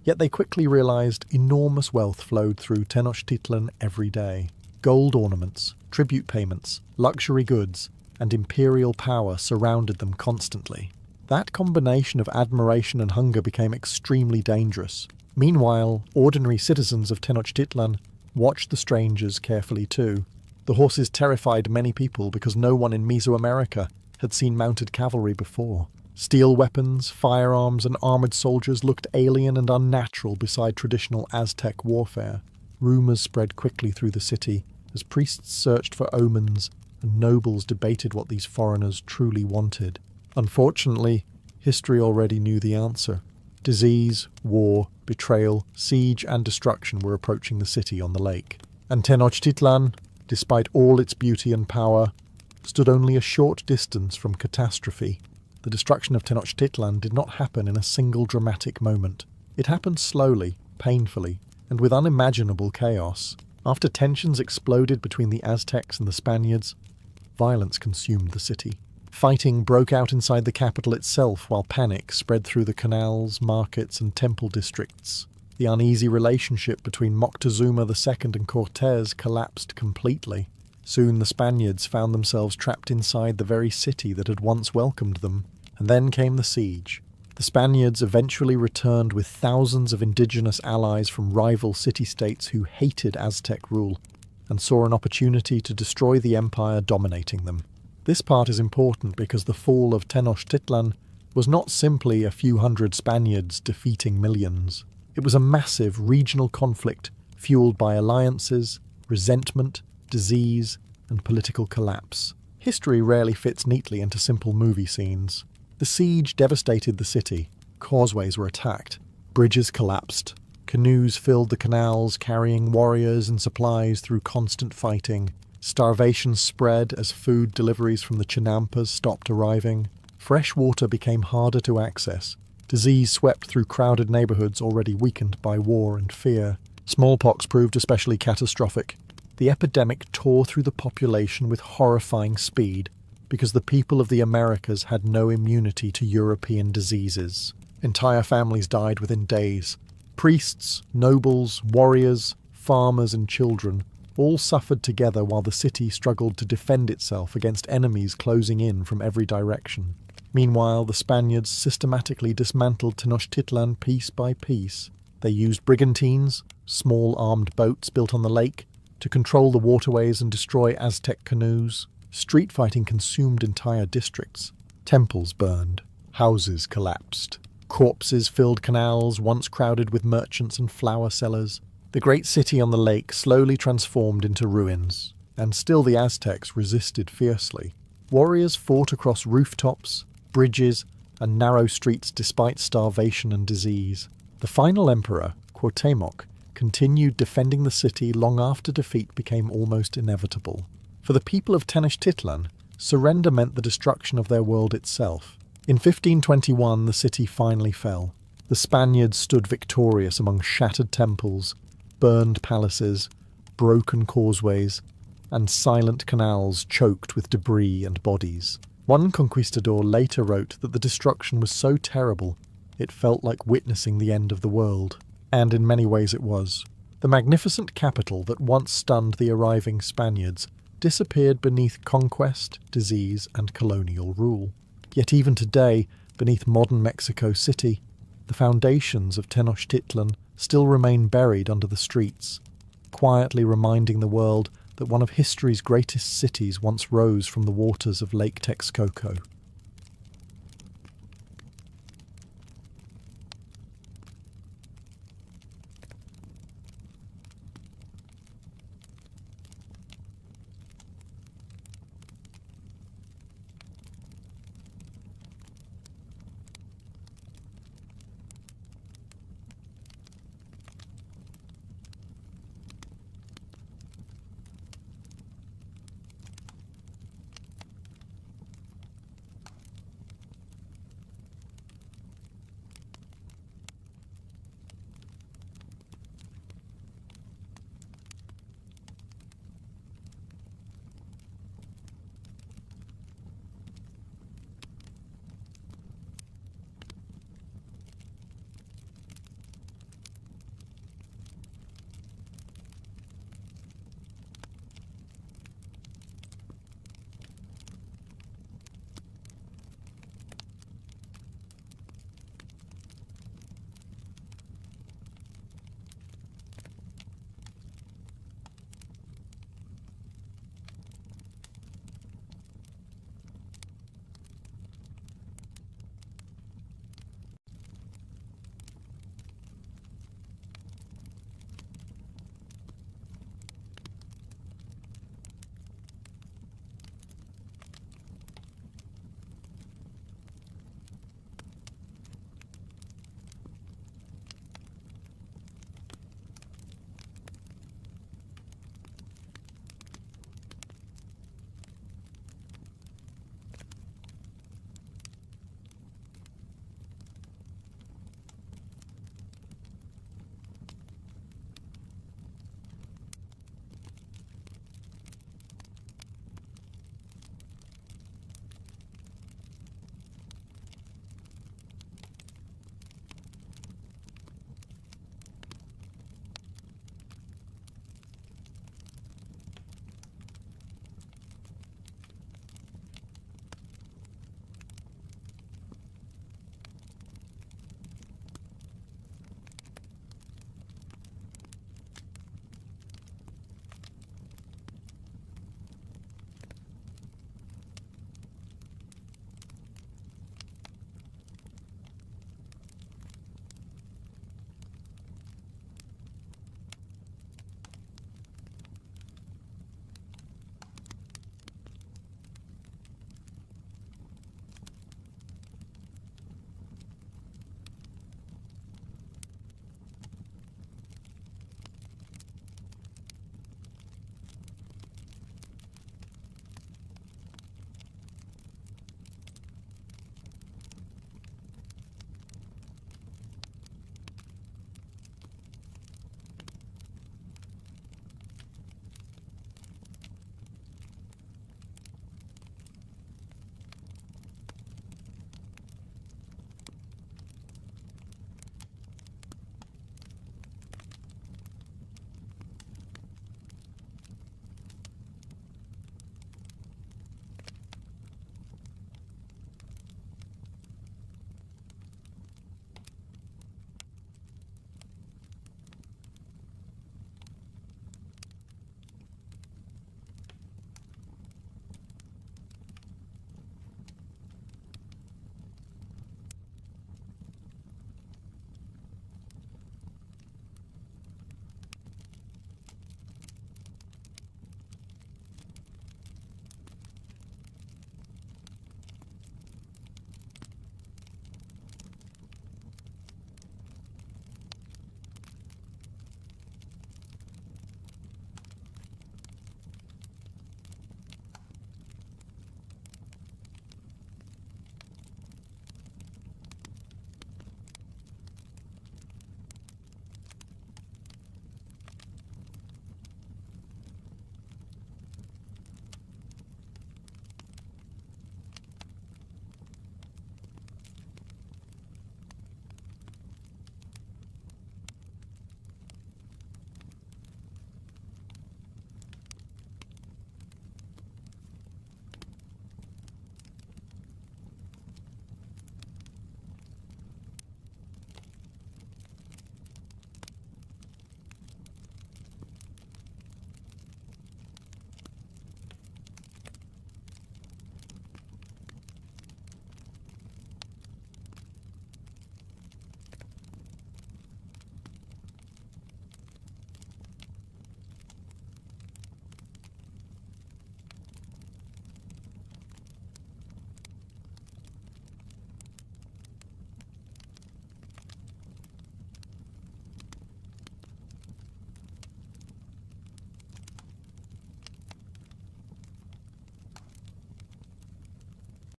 yet they quickly realized enormous wealth flowed through Tenochtitlan every day. Gold ornaments, tribute payments, luxury goods, and imperial power surrounded them constantly. That combination of admiration and hunger became extremely dangerous. Meanwhile, ordinary citizens of Tenochtitlan watched the strangers carefully too. The horses terrified many people because no one in Mesoamerica had seen mounted cavalry before. Steel weapons, firearms, and armoured soldiers looked alien and unnatural beside traditional Aztec warfare. Rumours spread quickly through the city as priests searched for omens and nobles debated what these foreigners truly wanted. Unfortunately, history already knew the answer. Disease, war, betrayal, siege and destruction were approaching the city on the lake. And Tenochtitlan, despite all its beauty and power, stood only a short distance from catastrophe. The destruction of Tenochtitlan did not happen in a single dramatic moment. It happened slowly, painfully, and with unimaginable chaos. After tensions exploded between the Aztecs and the Spaniards, violence consumed the city. Fighting broke out inside the capital itself while panic spread through the canals, markets and temple districts. The uneasy relationship between Moctezuma II and Cortés collapsed completely. Soon the Spaniards found themselves trapped inside the very city that had once welcomed them. And then came the siege. The Spaniards eventually returned with thousands of indigenous allies from rival city-states who hated Aztec rule and saw an opportunity to destroy the empire dominating them. This part is important because the fall of Tenochtitlan was not simply a few hundred Spaniards defeating millions. It was a massive regional conflict fueled by alliances, resentment, disease, and political collapse. History rarely fits neatly into simple movie scenes. The siege devastated the city. Causeways were attacked. Bridges collapsed. Canoes filled the canals, carrying warriors and supplies through constant fighting. Starvation spread as food deliveries from the Chinampas stopped arriving. Fresh water became harder to access. Disease swept through crowded neighbourhoods already weakened by war and fear. Smallpox proved especially catastrophic. The epidemic tore through the population with horrifying speed because the people of the Americas had no immunity to European diseases. Entire families died within days. Priests, nobles, warriors, farmers and children all suffered together while the city struggled to defend itself against enemies closing in from every direction. Meanwhile, the Spaniards systematically dismantled Tenochtitlan piece by piece. They used brigantines, small armed boats built on the lake, to control the waterways and destroy Aztec canoes. Street fighting consumed entire districts. Temples burned, houses collapsed, corpses filled canals once crowded with merchants and flower sellers. The great city on the lake slowly transformed into ruins, and still the Aztecs resisted fiercely. Warriors fought across rooftops, bridges, and narrow streets despite starvation and disease. The final emperor, Cuauhtémoc, continued defending the city long after defeat became almost inevitable. For the people of Tenochtitlan, surrender meant the destruction of their world itself. In 1521, the city finally fell. The Spaniards stood victorious among shattered temples, burned palaces, broken causeways, and silent canals choked with debris and bodies. One conquistador later wrote that the destruction was so terrible it felt like witnessing the end of the world. And in many ways it was. The magnificent capital that once stunned the arriving Spaniards disappeared beneath conquest, disease, and colonial rule. Yet even today, beneath modern Mexico City, the foundations of Tenochtitlan still remain buried under the streets, quietly reminding the world that one of history's greatest cities once rose from the waters of Lake Texcoco.